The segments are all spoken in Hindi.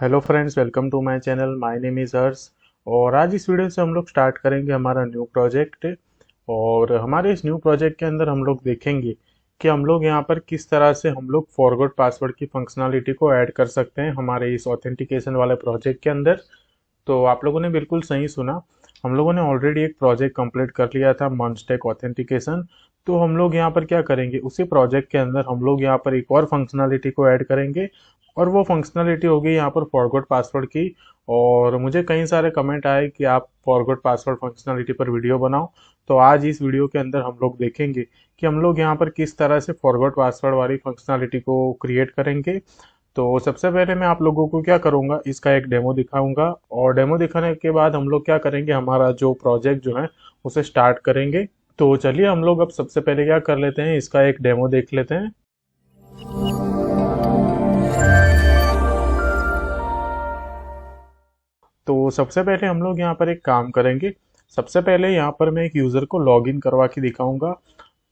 Hello friends, welcome to my channel. My name is Harsh. और आज इस वीडियो से हम लोग स्टार्ट करेंगे हमारा न्यू प्रोजेक्ट। और हमारे इस न्यू प्रोजेक्ट के अंदर हम लोग देखेंगे कि हम लोग यहाँ पर किस तरह से हम लोग फॉरगॉट पासवर्ड की फंक्शनलिटी को ऐड कर सकते हैं हमारे इस ऑथेंटिकेशन वाले प्रोजेक्ट के अंदर। तो आप लोगों ने बिल्कुल सही सुना। हम लोगों ने ऑलरेडी एक प्रोजेक्ट कंप्लीट कर लिया था, मॉन्स्टेक ऑथेंटिकेशन। तो हम लोग यहाँ पर क्या करेंगे, उसी प्रोजेक्ट के अंदर हम लोग यहाँ पर एक और फंक्शनलिटी को ऐड करेंगे। और वो फंक्शनलिटी होगी यहाँ पर फॉरगॉट पासवर्ड की। और मुझे कई सारे कमेंट आए कि आप फॉरगॉट पासवर्ड फंक्शनलिटी पर वीडियो बनाओ। तो आज इस वीडियो के अंदर हम लोग देखेंगे कि हम लोग यहाँ पर किस तरह से फॉरगॉट पासवर्ड वाली फंक्शनलिटी को क्रिएट करेंगे। तो सबसे पहले मैं आप लोगों को क्या करूंगा, इसका एक डेमो दिखाऊंगा। और डेमो दिखाने के बाद हम लोग क्या करेंगे, हमारा जो प्रोजेक्ट जो है उसे स्टार्ट करेंगे। तो चलिए हम लोग अब सबसे पहले क्या कर लेते हैं, इसका एक डेमो देख लेते हैं। तो सबसे पहले हम लोग यहाँ पर एक काम करेंगे। सबसे पहले यहाँ पर मैं एक यूज़र को लॉगिन करवा के दिखाऊंगा।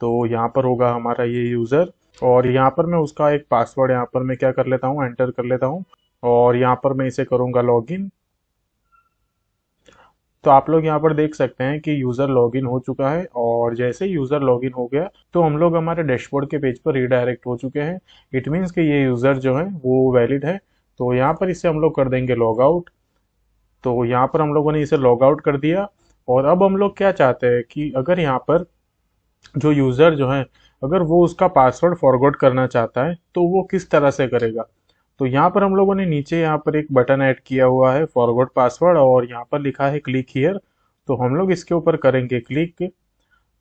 तो यहाँ पर होगा हमारा ये यूज़र। और यहाँ पर मैं उसका एक पासवर्ड यहाँ पर मैं क्या कर लेता हूँ, एंटर कर लेता हूँ। और यहाँ पर मैं इसे करूँगा लॉगिन। तो आप लोग यहाँ पर देख सकते हैं कि यूज़र लॉगिन हो चुका है। और जैसे ही यूज़र लॉगिन हो गया तो हम लोग हमारे डैशबोर्ड के पेज पर रीडायरेक्ट हो चुके हैं। इट मीन्स कि ये यूज़र जो है वो वैलिड है। तो यहाँ पर इसे हम लोग कर देंगे लॉग आउट। तो यहाँ पर हम लोगों ने इसे लॉग आउट कर दिया। और अब हम लोग क्या चाहते हैं कि अगर यहाँ पर जो यूज़र जो है, अगर वो उसका पासवर्ड फॉरगॉट करना चाहता है तो वो किस तरह से करेगा। तो यहाँ पर हम लोगों ने नीचे यहाँ पर एक बटन ऐड किया हुआ है फॉरगॉट पासवर्ड, और यहाँ पर लिखा है क्लिक हियर। तो हम लोग इसके ऊपर करेंगे क्लिक।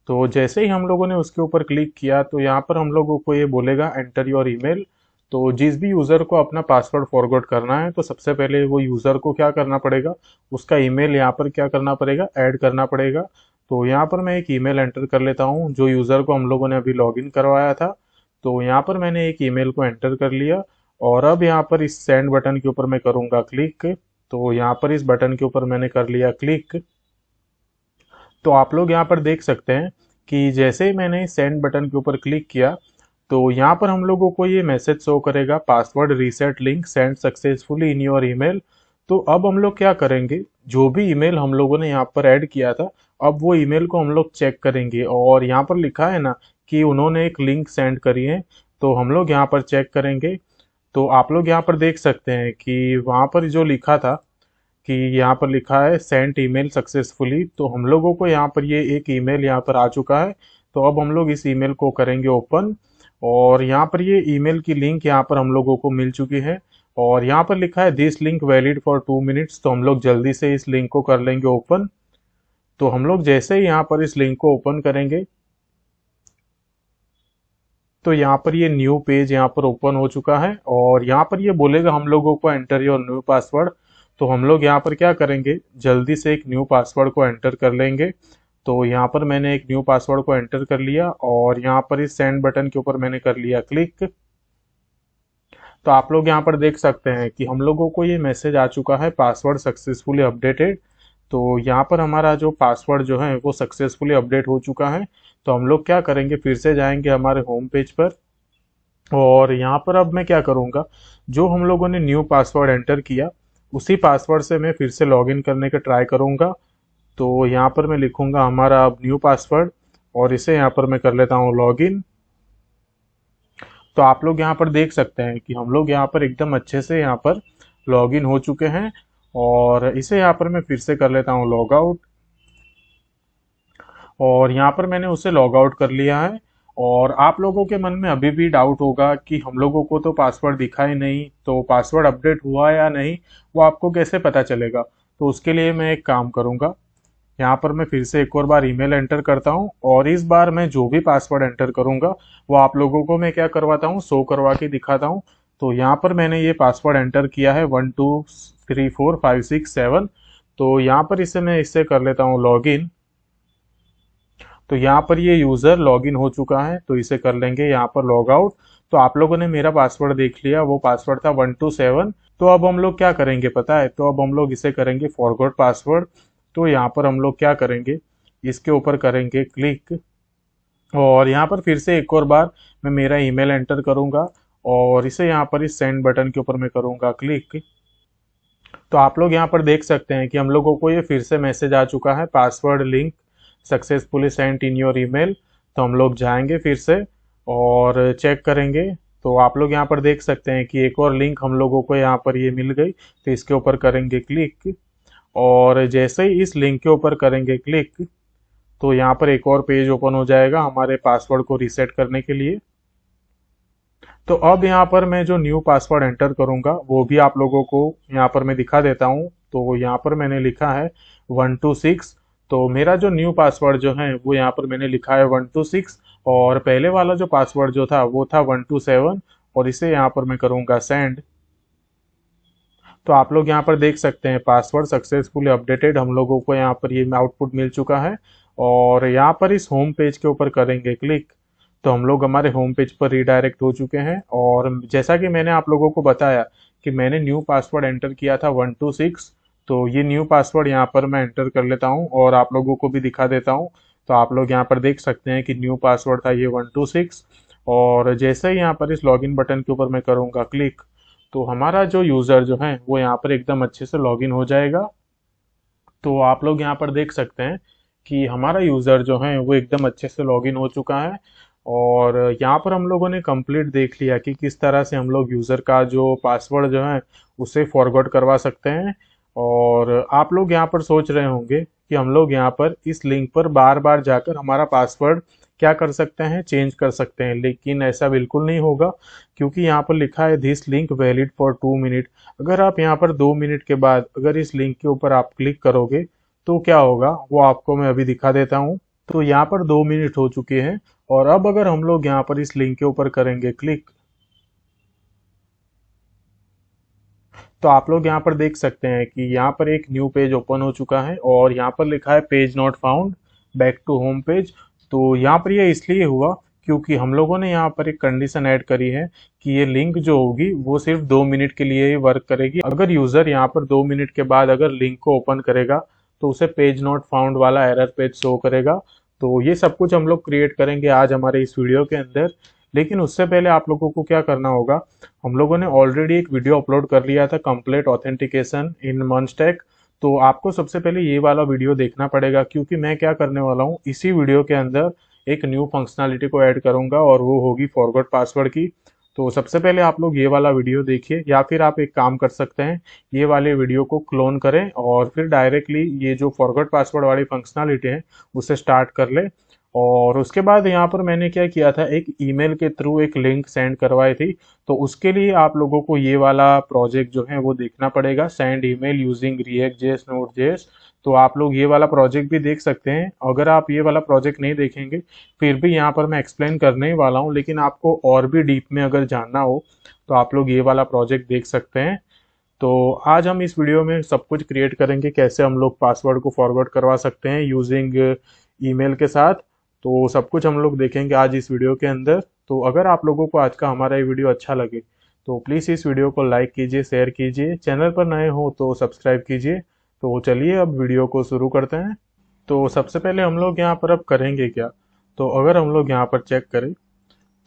तो जैसे ही हम लोगों ने उसके ऊपर क्लिक किया तो यहाँ पर हम लोगों को ये बोलेगा एंटर योर ईमेल। तो जिस भी यूज़र को अपना पासवर्ड फॉरगॉट करना है तो सबसे पहले वो यूज़र को क्या करना पड़ेगा, उसका ईमेल यहाँ पर क्या करना पड़ेगा, ऐड करना पड़ेगा। तो यहाँ पर मैं एक ईमेल एंटर कर लेता हूँ जो यूज़र को हम लोगों ने अभी लॉगिन करवाया था। तो यहाँ पर मैंने एक ईमेल को एंटर कर लिया। और अब यहाँ पर इस सेंड बटन के ऊपर मैं करूँगा क्लिक। तो यहाँ पर इस बटन के ऊपर मैंने कर लिया क्लिक। तो आप लोग यहाँ पर देख सकते हैं कि जैसे ही मैंने सेंड बटन के ऊपर क्लिक किया तो यहाँ पर हम लोगों को ये मैसेज शो करेगा, password reset link send successfully in your email. तो अब हम लोग क्या करेंगे, जो भी ईमेल हम लोगों ने यहाँ पर ऐड किया था, अब वो ईमेल को हम लोग चेक करेंगे। और यहाँ पर लिखा है ना कि उन्होंने एक लिंक सेंड करी है। तो हम लोग यहाँ पर चेक करेंगे। तो आप लोग यहाँ पर देख सकते हैं कि वहाँ पर जो लिखा था कि यहाँ पर लिखा है सेंट ईमेल सक्सेसफुली। तो हम लोगों को यहाँ पर ये एक ईमेल यहाँ पर आ चुका है। तो अब हम लोग इस ईमेल को करेंगे ओपन। और यहाँ पर ये ईमेल की लिंक यहाँ पर हम लोगों को मिल चुकी है। और यहाँ पर लिखा है this link valid for 2 minutes. तो हम लोग जल्दी से इस लिंक को कर लेंगे ओपन। तो हम लोग जैसे ही यहाँ पर इस लिंक को ओपन करेंगे तो यहाँ पर ये न्यू पेज यहाँ पर ओपन हो चुका है। और यहाँ पर ये बोलेगा हम लोगों को एंटर योर न्यू पासवर्ड। तो हम लोग यहाँ पर क्या करेंगे, जल्दी से एक न्यू पासवर्ड को एंटर कर लेंगे। तो यहाँ पर मैंने एक न्यू पासवर्ड को एंटर कर लिया। और यहाँ पर इस सेंड बटन के ऊपर मैंने कर लिया क्लिक। तो आप लोग यहाँ पर देख सकते हैं कि हम लोगों को ये मैसेज आ चुका है, पासवर्ड सक्सेसफुली अपडेटेड। तो यहाँ पर हमारा जो पासवर्ड जो है वो सक्सेसफुली अपडेट हो चुका है। तो हम लोग क्या करेंगे, फिर से जाएंगे हमारे होम पेज पर। और यहाँ पर अब मैं क्या करूँगा, जो हम लोगों ने न्यू पासवर्ड एंटर किया उसी पासवर्ड से मैं फिर से लॉगिन करने का ट्राई करूँगा। तो यहाँ पर मैं लिखूँगा हमारा अब न्यू पासवर्ड, और इसे यहाँ पर मैं कर लेता हूँ लॉगिन। तो आप लोग यहाँ पर देख सकते हैं कि हम लोग यहाँ पर एकदम अच्छे से यहाँ पर लॉगिन हो चुके हैं। और इसे यहाँ पर मैं फिर से कर लेता हूँ लॉग आउट। और यहाँ पर मैंने उसे लॉग आउट कर लिया है। और आप लोगों के मन में अभी भी डाउट होगा कि हम लोगों को तो पासवर्ड दिखा ही नहीं, तो पासवर्ड अपडेट हुआ या नहीं वो आपको कैसे पता चलेगा। तो उसके लिए मैं एक काम करूँगा, यहाँ पर मैं फिर से एक और बार ईमेल एंटर करता हूँ। और इस बार मैं जो भी पासवर्ड एंटर करूँगा वो आप लोगों को मैं क्या करवाता हूँ, शो करवा के दिखाता हूँ। तो यहाँ पर मैंने ये पासवर्ड एंटर किया है 123456 7। तो यहाँ पर इसे मैं इससे कर लेता हूँ लॉगिन। तो यहाँ पर ये यूज़र लॉगिन हो चुका है। तो इसे कर लेंगे यहाँ पर लॉग आउट। तो आप लोगों ने मेरा पासवर्ड देख लिया, वो पासवर्ड था 127। तो अब हम लोग क्या करेंगे पता है, तो अब हम लोग इसे करेंगे फॉरगॉट पासवर्ड। तो यहाँ पर हम लोग क्या करेंगे, इसके ऊपर करेंगे क्लिक। और यहाँ पर फिर से एक और बार मैं मेरा ईमेल एंटर करूँगा। और इसे यहाँ पर इस सेंड बटन के ऊपर मैं करूँगा क्लिक। तो आप लोग यहाँ पर देख सकते हैं कि हम लोगों को ये फिर से मैसेज आ चुका है, password link successfully sent in your email. तो हम लोग जाएंगे फिर से और चेक करेंगे। तो आप लोग यहाँ पर देख सकते हैं कि एक और लिंक हम लोगों को यहाँ पर ये मिल गई। तो इसके ऊपर करेंगे क्लिक, और जैसे ही इस लिंक के ऊपर करेंगे क्लिक तो यहाँ पर एक और पेज ओपन हो जाएगा हमारे पासवर्ड को रीसेट करने के लिए। तो अब यहाँ पर मैं जो न्यू पासवर्ड एंटर करूंगा वो भी आप लोगों को यहाँ पर मैं दिखा देता हूँ। तो यहाँ पर मैंने लिखा है 126। तो मेरा जो न्यू पासवर्ड जो है वो यहाँ पर मैंने लिखा है 126, और पहले वाला जो पासवर्ड जो था वो था 127, और इसे यहाँ पर मैं करूँगा सेंड। तो आप लोग यहाँ पर देख सकते हैं पासवर्ड सक्सेसफुली अपडेटेड, हम लोगों को यहाँ पर ये आउटपुट मिल चुका है। और यहाँ पर इस होम पेज के ऊपर करेंगे क्लिक तो हम लोग हमारे होम पेज पर रीडायरेक्ट हो चुके हैं। और जैसा कि मैंने आप लोगों को बताया कि मैंने न्यू पासवर्ड एंटर किया था 126, तो ये न्यू पासवर्ड यहाँ पर मैं एंटर कर लेता हूँ और आप लोगों को भी दिखा देता हूँ। तो आप लोग यहाँ पर देख सकते हैं कि न्यू पासवर्ड था ये 126, और जैसे ही यहाँ पर इस लॉगिन बटन के ऊपर मैं करूँगा क्लिक तो हमारा जो यूज़र जो है वो यहाँ पर एकदम अच्छे से लॉगिन हो जाएगा। तो आप लोग यहाँ पर देख सकते हैं कि हमारा यूज़र जो है वो एकदम अच्छे से लॉगिन हो चुका है। और यहाँ पर हम लोगों ने कंप्लीट देख लिया कि किस तरह से हम लोग यूज़र का जो पासवर्ड जो है उसे फॉरगॉट करवा सकते हैं। और आप लोग यहाँ पर सोच रहे होंगे कि हम लोग यहाँ पर इस लिंक पर बार बार जाकर हमारा पासवर्ड क्या कर सकते हैं, चेंज कर सकते हैं, लेकिन ऐसा बिल्कुल नहीं होगा, क्योंकि यहाँ पर लिखा है this link valid for 2 minute. अगर आप यहाँ पर 2 मिनट के बाद अगर इस लिंक के ऊपर आप क्लिक करोगे तो क्या होगा वो आपको मैं अभी दिखा देता हूँ। तो यहाँ पर 2 मिनट हो चुके हैं, और अब अगर हम लोग यहाँ पर इस लिंक के ऊपर करेंगे क्लिक तो आप लोग यहाँ पर देख सकते हैं कि यहाँ पर एक न्यू पेज ओपन हो चुका है, और यहाँ पर लिखा है page not found, back to home page. तो यहाँ पर ये इसलिए हुआ क्योंकि हम लोगों ने यहाँ पर एक कंडीशन ऐड करी है कि ये लिंक जो होगी वो सिर्फ 2 मिनट के लिए ही वर्क करेगी। अगर यूजर यहाँ पर 2 मिनट के बाद अगर लिंक को ओपन करेगा तो उसे पेज नॉट फाउंड वाला एरर पेज शो करेगा। तो ये सब कुछ हम लोग क्रिएट करेंगे आज हमारे इस वीडियो के अंदर। लेकिन उससे पहले आप लोगों को क्या करना होगा, हम लोगों ने ऑलरेडी एक वीडियो अपलोड कर लिया था कंप्लीट ऑथेंटिकेशन इन मंस्टैक। तो आपको सबसे पहले ये वाला वीडियो देखना पड़ेगा, क्योंकि मैं क्या करने वाला हूँ इसी वीडियो के अंदर एक न्यू फंक्शनैलिटी को ऐड करूंगा, और वो होगी फॉरगॉट पासवर्ड की। तो सबसे पहले आप लोग ये वाला वीडियो देखिए, या फिर आप एक काम कर सकते हैं ये वाले वीडियो को क्लोन करें और फिर डायरेक्टली ये जो फॉरगॉट पासवर्ड वाली फंक्शनैलिटी है उसे स्टार्ट कर ले। और उसके बाद यहाँ पर मैंने क्या किया था, एक ईमेल के थ्रू एक लिंक सेंड करवाई थी। तो उसके लिए आप लोगों को ये वाला प्रोजेक्ट जो है वो देखना पड़ेगा, send email using react JS node JS. तो आप लोग ये वाला प्रोजेक्ट भी देख सकते हैं। अगर आप ये वाला प्रोजेक्ट नहीं देखेंगे फिर भी यहाँ पर मैं एक्सप्लेन करने ही वाला हूँ, लेकिन आपको और भी डीप में अगर जानना हो तो आप लोग ये वाला प्रोजेक्ट देख सकते हैं। तो आज हम इस वीडियो में सब कुछ क्रिएट करेंगे, कैसे हम लोग पासवर्ड को फॉरवर्ड करवा सकते हैं यूजिंग ईमेल के साथ। तो सब कुछ हम लोग देखेंगे आज इस वीडियो के अंदर। तो अगर आप लोगों को आज का हमारा ये वीडियो अच्छा लगे तो प्लीज़ इस वीडियो को लाइक कीजिए, शेयर कीजिए, चैनल पर नए हो तो सब्सक्राइब कीजिए। तो चलिए अब वीडियो को शुरू करते हैं। तो सबसे पहले हम लोग यहाँ पर अब करेंगे क्या, तो अगर हम लोग यहाँ पर चेक करें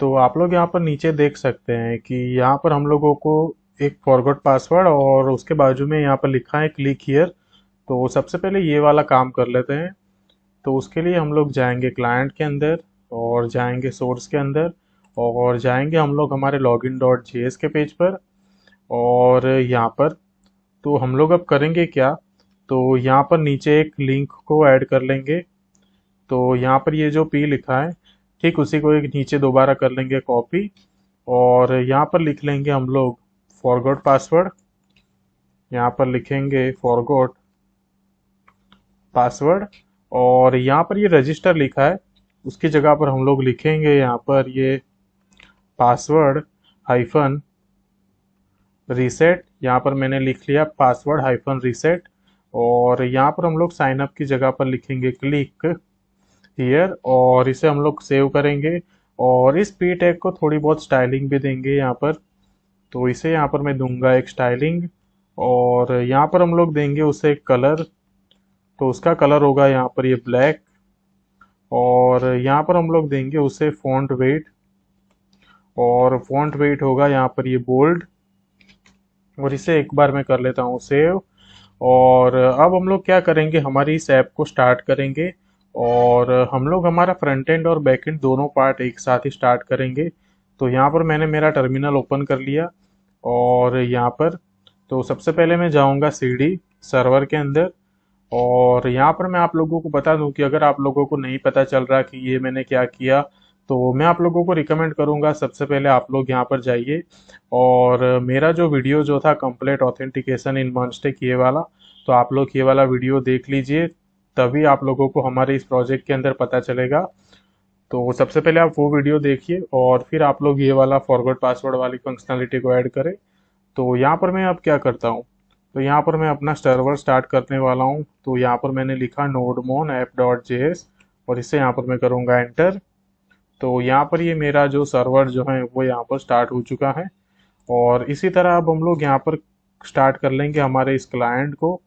तो आप लोग यहाँ पर नीचे देख सकते हैं कि यहाँ पर हम लोगों को एक फॉरगॉट पासवर्ड और उसके बाजू में यहाँ पर लिखा है क्लिक हियर। तो सबसे पहले ये वाला काम कर लेते हैं। तो उसके लिए हम लोग जाएंगे क्लाइंट के अंदर, और जाएंगे सोर्स के अंदर, और जाएंगे हम लोग हमारे लॉगिन डॉट जेएस के पेज पर। और यहाँ पर तो हम लोग अब करेंगे क्या, तो यहाँ पर नीचे एक लिंक को ऐड कर लेंगे। तो यहाँ पर ये जो पी लिखा है ठीक उसी को एक नीचे दोबारा कर लेंगे कॉपी, और यहाँ पर लिख लेंगे हम लोग फॉरगॉट पासवर्ड। यहाँ पर लिखेंगे फॉरगॉट पासवर्ड, और यहाँ पर ये रजिस्टर लिखा है उसकी जगह पर हम लोग लिखेंगे यहाँ पर ये पासवर्ड हाइफन रीसेट। यहाँ पर मैंने लिख लिया पासवर्ड हाइफन रीसेट, और यहाँ पर हम लोग साइन अप की जगह पर लिखेंगे क्लिक हियर, और इसे हम लोग सेव करेंगे। और इस पी टैग को थोड़ी बहुत स्टाइलिंग भी देंगे यहाँ पर। तो इसे यहाँ पर मैं दूंगा एक स्टाइलिंग, और यहाँ पर हम लोग देंगे उसे एक कलर। तो उसका कलर होगा यहाँ पर ये ब्लैक, और यहाँ पर हम लोग देंगे उसे फॉन्ट वेट, और फॉन्ट वेट होगा यहाँ पर ये बोल्ड। और इसे एक बार मैं कर लेता हूँ सेव, और अब हम लोग क्या करेंगे, हमारी इस ऐप को स्टार्ट करेंगे और हम लोग हमारा फ्रंट एंड और बैक एंड दोनों पार्ट एक साथ ही स्टार्ट करेंगे। तो यहाँ पर मैंने मेरा टर्मिनल ओपन कर लिया और यहाँ पर तो सबसे पहले मैं जाऊँगा सीडी सर्वर के अंदर। और यहाँ पर मैं आप लोगों को बता दूं कि अगर आप लोगों को नहीं पता चल रहा कि ये मैंने क्या किया, तो मैं आप लोगों को रिकमेंड करूंगा सबसे पहले आप लोग यहाँ पर जाइए और मेरा जो वीडियो जो था कंप्लीट ऑथेंटिकेशन इन मॉन्स्टेक ये वाला, तो आप लोग ये वाला वीडियो देख लीजिए, तभी आप लोगों को हमारे इस प्रोजेक्ट के अंदर पता चलेगा। तो सबसे पहले आप वो वीडियो देखिए और फिर आप लोग ये वाला फॉरगॉट पासवर्ड वाली फंक्शनलिटी को ऐड करें। तो यहाँ पर मैं अब क्या करता हूँ, तो यहाँ पर मैं अपना सर्वर स्टार्ट करने वाला हूँ। तो यहाँ पर मैंने लिखा नोडमोन ऐप डॉट जेएस और इसे यहाँ पर मैं करूँगा एंटर। तो यहाँ पर ये मेरा जो सर्वर जो है वो यहाँ पर स्टार्ट हो चुका है। और इसी तरह अब हम लोग यहाँ पर स्टार्ट कर लेंगे हमारे इस क्लाइंट को।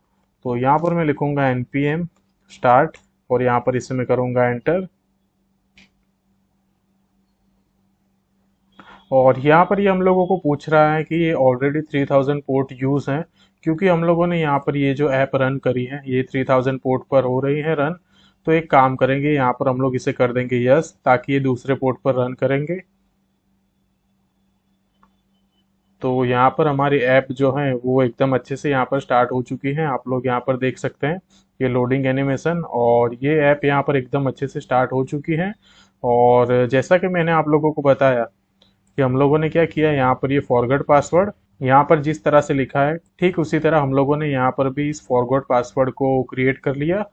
तो यहाँ पर मैं लिखूंगा npm स्टार्ट और यहाँ पर इसे मैं करूँगा एंटर। और यहाँ पर ये हम लोगों को पूछ रहा है कि ये ऑलरेडी 3000 पोर्ट यूज हैं, क्योंकि हम लोगों ने यहाँ पर ये जो ऐप रन करी है ये 3000 पोर्ट पर हो रही है रन। तो एक काम करेंगे, यहाँ पर हम लोग इसे कर देंगे यस, ताकि ये दूसरे पोर्ट पर रन करेंगे। तो यहाँ पर हमारी ऐप जो है वो एकदम अच्छे से यहाँ पर स्टार्ट हो चुकी है। आप लोग यहाँ पर देख सकते हैं ये लोडिंग एनिमेशन, और ये ऐप यहाँ पर एकदम अच्छे से स्टार्ट हो चुकी है। और जैसा कि मैंने आप लोगों को बताया कि हम लोगों ने क्या किया, यहाँ पर ये फॉरगॉट पासवर्ड यहाँ पर जिस तरह से लिखा है ठीक उसी तरह हम लोगों ने यहाँ पर भी इस फॉरगॉट पासवर्ड को क्रिएट कर लिया।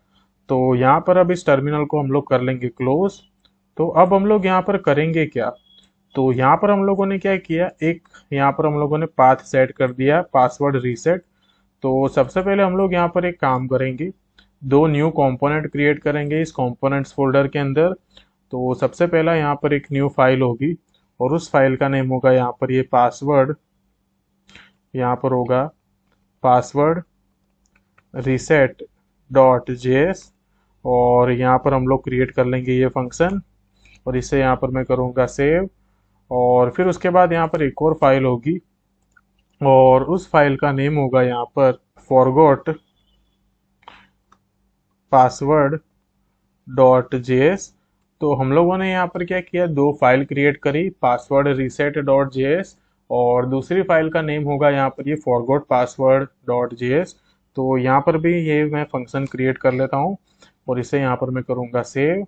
तो यहाँ पर अब इस टर्मिनल को हम लोग कर लेंगे क्लोज। तो अब हम लोग यहाँ पर करेंगे क्या, तो यहाँ पर हम लोगों ने क्या किया, एक यहाँ पर हम लोगों ने पाथ सेट कर दिया पासवर्ड रीसेट। तो सबसे पहले हम लोग यहाँ पर एक काम करेंगे, दो न्यू कंपोनेंट क्रिएट करेंगे इस कंपोनेंट्स फोल्डर के अंदर। तो सबसे पहला यहाँ पर एक न्यू फाइल होगी और उस फाइल का नेम होगा यहाँ पर ये पासवर्ड, यहाँ पर होगा पासवर्ड रीसेट डॉट जेएस। और यहाँ पर हम लोग क्रिएट कर लेंगे ये फंक्शन और इसे यहाँ पर मैं करूँगा सेव। और फिर उसके बाद यहाँ पर एक और फाइल होगी और उस फाइल का नेम होगा यहाँ पर फॉरगॉट पासवर्ड डॉट जेएस। तो हम लोगों ने यहाँ पर क्या किया, दो फाइल क्रिएट करी, पासवर्ड रीसेट डॉट जेएस और दूसरी फाइल का नेम होगा यहाँ पर ये फॉरगॉट पासवर्ड डॉट जेएस। तो यहाँ पर भी ये मैं फंक्शन क्रिएट कर लेता हूँ और इसे यहाँ पर मैं करूँगा सेव।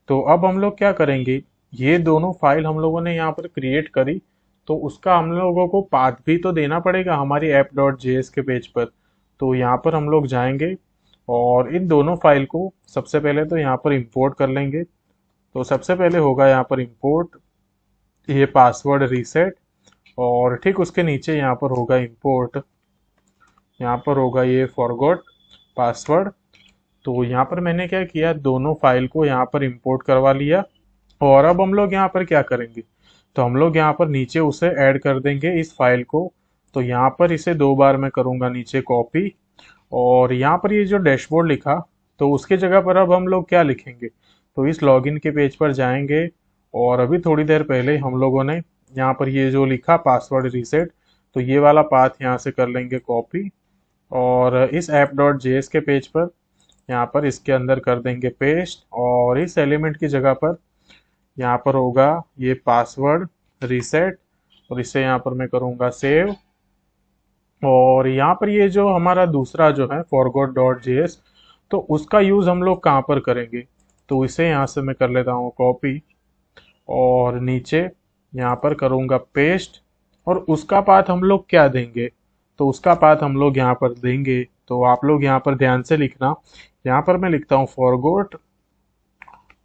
तो अब हम लोग क्या करेंगे, ये दोनों फाइल हम लोगों ने यहाँ पर क्रिएट करी, तो उसका हम लोगों को पाथ भी तो देना पड़ेगा हमारी ऐप डॉट जेएस के पेज पर। तो यहाँ पर हम लोग जाएंगे और इन दोनों फाइल को सबसे पहले तो यहाँ पर इंपोर्ट कर लेंगे। तो सबसे पहले होगा यहाँ पर इंपोर्ट ये पासवर्ड रीसेट और ठीक उसके नीचे यहाँ पर होगा इंपोर्ट, यहाँ पर होगा ये फॉरगॉट पासवर्ड। तो यहाँ पर मैंने क्या किया, दोनों फाइल को यहाँ पर इंपोर्ट करवा लिया। और अब हम लोग यहाँ पर क्या करेंगे, तो हम लोग यहाँ पर नीचे उसे ऐड कर देंगे इस फाइल को। तो यहाँ पर इसे दो बार मैं करूँगा नीचे कॉपी और यहाँ पर ये जो डैशबोर्ड लिखा, तो उसके जगह पर अब हम लोग क्या लिखेंगे, तो इस लॉगिन के पेज पर जाएंगे और अभी थोड़ी देर पहले हम लोगों ने यहाँ पर ये जो लिखा पासवर्ड रीसेट, तो ये वाला पाथ यहाँ से कर लेंगे कॉपी और इस ऐप डॉट जेएस के पेज पर यहाँ पर इसके अंदर कर देंगे पेस्ट और इस एलिमेंट की जगह पर यहाँ पर होगा ये पासवर्ड रीसेट और इसे यहाँ पर मैं करूँगा सेव। और यहाँ पर ये जो हमारा दूसरा जो है फॉरगॉट डॉट जेएस, तो उसका यूज़ हम लोग कहाँ पर करेंगे, तो इसे यहाँ से मैं कर लेता हूँ कॉपी और नीचे यहाँ पर करूँगा पेस्ट और उसका पाथ हम लोग क्या देंगे, तो उसका पाथ हम लोग यहाँ पर देंगे। तो आप लोग यहाँ पर ध्यान से लिखना, यहाँ पर मैं लिखता हूँ फॉरगॉट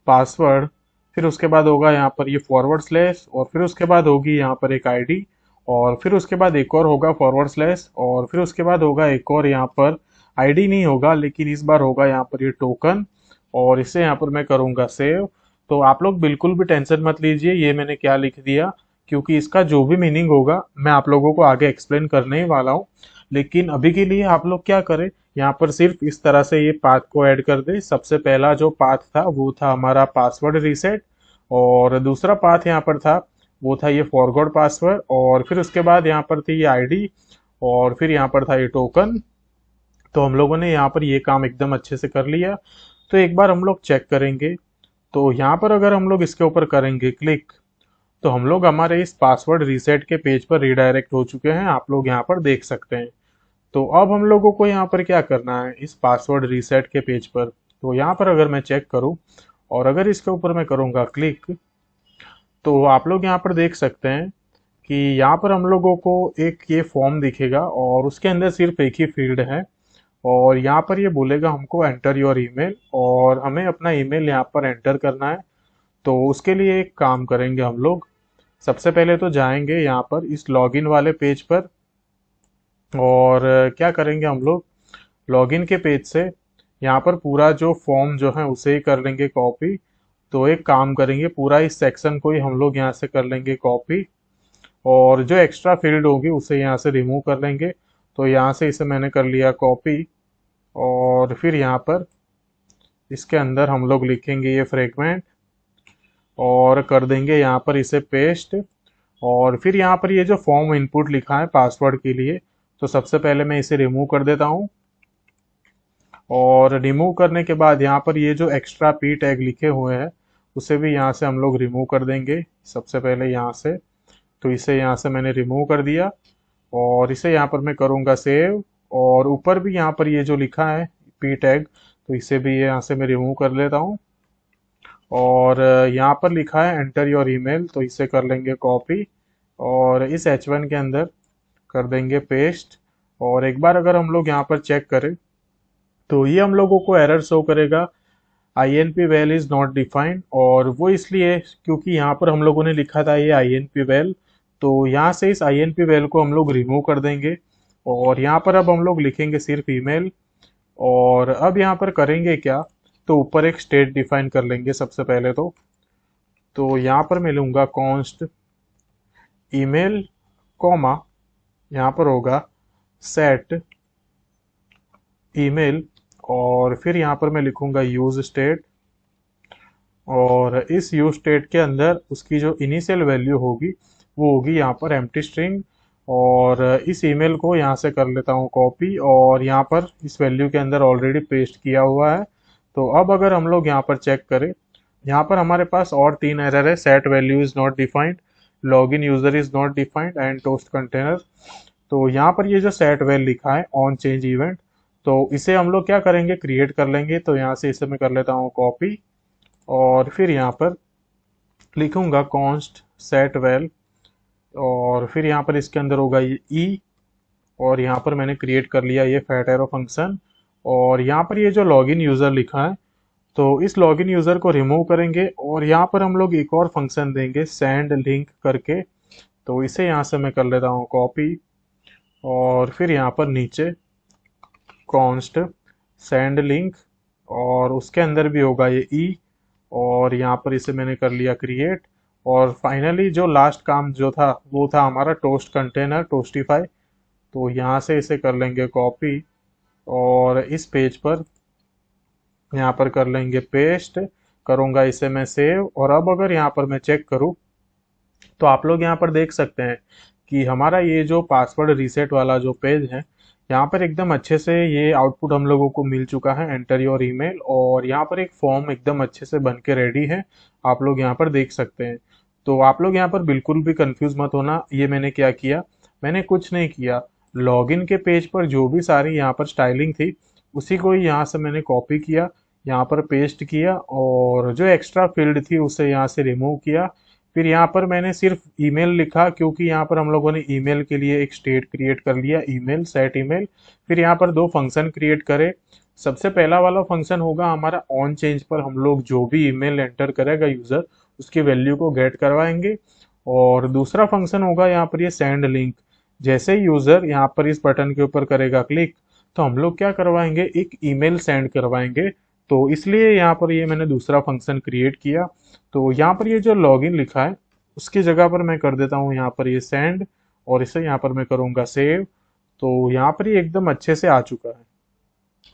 पासवर्ड, फिर उसके बाद होगा यहाँ पर ये फॉरवर्ड स्लैश और फिर उसके बाद होगी यहाँ पर एक आईडी और फिर उसके बाद एक और होगा फॉरवर्ड स्लैश और फिर उसके बाद होगा एक और यहाँ पर आईडी नहीं होगा लेकिन इस बार होगा यहाँ पर ये टोकन और इसे यहाँ पर मैं करूँगा सेव। तो आप लोग बिल्कुल भी टेंशन मत लीजिए ये मैंने क्या लिख दिया, क्योंकि इसका जो भी मीनिंग होगा मैं आप लोगों को आगे एक्सप्लेन करने ही वाला हूँ। लेकिन अभी के लिए आप लोग क्या करें, यहाँ पर सिर्फ इस तरह से ये पाथ को ऐड कर दे। सबसे पहला जो पाथ था वो था हमारा पासवर्ड रीसेट और दूसरा पाथ यहाँ पर था वो था ये फॉरगॉट पासवर्ड और फिर उसके बाद यहाँ पर थी ये आईडी और फिर यहाँ पर था ये टोकन। तो हम लोगों ने यहाँ पर ये काम एकदम अच्छे से कर लिया। तो एक बार हम लोग चेक करेंगे। तो यहाँ पर अगर हम लोग इसके ऊपर करेंगे क्लिक, तो हम लोग हमारे इस पासवर्ड रीसेट के पेज पर रीडायरेक्ट हो चुके हैं, आप लोग यहाँ पर देख सकते हैं। तो अब हम लोगों को यहाँ पर क्या करना है, इस पासवर्ड रीसेट के पेज पर, तो यहाँ पर अगर मैं चेक करूँ और अगर इसके ऊपर मैं करूँगा क्लिक, तो आप लोग यहाँ पर देख सकते हैं कि यहाँ पर हम लोगों को एक ये फॉर्म दिखेगा और उसके अंदर सिर्फ एक ही फील्ड है। और यहाँ पर ये बोलेगा हमको एंटर योर ईमेल, और हमें अपना ईमेल यहाँ पर एंटर करना है। तो उसके लिए एक काम करेंगे हम लोग, सबसे पहले तो जाएंगे यहाँ पर इस लॉगिन वाले पेज पर, और क्या करेंगे हम लोग, लॉगिन के पेज से यहाँ पर पूरा जो फॉर्म जो है उसे ही कर लेंगे कॉपी। तो एक काम करेंगे, पूरा इस सेक्शन को ही हम लोग यहाँ से कर लेंगे कॉपी, और जो एक्स्ट्रा फील्ड होगी उसे यहाँ से रिमूव कर लेंगे। तो यहाँ से इसे मैंने कर लिया कॉपी, और फिर यहाँ पर इसके अंदर हम लोग लिखेंगे ये फ्रेगमेंट, और कर देंगे यहाँ पर इसे पेस्ट। और फिर यहाँ पर ये जो फॉर्म इनपुट लिखा है पासवर्ड के लिए, तो सबसे पहले मैं इसे रिमूव कर देता हूँ। और रिमूव करने के बाद यहाँ पर ये जो एक्स्ट्रा पी टैग लिखे हुए हैं उसे भी यहाँ से हम लोग रिमूव कर देंगे सबसे पहले यहाँ से। तो इसे यहाँ से मैंने रिमूव कर दिया, और इसे यहाँ पर मैं करूँगा सेव। और ऊपर भी यहाँ पर ये जो लिखा है पी टैग, तो इसे भी यहाँ से मैं रिमूव कर लेता हूँ। और यहाँ पर लिखा है एंटर योर ईमेल, तो इसे कर लेंगे कॉपी, और इस H1 के अंदर कर देंगे पेस्ट। और एक बार अगर हम लोग यहाँ पर चेक करें, तो ये हम लोगों को एरर शो करेगा INP val is not defined, और वो इसलिए क्योंकि यहाँ पर हम लोगों ने लिखा था ये INP वैल। तो यहाँ से इस INP वैल को हम लोग रिमूव कर देंगे, और यहाँ पर अब हम लोग लिखेंगे सिर्फ ईमेल। और अब यहाँ पर करेंगे क्या, तो ऊपर एक स्टेट डिफाइन कर लेंगे सबसे पहले तो यहाँ पर मैं लूँगा कॉन्स्ट ईमेल कॉमा, यहाँ पर होगा सेट ईमेल, और फिर यहाँ पर मैं लिखूंगा यूज स्टेट। और इस यूज स्टेट के अंदर उसकी जो इनिशियल वैल्यू होगी वो होगी यहाँ पर एम्प्टी स्ट्रिंग। और इस ईमेल को यहाँ से कर लेता हूँ कॉपी, और यहाँ पर इस वैल्यू के अंदर ऑलरेडी पेस्ट किया हुआ है। तो अब अगर हम लोग यहाँ पर चेक करें, यहाँ पर हमारे पास और 3 एरर है, set value is not defined, login user is not defined and toast container. तो यहाँ पर ये जो सेट वैल लिखा है ऑन चेंज इवेंट, तो इसे हम लोग क्या करेंगे, क्रिएट कर लेंगे। तो यहाँ से इसे मैं कर लेता हूँ कॉपी, और फिर यहाँ पर लिखूंगा कॉन्स्ट सेट वैल, और फिर यहाँ पर इसके अंदर होगा ये ई, और यहाँ पर मैंने क्रिएट कर लिया ये फैट एरो फंक्शन। और यहाँ पर ये जो लॉगिन यूज़र लिखा है, तो इस लॉगिन यूज़र को रिमूव करेंगे, और यहाँ पर हम लोग एक और फंक्शन देंगे सेंड लिंक करके। तो इसे यहाँ से मैं कर लेता हूँ कॉपी, और फिर यहाँ पर नीचे कॉन्स्ट सेंड लिंक, और उसके अंदर भी होगा ये ई, और यहाँ पर इसे मैंने कर लिया क्रिएट। और फाइनली जो लास्ट काम जो था वो था हमारा टोस्ट कंटेनर टोस्टिफाई। तो यहाँ से इसे कर लेंगे कॉपी, और इस पेज पर यहाँ पर कर लेंगे पेस्ट, करूँगा इसे मैं सेव। और अब अगर यहाँ पर मैं चेक करूँ, तो आप लोग यहाँ पर देख सकते हैं कि हमारा ये जो पासवर्ड रीसेट वाला जो पेज है, यहाँ पर एकदम अच्छे से ये आउटपुट हम लोगों को मिल चुका है एंटर योर ईमेल, और यहाँ पर एक फॉर्म एकदम अच्छे से बन के रेडी है, आप लोग यहाँ पर देख सकते हैं। तो आप लोग यहाँ पर बिल्कुल भी कंफ्यूज मत होना, ये मैंने क्या किया, मैंने कुछ नहीं किया, लॉगिन के पेज पर जो भी सारी यहाँ पर स्टाइलिंग थी उसी को ही यहाँ से मैंने कॉपी किया, यहाँ पर पेस्ट किया, और जो एक्स्ट्रा फील्ड थी उसे यहाँ से रिमूव किया। फिर यहाँ पर मैंने सिर्फ ईमेल लिखा, क्योंकि यहाँ पर हम लोगों ने ईमेल के लिए एक स्टेट क्रिएट कर लिया, ईमेल सेट ईमेल। फिर यहाँ पर 2 फंक्शन क्रिएट करे। सबसे पहला वाला फंक्शन होगा हमारा ऑन चेंज पर, हम लोग जो भी ईमेल एंटर करेगा यूजर उसकी वैल्यू को गेट करवाएंगे। और दूसरा फंक्शन होगा यहाँ पर ये सेंड लिंक, जैसे ही यूजर यहाँ पर इस बटन के ऊपर करेगा क्लिक, तो हम लोग क्या करवाएंगे, एक ईमेल सेंड करवाएंगे। तो इसलिए यहाँ पर ये मैंने दूसरा फंक्शन क्रिएट किया। तो यहाँ पर ये जो लॉगिन लिखा है उसकी जगह पर मैं कर देता हूँ यहाँ पर ये सेंड, और इसे यहाँ पर मैं करूँगा सेव। तो यहाँ पर ये एकदम अच्छे से आ चुका है।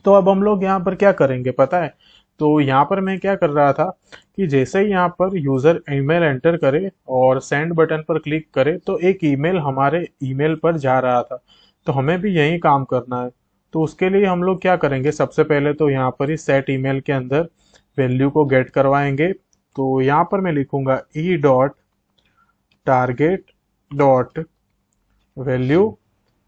तो अब हम लोग यहाँ पर क्या करेंगे पता है, तो यहाँ पर मैं क्या कर रहा था कि जैसे ही यहाँ पर यूजर ईमेल एंटर करे और सेंड बटन पर क्लिक करे, तो एक ईमेल हमारे ईमेल पर जा रहा था। तो हमें भी यही काम करना है। तो उसके लिए हम लोग क्या करेंगे, सबसे पहले तो यहाँ पर ही सेट ईमेल के अंदर वैल्यू को गेट करवाएंगे। तो यहाँ पर मैं लिखूंगा E dot target dot value.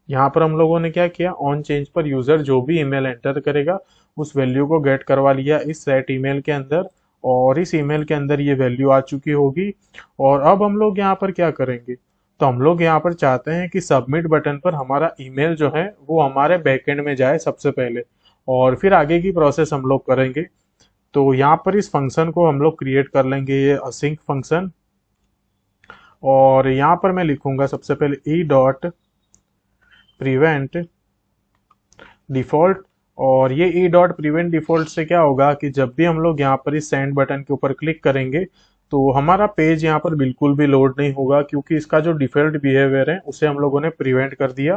यहाँ पर हम लोगों ने क्या किया, ऑन चेंज पर यूजर जो भी ईमेल एंटर करेगा उस वैल्यू को गेट करवा लिया इस सेट ईमेल के अंदर, और इस ईमेल के अंदर ये वैल्यू आ चुकी होगी। और अब हम लोग यहाँ पर क्या करेंगे, तो हम लोग यहाँ पर चाहते हैं कि सबमिट बटन पर हमारा ईमेल जो है वो हमारे बैकएंड में जाए सबसे पहले, और फिर आगे की प्रोसेस हम लोग करेंगे। तो यहाँ पर इस फंक्शन को हम लोग क्रिएट कर लेंगे, ये असिंक फंक्शन। और यहाँ पर मैं लिखूंगा सबसे पहले ई डॉट प्रिवेंट डिफॉल्ट। और ये ई डॉट प्रिवेंट डिफॉल्ट से क्या होगा कि जब भी हम लोग यहाँ पर इस सेंड बटन के ऊपर क्लिक करेंगे तो हमारा पेज यहाँ पर बिल्कुल भी लोड नहीं होगा, क्योंकि इसका जो डिफॉल्ट बिहेवियर है उसे हम लोगों ने प्रिवेंट कर दिया।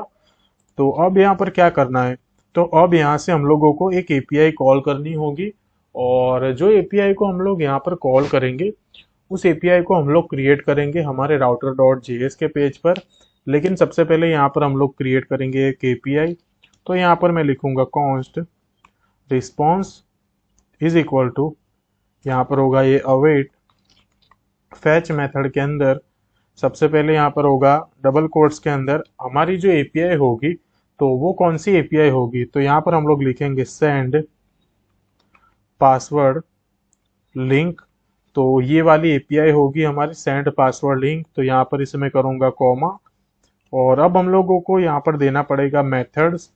तो अब यहाँ पर क्या करना है, तो अब यहाँ से हम लोगों को एक एपीआई कॉल करनी होगी, और जो एपीआई को हम लोग यहाँ पर कॉल करेंगे उस एपीआई को हम लोग क्रिएट करेंगे हमारे राउटर डॉट जेएस के पेज पर। लेकिन सबसे पहले यहाँ पर हम लोग क्रिएट करेंगे एक एपीआई। तो यहाँ पर मैं लिखूंगा const response is equal to, यहाँ पर होगा ये अवेट फैच मेथड के अंदर सबसे पहले यहाँ पर होगा डबल कोट्स के अंदर हमारी जो एपीआई होगी, तो वो कौन सी एपीआई होगी, तो यहाँ पर हम लोग लिखेंगे सेंड पासवर्ड लिंक। तो ये वाली एपीआई होगी हमारी सेंड पासवर्ड लिंक। तो यहाँ पर इसे मैं करूँगा कॉमा, और अब हम लोगों को यहाँ पर देना पड़ेगा मेथड्स।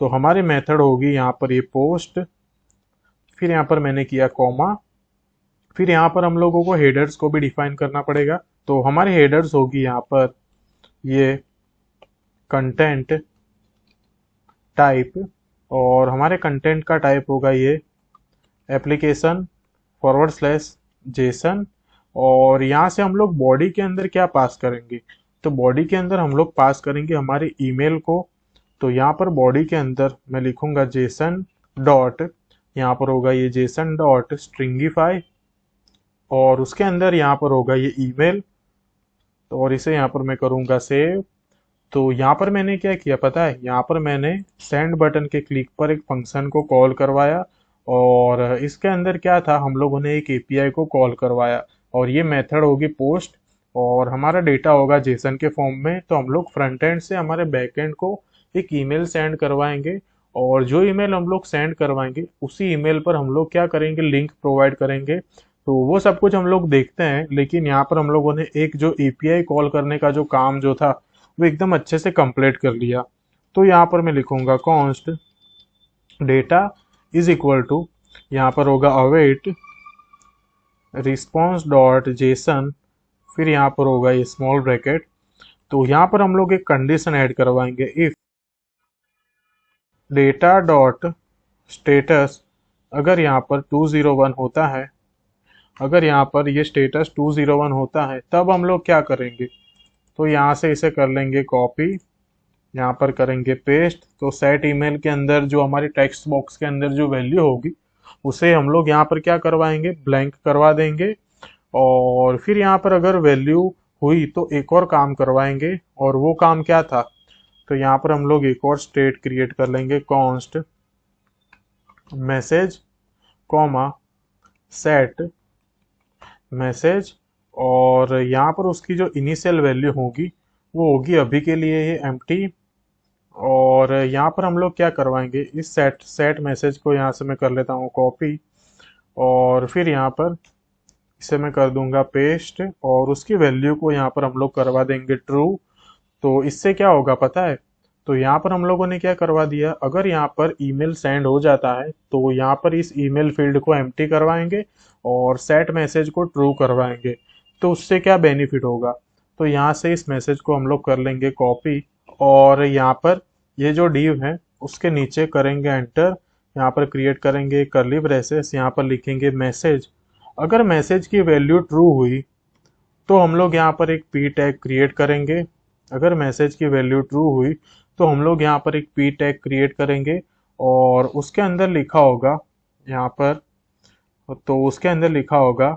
तो हमारी मेथड होगी यहाँ पर ये पोस्ट, फिर यहाँ पर मैंने किया कॉमा, फिर यहाँ पर हम लोगों को हेडर्स को भी डिफाइन करना पड़ेगा। तो हमारी हेडर्स होगी यहाँ पर ये कंटेंट टाइप, और हमारे कंटेंट का टाइप होगा ये एप्लीकेशन फॉरवर्ड स्लैश जेसन। और यहाँ से हम लोग बॉडी के अंदर क्या पास करेंगे, तो बॉडी के अंदर हम लोग पास करेंगे हमारे ईमेल को। तो यहाँ पर बॉडी के अंदर मैं लिखूंगा जेसन डॉट, यहाँ पर होगा ये जेसन डॉट स्ट्रिंगिफाई, और उसके अंदर यहाँ पर होगा ये ईमेल। तो और इसे यहाँ पर मैं करूँगा सेव। तो यहाँ पर मैंने क्या किया पता है, यहाँ पर मैंने सेंड बटन के क्लिक पर एक फंक्शन को कॉल करवाया, और इसके अंदर क्या था, हम लोगों ने एक एपीआई को कॉल करवाया, और ये मेथड होगी पोस्ट, और हमारा डेटा होगा जेसन के फॉर्म में। तो हम लोग फ्रंट एंड से हमारे बैक एंड को एक ईमेल सेंड करवाएंगे, और जो ईमेल हम लोग सेंड करवाएंगे उसी ईमेल पर हम लोग क्या करेंगे, लिंक प्रोवाइड करेंगे। तो वो सब कुछ हम लोग देखते हैं, लेकिन यहाँ पर हम लोगों ने एक जो एपीआई कॉल करने का जो काम जो था वो एकदम अच्छे से कंप्लीट कर लिया। तो यहाँ पर मैं लिखूंगा const data is equal to, यहाँ पर होगा अवेट रिस्पॉन्स डॉट जेसन, फिर यहाँ पर होगा ये स्मॉल ब्रैकेट। तो यहाँ पर हम लोग एक कंडीशन ऐड करवाएंगे, इफ डेटा डॉट स्टेटस, अगर यहाँ पर 201 होता है, अगर यहाँ पर ये स्टेटस 201 होता है तब हम लोग क्या करेंगे, तो यहाँ से इसे कर लेंगे कॉपी, यहाँ पर करेंगे पेस्ट। तो सेट ईमेल के अंदर जो हमारी टेक्स्ट बॉक्स के अंदर जो वैल्यू होगी उसे हम लोग यहाँ पर क्या करवाएंगे, ब्लैंक करवा देंगे। और फिर यहाँ पर अगर वैल्यू हुई तो एक और काम करवाएंगे, और वो काम क्या था, तो यहाँ पर हम लोग एक और स्टेट क्रिएट कर लेंगे, const message comma set message, और यहाँ पर उसकी जो इनिशियल वैल्यू होगी वो होगी अभी के लिए ये एम्प्टी। और यहाँ पर हम लोग क्या करवाएंगे, इस सेट मैसेज को यहाँ से मैं कर लेता हूँ कॉपी, और फिर यहाँ पर इसे मैं कर दूंगा पेस्ट, और उसकी वैल्यू को यहाँ पर हम लोग करवा देंगे ट्रू। तो इससे क्या होगा पता है, तो यहाँ पर हम लोगों ने क्या करवा दिया, अगर यहाँ पर ईमेल सेंड हो जाता है तो यहाँ पर इस ईमेल फील्ड को एम्प्टी करवाएंगे और सेट मैसेज को ट्रू करवाएंगे। तो उससे क्या बेनिफिट होगा, तो यहाँ से इस मैसेज को हम लोग कर लेंगे कॉपी, और यहाँ पर ये जो डिव है उसके नीचे करेंगे एंटर, यहाँ पर क्रिएट करेंगे कर्ली ब्रेसेस, यहाँ पर लिखेंगे मैसेज। अगर मैसेज की वैल्यू ट्रू हुई तो हम लोग यहाँ पर एक पी टैग क्रिएट करेंगे, अगर मैसेज की वैल्यू ट्रू हुई तो हम लोग यहाँ पर एक पी टैग क्रिएट करेंगे, और उसके अंदर लिखा होगा यहाँ पर, तो उसके अंदर लिखा होगा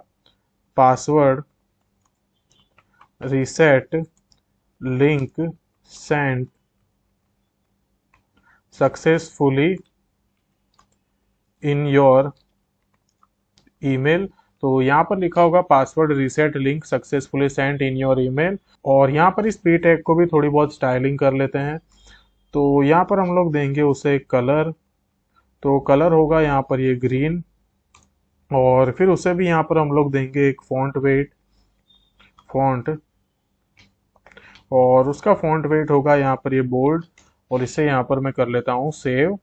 password reset link send successfully in your email. तो यहाँ पर लिखा होगा password reset link successfully sent in your email. और यहाँ पर इस पी टैग को भी थोड़ी बहुत स्टाइलिंग कर लेते हैं। तो यहाँ पर हम लोग देंगे उसे कलर। तो कलर होगा यहाँ पर ये ग्रीन। और फिर उसे भी यहाँ पर हम लोग देंगे एक फॉन्ट वेट, फॉन्ट, और उसका फॉन्ट वेट होगा यहाँ पर ये बोल्ड। और इसे यहाँ पर मैं कर लेता हूँ सेव।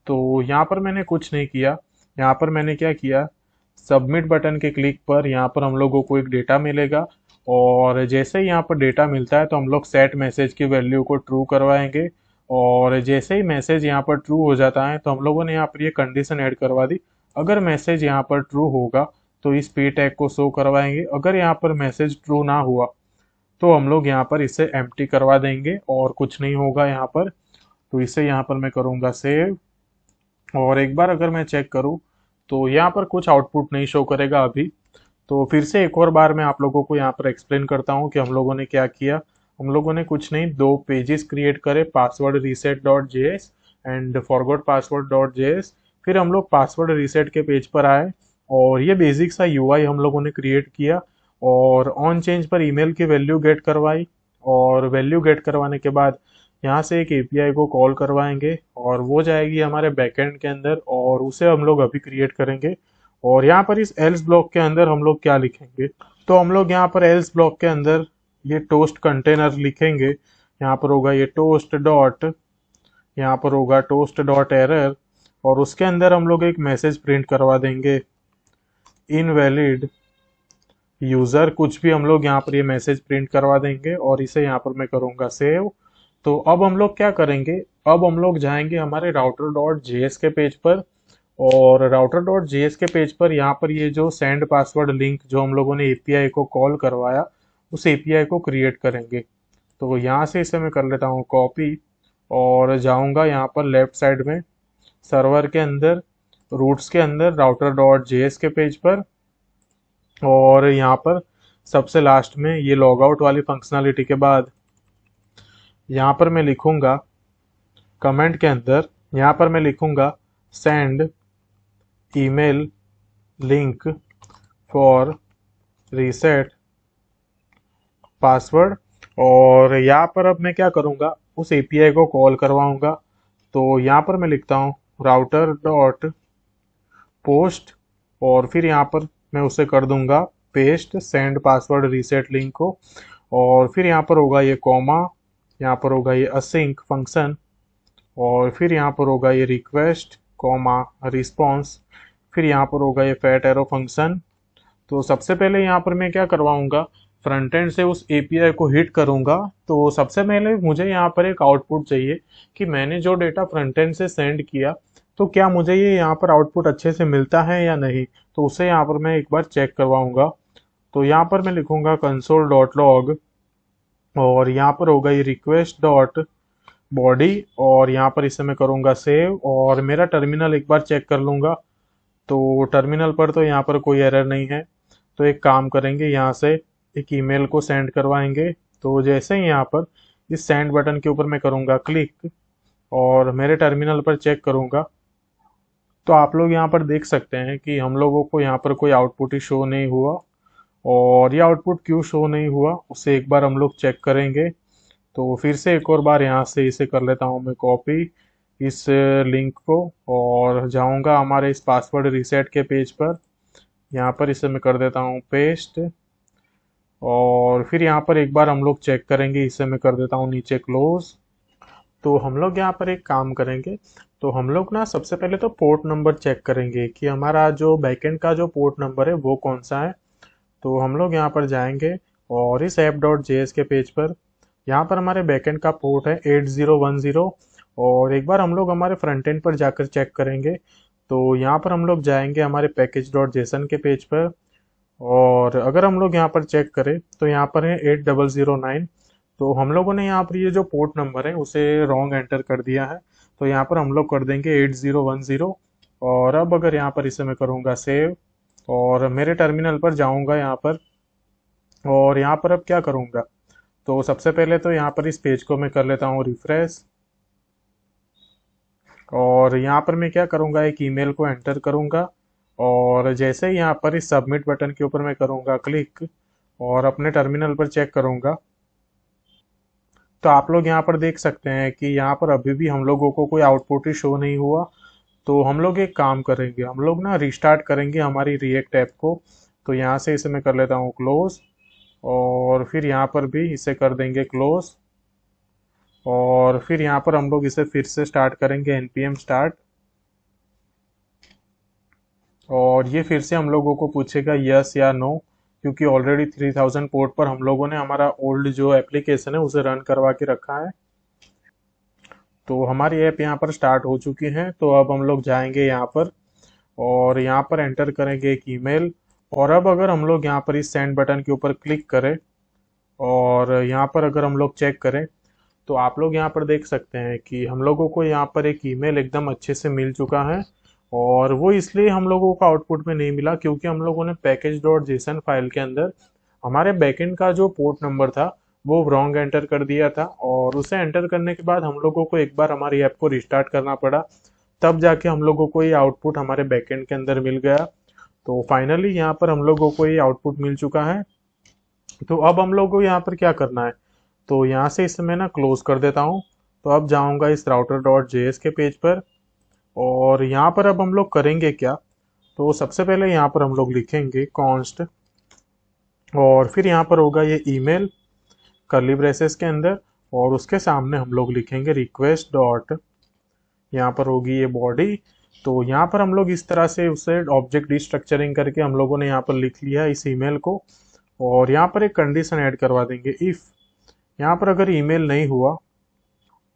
तो यहाँ पर मैंने कुछ नहीं किया, यहाँ पर मैंने क्या किया, सबमिट बटन के क्लिक पर यहाँ पर हम लोगों को एक डेटा मिलेगा। और जैसे ही यहाँ पर डेटा मिलता है तो हम लोग सेट मैसेज की वैल्यू को ट्रू करवाएंगे। और जैसे ही मैसेज यहाँ पर ट्रू हो जाता है तो हम लोगों ने यहाँ पर ये कंडीशन ऐड करवा दी, अगर मैसेज यहाँ पर ट्रू होगा तो इस पी टैग को शो करवाएंगे, अगर यहाँ पर मैसेज ट्रू ना हुआ तो हम लोग यहाँ पर इसे एम्प्टी करवा देंगे और कुछ नहीं होगा यहाँ पर। तो इसे यहाँ पर मैं करूँगा सेव। और एक बार अगर मैं चेक करूँ तो यहाँ पर कुछ आउटपुट नहीं शो करेगा अभी। तो फिर से एक और बार मैं आप लोगों को यहाँ पर एक्सप्लेन करता हूँ कि हम लोगों ने क्या किया। हम लोगों ने कुछ नहीं, दो पेजेस क्रिएट करे, password reset dot JS and forgot password dot JS. फिर हम लोग पासवर्ड रीसेट के पेज पर आए और ये बेसिक सा यूआई हम लोगों ने क्रिएट किया। और ऑन चेंज पर ईमेल की वैल्यू गेट करवाई। और वैल्यू गेट करवाने के बाद यहाँ से एक एपीआई को कॉल करवाएंगे और वो जाएगी हमारे बैकएंड के अंदर और उसे हम लोग अभी क्रिएट करेंगे। और यहाँ पर इस एल्स ब्लॉक के अंदर हम लोग क्या लिखेंगे, तो हम लोग यहाँ पर एल्स ब्लॉक के अंदर ये टोस्ट कंटेनर लिखेंगे। यहाँ पर होगा ये टोस्ट डॉट, यहाँ पर होगा टोस्ट डॉट एरर। और उसके अंदर हम लोग एक मैसेज प्रिंट करवा देंगे, इनवैलिड यूजर, कुछ भी हम लोग यहाँ पर ये मैसेज प्रिंट करवा देंगे। और इसे यहाँ पर मैं करूँगा सेव। तो अब हम लोग क्या करेंगे, अब हम लोग जाएंगे हमारे राउटर डॉट जेएस के पेज पर। और राउटर डॉट जेएस के पेज पर यहाँ पर ये जो सेंड पासवर्ड लिंक जो हम लोगों ने एपीआई को कॉल करवाया, उस एपीआई को क्रिएट करेंगे। तो यहाँ से इसे मैं कर लेता हूँ कॉपी और जाऊँगा यहाँ पर लेफ्ट साइड में सर्वर के अंदर, रूट्स के अंदर राउटर डॉट जेएस के पेज पर। और यहाँ पर सबसे लास्ट में ये लॉग आउट वाली फंक्शनलिटी के बाद यहाँ पर मैं लिखूंगा कमेंट के अंदर, यहाँ पर मैं लिखूंगा send email link for reset password. और यहाँ पर अब मैं क्या करूँगा, उस एपीआई को कॉल करवाऊंगा। तो यहाँ पर मैं लिखता हूँ राउटर डॉट पोस्ट और फिर यहाँ पर मैं उसे कर दूंगा paste send password reset link को। और फिर यहाँ पर होगा ये कॉमा, यहाँ पर होगा ये असिंक फंक्शन, और फिर यहाँ पर होगा ये रिक्वेस्ट कॉमा रिस्पॉन्स, फिर यहाँ पर होगा ये फैट एरो फंक्शन। तो सबसे पहले यहाँ पर मैं क्या करवाऊंगा, फ्रंट एंड से उस एपीआई को हिट करूंगा। तो सबसे पहले मुझे यहाँ पर एक आउटपुट चाहिए कि मैंने जो डेटा फ्रंट एंड से सेंड किया तो क्या मुझे ये यहाँ पर आउटपुट अच्छे से मिलता है या नहीं। तो उसे यहाँ पर मैं एक बार चेक करवाऊंगा। तो यहाँ पर मैं लिखूंगा कंसोल डॉट लॉग और यहाँ पर होगा ये रिक्वेस्ट डॉट बॉडी और यहाँ पर इसे मैं करूँगा सेव। और मेरा टर्मिनल एक बार चेक कर लूँगा। तो टर्मिनल पर तो यहाँ पर कोई एरर नहीं है। तो एक काम करेंगे, यहाँ से एक ईमेल को सेंड करवाएंगे। तो जैसे ही यहाँ पर इस सेंड बटन के ऊपर मैं करूँगा क्लिक और मेरे टर्मिनल पर चेक करूँगा तो आप लोग यहाँ पर देख सकते हैं कि हम लोगों को यहाँ पर कोई आउटपुट ही शो नहीं हुआ। और ये आउटपुट क्यों शो नहीं हुआ उसे एक बार हम लोग चेक करेंगे। तो फिर से एक और बार यहाँ से इसे कर लेता हूँ मैं कॉपी, इस लिंक को, और जाऊँगा हमारे इस पासवर्ड रीसेट के पेज पर। यहाँ पर इसे मैं कर देता हूँ पेस्ट और फिर यहाँ पर एक बार हम लोग चेक करेंगे, इसे मैं कर देता हूँ नीचे क्लोज। तो हम लोग यहाँ पर एक काम करेंगे, तो हम लोग ना सबसे पहले तो पोर्ट नंबर चेक करेंगे कि हमारा जो बैकएंड का जो पोर्ट नंबर है वो कौन सा है। तो हम लोग यहाँ पर जाएंगे और इस ऐप डॉट जेएस के पेज पर यहाँ पर हमारे बैकएंड का पोर्ट है 8010। और एक बार हम लोग हमारे फ्रंट एंड पर जाकर चेक करेंगे। तो यहाँ पर हम लोग जाएंगे हमारे पैकेज डॉट जेसन के पेज पर और अगर हम लोग यहाँ पर चेक करें तो यहाँ पर है 8009। तो हम लोगों ने यहाँ पर ये जो पोर्ट नंबर है उसे रॉन्ग एंटर कर दिया है। तो यहाँ पर हम लोग कर देंगे 8010। और अब अगर यहाँ पर इसे मैं करूँगा सेव और मेरे टर्मिनल पर जाऊँगा यहाँ पर और यहाँ पर अब क्या करूँगा, तो सबसे पहले तो यहाँ पर इस पेज को मैं कर लेता हूँ रिफ्रेश। और यहाँ पर मैं क्या करूँगा, एक ईमेल को एंटर करूँगा और जैसे ही यहाँ पर इस सबमिट बटन के ऊपर मैं करूँगा क्लिक और अपने टर्मिनल पर चेक करूँगा, तो आप लोग यहाँ पर देख सकते हैं कि यहाँ पर अभी भी हम लोगों को कोई आउटपुट ही शो नहीं हुआ। तो हम लोग एक काम करेंगे, हम लोग ना रिस्टार्ट करेंगे हमारी रिएक्ट ऐप को। तो यहाँ से इसे मैं कर लेता हूँ क्लोज और फिर यहाँ पर भी इसे कर देंगे क्लोज और फिर यहाँ पर हम लोग इसे फिर से स्टार्ट करेंगे npm स्टार्ट और ये फिर से हम लोगों को पूछेगा यस या नो, क्योंकि ऑलरेडी 3000 पोर्ट पर हम लोगों ने हमारा ओल्ड जो एप्लीकेशन है उसे रन करवा के रखा है। तो हमारी ऐप यहाँ पर स्टार्ट हो चुकी है। तो अब हम लोग जाएंगे यहाँ पर और यहाँ पर एंटर करेंगे एक ईमेल और अब अगर हम लोग यहाँ पर इस सेंड बटन के ऊपर क्लिक करें और यहाँ पर अगर हम लोग चेक करें, तो आप लोग यहाँ पर देख सकते हैं कि हम लोगों को यहाँ पर एक ईमेल एकदम अच्छे से मिल चुका है। और वो इसलिए हम लोगों को आउटपुट में नहीं मिला क्योंकि हम लोगों ने पैकेज डॉट जेसन फाइल के अंदर हमारे बैकएंड का जो पोर्ट नंबर था वो रॉन्ग एंटर कर दिया था और उसे एंटर करने के बाद हम लोगों को एक बार हमारी ऐप को रिस्टार्ट करना पड़ा, तब जाके हम लोगों को ये आउटपुट हमारे बैकएंड के अंदर मिल गया। तो फाइनली यहाँ पर हम लोगों को ये आउटपुट मिल चुका है। तो अब हम लोग को यहाँ पर क्या करना है, तो यहाँ से इसे मैं ना क्लोज कर देता हूँ। तो अब जाऊँगा इस राउटर डॉट जेएस के पेज पर और यहाँ पर अब हम लोग करेंगे क्या, तो सबसे पहले यहाँ पर हम लोग लिखेंगे कॉन्स्ट और फिर यहाँ पर होगा ये ईमेल कर्ली ब्रेसेस के अंदर और उसके सामने हम लोग लिखेंगे रिक्वेस्ट डॉट, यहाँ पर होगी ये बॉडी। तो यहाँ पर हम लोग इस तरह से उसे ऑब्जेक्ट डिस्ट्रक्चरिंग करके हम लोगों ने यहाँ पर लिख लिया इस ईमेल को और यहाँ पर एक कंडीशन ऐड करवा देंगे, इफ़ यहाँ पर अगर ईमेल नहीं हुआ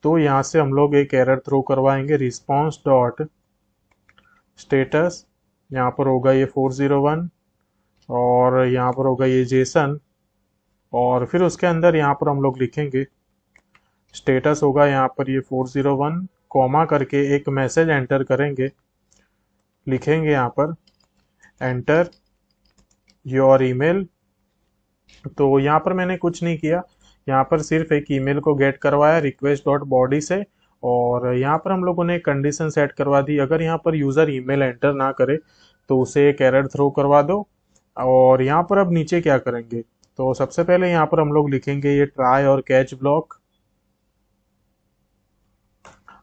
तो यहाँ से हम लोग एक एरर थ्रो करवाएंगे रिस्पॉन्स डॉट स्टेटस, यहाँ पर होगा ये 401 और यहाँ पर होगा ये जेसन और फिर उसके अंदर यहाँ पर हम लोग लिखेंगे स्टेटस होगा यहाँ पर ये 401 कॉमा करके एक मैसेज एंटर करेंगे, लिखेंगे यहाँ पर एंटर योर ईमेल। तो यहाँ पर मैंने कुछ नहीं किया, यहाँ पर सिर्फ एक ईमेल को गेट करवाया रिक्वेस्ट डॉट बॉडी से और यहाँ पर हम लोगों ने एक कंडीशन सेट करवा दी, अगर यहाँ पर यूज़र ईमेल एंटर ना करे तो उसे एक एरर थ्रो करवा दो। और यहाँ पर अब नीचे क्या करेंगे, तो सबसे पहले यहाँ पर हम लोग लिखेंगे ये ट्राई और कैच ब्लॉक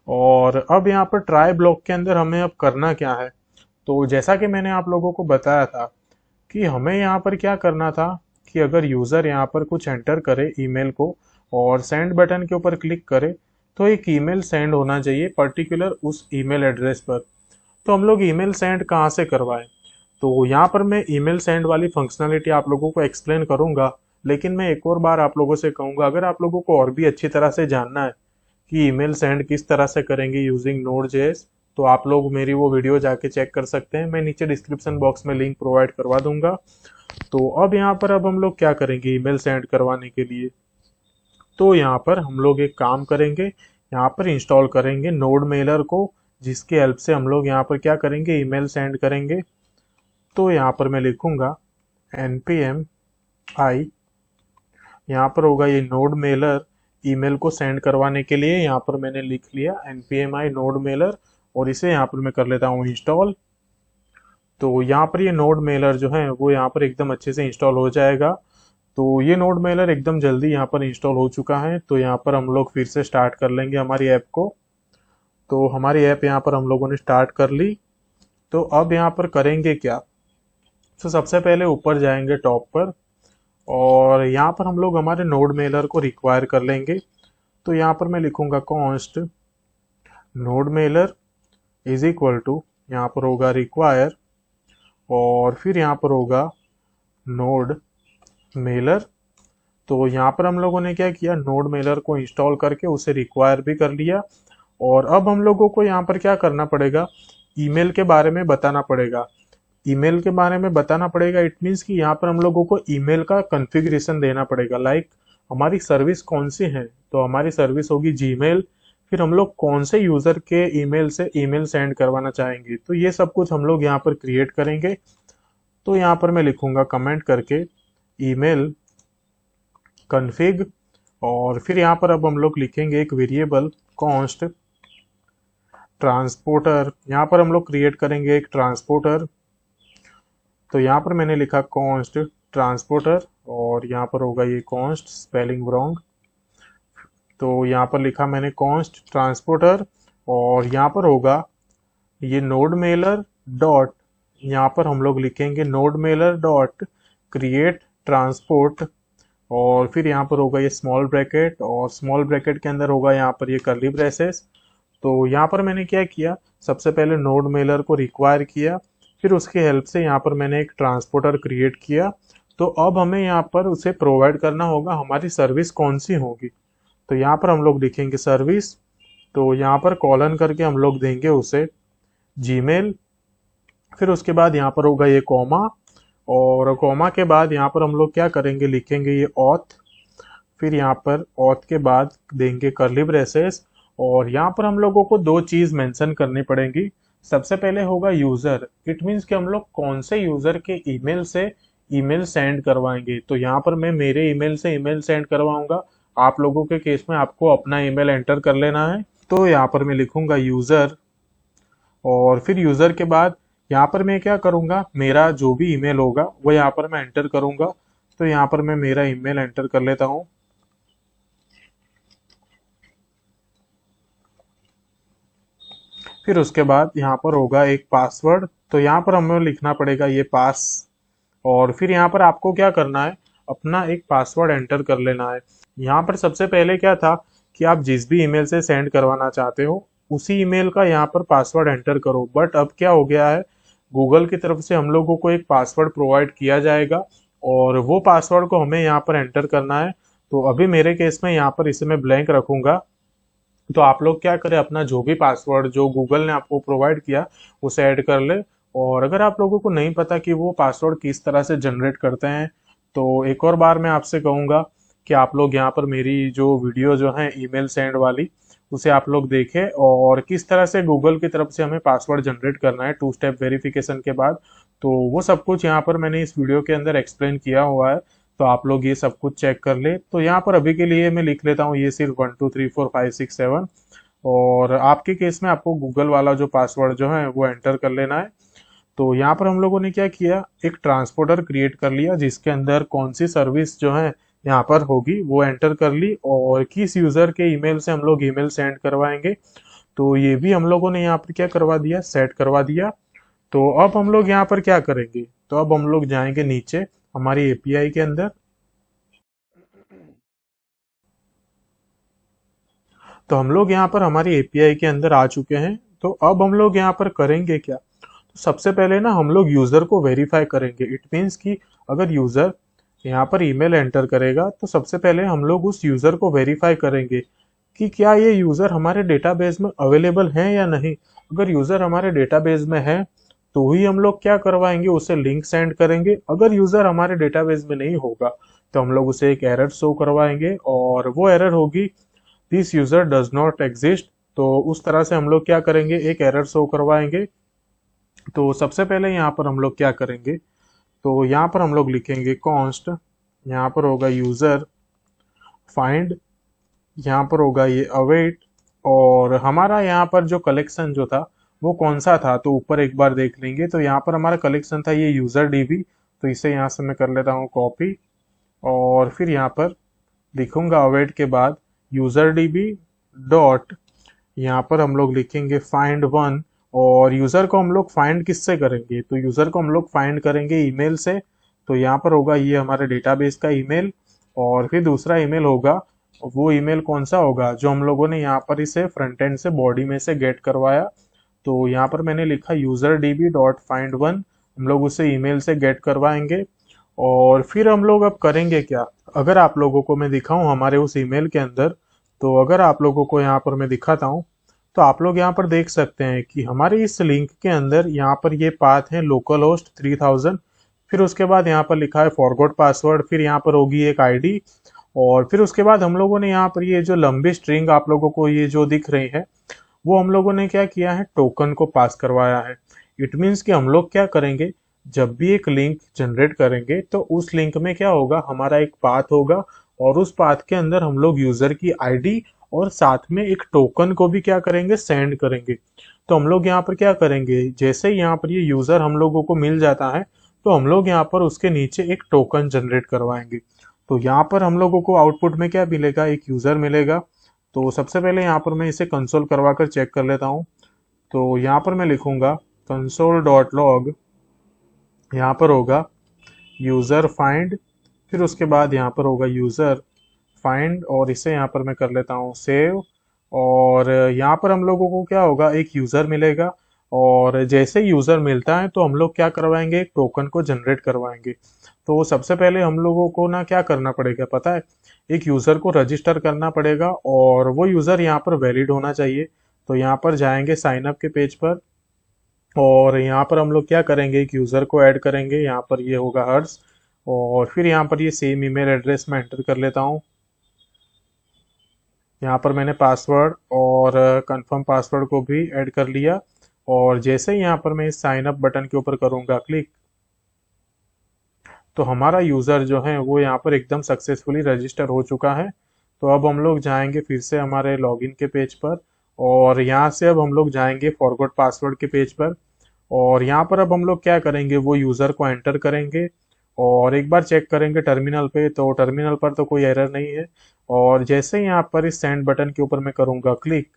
और अब यहाँ पर ट्राई ब्लॉक के अंदर हमें अब करना क्या है, तो जैसा कि मैंने आप लोगों को बताया था कि हमें यहाँ पर क्या करना था कि अगर यूज़र यहाँ पर कुछ एंटर करे ईमेल को और सेंड बटन के ऊपर क्लिक करे तो एक ईमेल सेंड होना चाहिए पर्टिकुलर उस ईमेल एड्रेस पर। तो हम लोग ईमेल सेंड कहाँ से करवाएं, तो यहाँ पर मैं ईमेल सेंड वाली फंक्शनलिटी आप लोगों को एक्सप्लेन करूँगा, लेकिन मैं एक और बार आप लोगों से कहूँगा अगर आप लोगों को और भी अच्छी तरह से जानना है कि ईमेल सेंड किस तरह से करेंगे यूजिंग नोड.जेएस, तो आप लोग मेरी वो वीडियो जाके चेक कर सकते हैं, मैं नीचे डिस्क्रिप्शन बॉक्स में लिंक प्रोवाइड करवा दूंगा। तो अब यहाँ पर अब हम लोग क्या करेंगे ईमेल सेंड करवाने के लिए, तो यहाँ पर हम लोग एक काम करेंगे, यहाँ पर इंस्टॉल करेंगे नोड मेलर को, जिसकी हेल्प से हम लोग यहाँ पर क्या करेंगे ईमेल सेंड करेंगे। तो यहाँ पर मैं लिखूंगा npm i, यहाँ पर होगा ये नोड मेलर ईमेल को सेंड करवाने के लिए, यहाँ पर मैंने लिख लिया npm i नोड मेलर और इसे यहाँ पर मैं कर लेता हूँ इंस्टॉल। तो यहाँ पर ये नोड मेलर जो है वो यहाँ पर एकदम अच्छे से इंस्टॉल हो जाएगा। तो ये नोड मेलर एकदम जल्दी यहाँ पर इंस्टॉल हो चुका है। तो यहाँ पर हम लोग फिर से स्टार्ट कर लेंगे हमारी ऐप को। तो हमारी ऐप यहाँ पर हम लोगों ने स्टार्ट कर ली। तो अब यहाँ पर करेंगे क्या, तो सबसे पहले ऊपर जाएंगे टॉप पर और यहाँ पर हम लोग हमारे नोड मेलर को रिक्वायर कर लेंगे। तो यहाँ पर मैं लिखूंगा const node mailer is equal to, यहाँ पर होगा रिक्वायर और फिर यहाँ पर होगा नोड मेलर। तो यहाँ पर हम लोगों ने क्या किया, नोड मेलर को इंस्टॉल करके उसे रिक्वायर भी कर लिया। और अब हम लोगों को यहाँ पर क्या करना पड़ेगा, ईमेल के बारे में बताना पड़ेगा। ईमेल के बारे में बताना पड़ेगा इट मीन्स कि यहाँ पर हम लोगों को ईमेल का कॉन्फ़िगरेशन देना पड़ेगा, लाइक हमारी सर्विस कौन सी है, तो हमारी सर्विस होगी जीमेल, फिर हम लोग कौन से यूज़र के ईमेल से ईमेल सेंड करवाना चाहेंगे, तो ये सब कुछ हम लोग यहाँ पर क्रिएट करेंगे। तो यहाँ पर मैं लिखूंगा कमेंट करके ईमेल कॉन्फ़िग और फिर यहाँ पर अब हम लोग लिखेंगे एक वेरिएबल कॉन्स्ट ट्रांसपोर्टर, यहाँ पर हम लोग क्रिएट करेंगे एक ट्रांसपोर्टर। तो यहाँ पर मैंने लिखा कॉन्स्ट ट्रांसपोर्टर, और यहाँ पर होगा ये कॉन्स्ट स्पेलिंग रॉन्ग, तो यहाँ पर लिखा मैंने कॉन्स्ट ट्रांसपोर्टर, और यहाँ पर होगा ये नोड मेलर डॉट, यहाँ पर हम लोग लिखेंगे node Mailer dot create transport, और फिर यहाँ पर होगा ये स्मॉल ब्रैकेट, और स्मॉल ब्रैकेट के अंदर होगा यहाँ पर ये कर्ली ब्रेसेस। तो यहाँ पर मैंने क्या किया, सबसे पहले नोड मेलर को रिक्वायर किया, फिर उसकी हेल्प से यहाँ पर मैंने एक ट्रांसपोर्टर क्रिएट किया। तो अब हमें यहाँ पर उसे प्रोवाइड करना होगा हमारी सर्विस कौन सी होगी। तो यहाँ पर हम लोग लिखेंगे सर्विस, तो यहाँ पर कॉलन करके हम लोग देंगे उसे जीमेल, फिर उसके बाद यहाँ पर होगा ये कॉमा, और कॉमा के बाद यहाँ पर हम लोग क्या करेंगे, लिखेंगे ये ऑथ, फिर यहाँ पर ऑथ के बाद देंगे कर्ली ब्रेसेस, और यहाँ पर हम लोगों को दो चीज मेंशन करनी पड़ेगी। सबसे पहले होगा यूजर, इट मीन्स कि हम लोग कौन से यूजर के ईमेल से ईमेल सेंड करवाएंगे। तो यहाँ पर मैं मेरे ईमेल से ईमेल सेंड करवाऊंगा, आप लोगों के केस में आपको अपना ईमेल एंटर कर लेना है। तो यहाँ पर मैं लिखूंगा यूजर, और फिर यूजर के बाद यहाँ पर मैं क्या करूंगा, मेरा जो भी ईमेल होगा वो यहाँ पर मैं एंटर करूंगा। तो यहाँ पर मैं मेरा ईमेल एंटर कर लेता हूँ। फिर उसके बाद यहाँ पर होगा एक पासवर्ड, तो यहाँ पर हमें लिखना पड़ेगा ये पास, और फिर यहाँ पर आपको क्या करना है, अपना एक पासवर्ड एंटर कर लेना है। यहाँ पर सबसे पहले क्या था कि आप जिस भी ईमेल से सेंड करवाना चाहते हो उसी ईमेल का यहाँ पर पासवर्ड एंटर करो, बट अब क्या हो गया है, गूगल की तरफ से हम लोगों को एक पासवर्ड प्रोवाइड किया जाएगा, और वो पासवर्ड को हमें यहाँ पर एंटर करना है। तो अभी मेरे केस में यहाँ पर इसे मैं ब्लैंक रखूंगा। तो आप लोग क्या करें, अपना जो भी पासवर्ड जो गूगल ने आपको प्रोवाइड किया उसे ऐड कर ले। और अगर आप लोगों को नहीं पता कि वो पासवर्ड किस तरह से जनरेट करते हैं, तो एक और बार मैं आपसे कहूंगा कि आप लोग यहाँ पर मेरी जो वीडियो जो है ईमेल सेंड वाली, उसे आप लोग देखें, और किस तरह से गूगल की तरफ से हमें पासवर्ड जनरेट करना है 2 स्टेप वेरिफिकेशन के बाद। तो वो सब कुछ यहाँ पर मैंने इस वीडियो के अंदर एक्सप्लेन किया हुआ है, तो आप लोग ये सब कुछ चेक कर ले। तो यहाँ पर अभी के लिए मैं लिख लेता हूँ ये सिर्फ 1 2 3 4 5 6 7, और आपके केस में आपको गूगल वाला जो पासवर्ड जो है वो एंटर कर लेना है। तो यहाँ पर हम लोगों ने क्या किया, एक ट्रांसपोर्टर क्रिएट कर लिया जिसके अंदर कौन सी सर्विस जो है यहाँ पर होगी वो एंटर कर ली, और किस यूजर के ईमेल से हम लोग ईमेल सेंड करवाएंगे तो ये भी हम लोगों ने यहाँ पर क्या करवा दिया, सेट करवा दिया। तो अब हम लोग यहाँ पर क्या करेंगे, तो अब हम लोग जाएंगे नीचे हमारी एपीआई के अंदर। तो हम लोग यहाँ पर हमारी एपीआई के अंदर आ चुके हैं। तो अब हम लोग यहाँ पर करेंगे क्या, तो सबसे पहले ना हम लोग यूजर को वेरीफाई करेंगे। इट मीन्स कि अगर यूजर यहाँ पर ईमेल एंटर करेगा तो सबसे पहले हम लोग उस यूजर को वेरीफाई करेंगे कि क्या ये यूजर हमारे डेटाबेस में अवेलेबल है या नहीं। अगर यूजर हमारे डेटाबेस में है तो ही हम लोग क्या करवाएंगे, उसे लिंक सेंड करेंगे। अगर यूजर हमारे डेटाबेस में नहीं होगा तो हम लोग उसे एक एरर शो करवाएंगे, और वो एरर होगी this user does not exist. तो उस तरह से हम लोग क्या करेंगे, एक एरर शो करवाएंगे। तो सबसे पहले यहाँ पर हम लोग क्या करेंगे, तो यहाँ पर हम लोग लिखेंगे कॉन्स्ट, यहाँ पर होगा यूजर फाइंड, यहाँ पर होगा ये अवेट, और हमारा यहाँ पर जो कलेक्शन जो था वो कौन सा था, तो ऊपर एक बार देख लेंगे। तो यहाँ पर हमारा कलेक्शन था ये यूजर डीबी, तो इसे यहाँ से मैं कर लेता हूँ कॉपी, और फिर यहाँ पर लिखूंगा अवेट के बाद यूजर डीबी डॉट, यहाँ पर हम लोग लिखेंगे फाइंड वन। और यूजर को हम लोग फाइंड किससे करेंगे, तो यूजर को हम लोग फाइंड करेंगे ईमेल से। तो यहाँ पर होगा ये हमारे डेटाबेस का ईमेल, और फिर दूसरा ईमेल होगा, वो ईमेल कौन सा होगा जो हम लोगों ने यहाँ पर इसे फ्रंट एंड से बॉडी में से गेट करवाया। तो यहाँ पर मैंने लिखा user dB dot find one, हम लोग उसे ईमेल से गेट करवाएंगे। और फिर हम लोग अब करेंगे क्या, अगर आप लोगों को मैं दिखाऊं हमारे उस ईमेल के अंदर, तो अगर आप लोगों को यहाँ पर मैं दिखाता हूँ तो आप लोग यहाँ पर देख सकते हैं कि हमारे इस लिंक के अंदर यहाँ पर ये पाथ है लोकल होस्ट 3000, फिर उसके बाद यहाँ पर लिखा है फॉरगॉट पासवर्ड, फिर यहाँ पर होगी एक आईडी, और फिर उसके बाद हम लोगों ने यहाँ पर ये जो लंबी स्ट्रिंग आप लोगों को ये जो दिख रही है वो हम लोगों ने क्या किया है, टोकन को पास करवाया है। इट मीन्स कि हम लोग क्या करेंगे, जब भी एक लिंक जनरेट करेंगे तो उस लिंक में क्या होगा, हमारा एक पाथ होगा, और उस पाथ के अंदर हम लोग यूजर की आईडी और साथ में एक टोकन को भी क्या करेंगे, सेंड करेंगे। तो हम लोग यहाँ पर क्या करेंगे, जैसे ही यहाँ पर ये यूजर हम लोगों को मिल जाता है तो हम लोग यहाँ पर उसके नीचे एक टोकन जनरेट करवाएंगे। तो यहाँ पर हम लोगों को आउटपुट में क्या मिलेगा, एक यूजर मिलेगा। तो सबसे पहले यहाँ पर मैं इसे कंसोल करवा कर चेक कर लेता हूँ। तो यहाँ पर मैं लिखूंगा कंसोल डॉट लॉग, यहाँ पर होगा यूजर फाइंड, फिर उसके बाद यहाँ पर होगा यूजर फाइंड, और इसे यहाँ पर मैं कर लेता हूँ सेव। और यहाँ पर हम लोगों को क्या होगा, एक यूजर मिलेगा, और जैसे यूजर मिलता है तो हम लोग क्या करवाएंगे, एक टोकन को जनरेट करवाएंगे। तो सबसे पहले हम लोगों को ना क्या करना पड़ेगा पता है, एक यूजर को रजिस्टर करना पड़ेगा, और वो यूजर यहाँ पर वैलिड होना चाहिए। तो यहाँ पर जाएंगे साइन अप के पेज पर, और यहाँ पर हम लोग क्या करेंगे, एक यूजर को ऐड करेंगे, यहाँ पर ये होगा हर्ष, और फिर यहाँ पर ये सेम ईमेल एड्रेस में एंटर कर लेता हूँ। यहाँ पर मैंने पासवर्ड और कंफर्म पासवर्ड को भी ऐड कर लिया, और जैसे ही यहाँ पर मैं इस साइन अप बटन के ऊपर करूंगा क्लिक, तो हमारा यूजर जो है वो यहाँ पर एकदम सक्सेसफुली रजिस्टर हो चुका है। तो अब हम लोग जाएंगे फिर से हमारे लॉगिन के पेज पर, और यहाँ से अब हम लोग जाएंगे फॉरगॉट पासवर्ड के पेज पर, और यहाँ पर अब हम लोग क्या करेंगे, वो यूजर को एंटर करेंगे और एक बार चेक करेंगे टर्मिनल पे। तो टर्मिनल पर तो कोई एरर नहीं है, और जैसे ही यहाँ पर इस सेंड बटन के ऊपर मैं करूंगा क्लिक,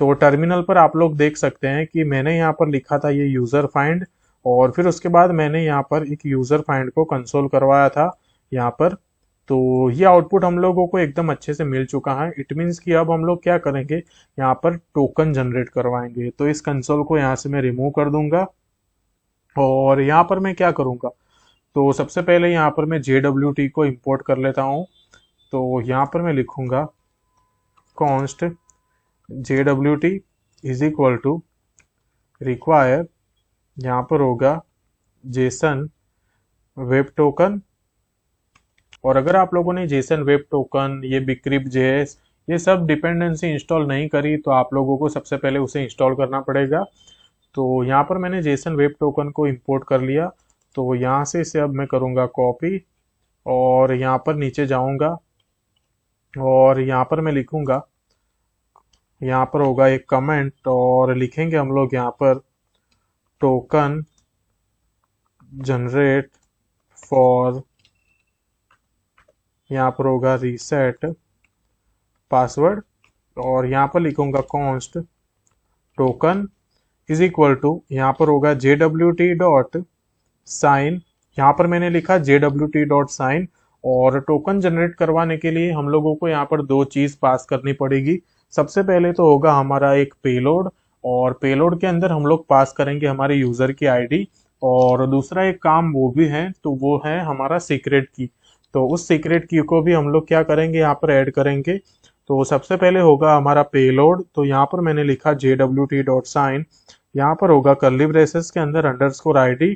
तो टर्मिनल पर आप लोग देख सकते हैं कि मैंने यहाँ पर लिखा था ये यूजर फाइंड, और फिर उसके बाद मैंने यहाँ पर एक यूजर फाइंड को कंसोल करवाया था यहाँ पर। तो ये आउटपुट हम लोगों को एकदम अच्छे से मिल चुका है। इट मीन्स कि अब हम लोग क्या करेंगे, यहाँ पर टोकन जनरेट करवाएंगे। तो इस कंसोल को यहाँ से मैं रिमूव कर दूंगा, और यहाँ पर मैं क्या करूंगा, तो सबसे पहले यहाँ पर मैं JWT को इंपोर्ट कर लेता हूँ। तो यहाँ पर मैं लिखूंगा const JWT is equal to require, यहाँ पर होगा जेसन वेब टोकन। और अगर आप लोगों ने जेसन वेब टोकन, ये बिक्रिप जेएस, ये सब डिपेंडेंसी इंस्टॉल नहीं करी तो आप लोगों को सबसे पहले उसे इंस्टॉल करना पड़ेगा। तो यहाँ पर मैंने जेसन वेब टोकन को इंपोर्ट कर लिया। तो यहाँ से इसे अब मैं करूँगा कॉपी, और यहाँ पर नीचे जाऊँगा, और यहाँ पर मैं लिखूँगा, यहाँ पर होगा एक कमेंट, और लिखेंगे हम लोग यहाँ पर टोकन जनरेट फॉर, यहाँ पर होगा रीसेट पासवर्ड, और यहाँ पर लिखूंगा const token is equal to, यहाँ पर होगा JWT डॉट साइन, यहाँ पर मैंने लिखा JWT डॉट साइन। और टोकन जनरेट करवाने के लिए हम लोगों को यहाँ पर दो चीज पास करनी पड़ेगी। सबसे पहले तो होगा हमारा एक पेलोड, और पेलोड के अंदर हम लोग पास करेंगे हमारे यूजर की आईडी, और दूसरा एक काम वो भी है, तो वो है हमारा सीक्रेट की। तो उस सीक्रेट की को भी हम लोग क्या करेंगे, यहाँ पर ऐड करेंगे। तो सबसे पहले होगा हमारा पेलोड, तो यहाँ पर मैंने लिखा JWT डॉट साइन, यहाँ पर होगा कर्ली ब्रेसेस के अंदर अंडरस्कोर आईडी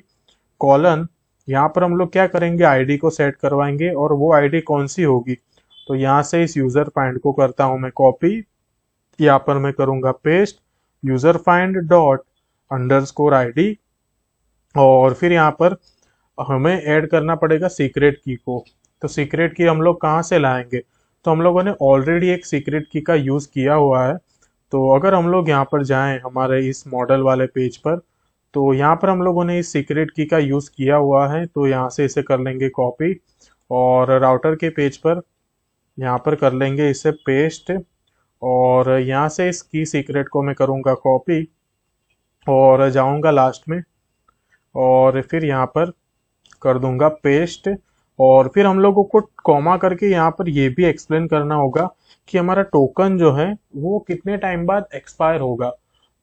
कॉलन, यहाँ पर हम लोग क्या करेंगे, आईडी को सेट करवाएंगे, और वो आईडी कौन सी होगी, तो यहाँ से इस यूजर फाइंड को करता हूं मैं कॉपी, यहाँ पर मैं करूंगा paste user find dot underscore ID, और फिर यहाँ पर हमें ऐड करना पड़ेगा सीक्रेट की को। तो सीक्रेट की हम लोग कहाँ से लाएंगे, तो हम लोगों ने ऑलरेडी एक सीक्रेट की का यूज किया हुआ है। तो अगर हम लोग यहाँ पर जाएं हमारे इस मॉडल वाले पेज पर, तो यहाँ पर हम लोगों ने इस सीक्रेट की का यूज किया हुआ है। तो यहाँ से इसे कर लेंगे कॉपी, और राउटर के पेज पर यहाँ पर कर लेंगे इसे पेस्ट, और यहाँ से इस की सीक्रेट को मैं करूँगा कॉपी, और जाऊँगा लास्ट में, और फिर यहाँ पर कर दूंगा पेस्ट। और फिर हम लोगों को कॉमा करके यहाँ पर ये भी एक्सप्लेन करना होगा कि हमारा टोकन जो है वो कितने टाइम बाद एक्सपायर होगा।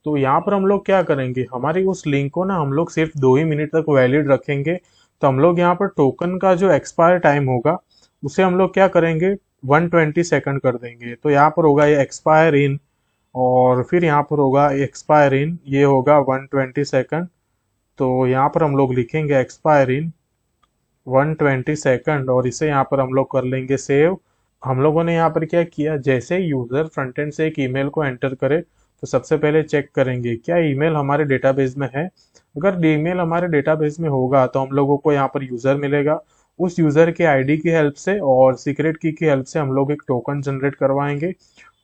तो यहाँ पर हम लोग क्या करेंगे, हमारी उस लिंक को ना हम लोग सिर्फ 2 ही मिनट तक वैलिड रखेंगे। तो हम लोग यहाँ पर टोकन का जो एक्सपायर टाइम होगा उसे हम लोग क्या करेंगे, 120 सेकंड कर देंगे। तो यहाँ पर होगा ये एक्सपायर इन, और फिर यहाँ पर होगा एक्सपायर इन, ये होगा 120 सेकंड। तो यहाँ पर हम लोग लिखेंगे एक्सपायर इन 120 सेकंड, और इसे यहाँ पर हम लोग कर लेंगे सेव। हम लोगों ने यहाँ पर क्या किया, जैसे यूजर फ्रंट एंड से एक ईमेल को एंटर करे तो सबसे पहले चेक करेंगे क्या ईमेल हमारे डेटाबेस में है। अगर ईमेल हमारे डेटाबेस में होगा तो हम लोगों को यहाँ पर यूजर मिलेगा, उस यूजर के आईडी की हेल्प से और सीक्रेट की हेल्प से हम लोग एक टोकन जनरेट करवाएंगे।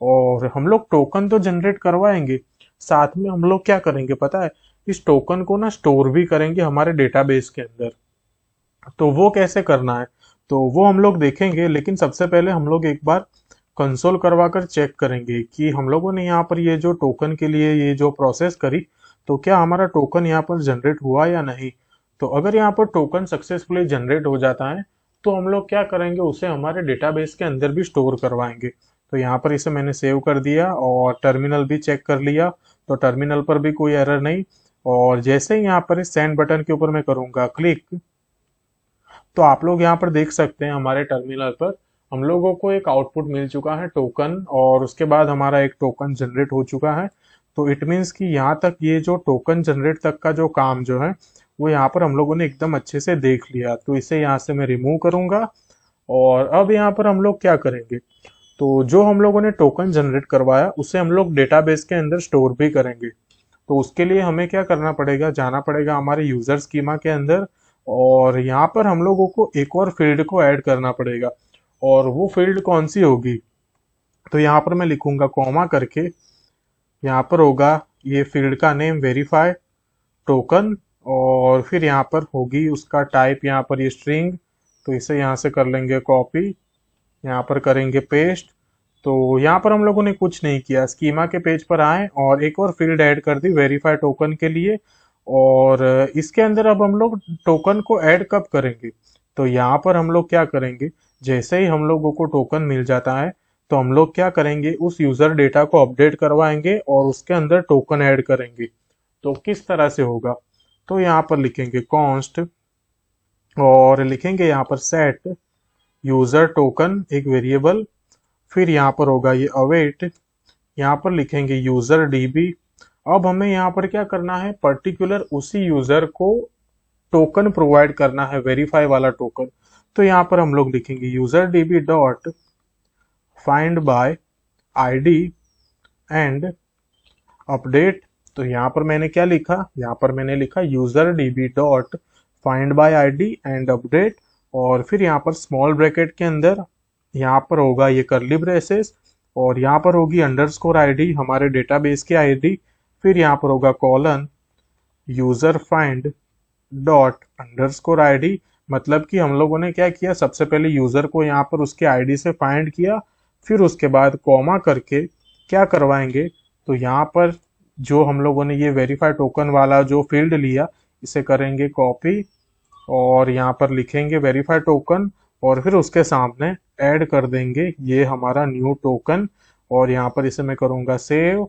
और हम लोग टोकन तो जनरेट करवाएंगे, साथ में हम लोग क्या करेंगे पता है, इस टोकन को ना स्टोर भी करेंगे हमारे डेटाबेस के अंदर। तो वो कैसे करना है तो वो हम लोग देखेंगे, लेकिन सबसे पहले हम लोग एक बार कंसोल करवा कर चेक करेंगे कि हम लोगों ने यहाँ पर ये जो टोकन के लिए ये जो प्रोसेस करी, तो क्या हमारा टोकन यहाँ पर जनरेट हुआ या नहीं। तो अगर यहाँ पर टोकन सक्सेसफुली जनरेट हो जाता है तो हम लोग क्या करेंगे, उसे हमारे डेटाबेस के अंदर भी स्टोर करवाएंगे। तो यहाँ पर इसे मैंने सेव कर दिया और टर्मिनल भी चेक कर लिया, तो टर्मिनल पर भी कोई एरर नहीं। और जैसे ही यहाँ पर इस सेंड बटन के ऊपर मैं करूंगा क्लिक, तो आप लोग यहाँ पर देख सकते हैं हमारे टर्मिनल पर हम लोगों को एक आउटपुट मिल चुका है टोकन, और उसके बाद हमारा एक टोकन जनरेट हो चुका है। तो इट मीन्स कि यहाँ तक ये जो टोकन जनरेट तक का जो काम जो है वो यहाँ पर हम लोगों ने एकदम अच्छे से देख लिया। तो इसे यहाँ से मैं रिमूव करूंगा और अब यहाँ पर हम लोग क्या करेंगे, तो जो हम लोगों ने टोकन जनरेट करवाया उसे हम लोग डेटाबेस के अंदर स्टोर भी करेंगे। तो उसके लिए हमें क्या करना पड़ेगा, जाना पड़ेगा हमारे यूजर स्कीमा के अंदर, और यहाँ पर हम लोगों को एक और फील्ड को ऐड करना पड़ेगा। और वो फील्ड कौन सी होगी, तो यहाँ पर मैं लिखूंगा कॉमा करके, यहाँ पर होगा ये फील्ड का नेम वेरीफाई टोकन, और फिर यहाँ पर होगी उसका टाइप यहाँ पर ये स्ट्रिंग। तो इसे यहाँ से कर लेंगे कॉपी, यहाँ पर करेंगे पेस्ट। तो यहाँ पर हम लोगों ने कुछ नहीं किया, स्कीमा के पेज पर आए और एक और फील्ड ऐड कर दी वेरीफाई टोकन के लिए। और इसके अंदर अब हम लोग टोकन को ऐड कब करेंगे, तो यहाँ पर हम लोग क्या करेंगे, जैसे ही हम लोगों को टोकन मिल जाता है तो हम लोग क्या करेंगे, उस यूजर डेटा को अपडेट करवाएंगे और उसके अंदर टोकन ऐड करेंगे। तो किस तरह से होगा, तो यहाँ पर लिखेंगे कॉन्स्ट और लिखेंगे यहाँ पर सेट यूजर टोकन एक वेरिएबल, फिर यहाँ पर होगा ये अवेट, यहाँ पर लिखेंगे यूजर डीबी। अब हमें यहाँ पर क्या करना है, पर्टिकुलर उसी यूजर को टोकन प्रोवाइड करना है, वेरीफाई वाला टोकन। तो यहाँ पर हम लोग लिखेंगे user dB dot find by ID and update. तो यहाँ पर मैंने क्या लिखा, यहाँ पर मैंने लिखा user dB dot find by ID and update, और फिर यहाँ पर स्मॉल ब्रैकेट के अंदर यहाँ पर होगा ये करली ब्रेसेस, और यहाँ पर होगी अंडरस्कोर आईडी हमारे डेटाबेस की आईडी, फिर यहाँ पर होगा colon user find dot underscore ID. मतलब कि हम लोगों ने क्या किया, सबसे पहले यूजर को यहाँ पर उसके आईडी से फाइंड किया, फिर उसके बाद कॉमा करके क्या करवाएंगे, तो यहाँ पर जो हम लोगों ने ये वेरीफाई टोकन वाला जो फील्ड लिया इसे करेंगे कॉपी और यहाँ पर लिखेंगे वेरीफाई टोकन, और फिर उसके सामने ऐड कर देंगे ये हमारा न्यू टोकन, और यहाँ पर इसे मैं करूँगा सेव।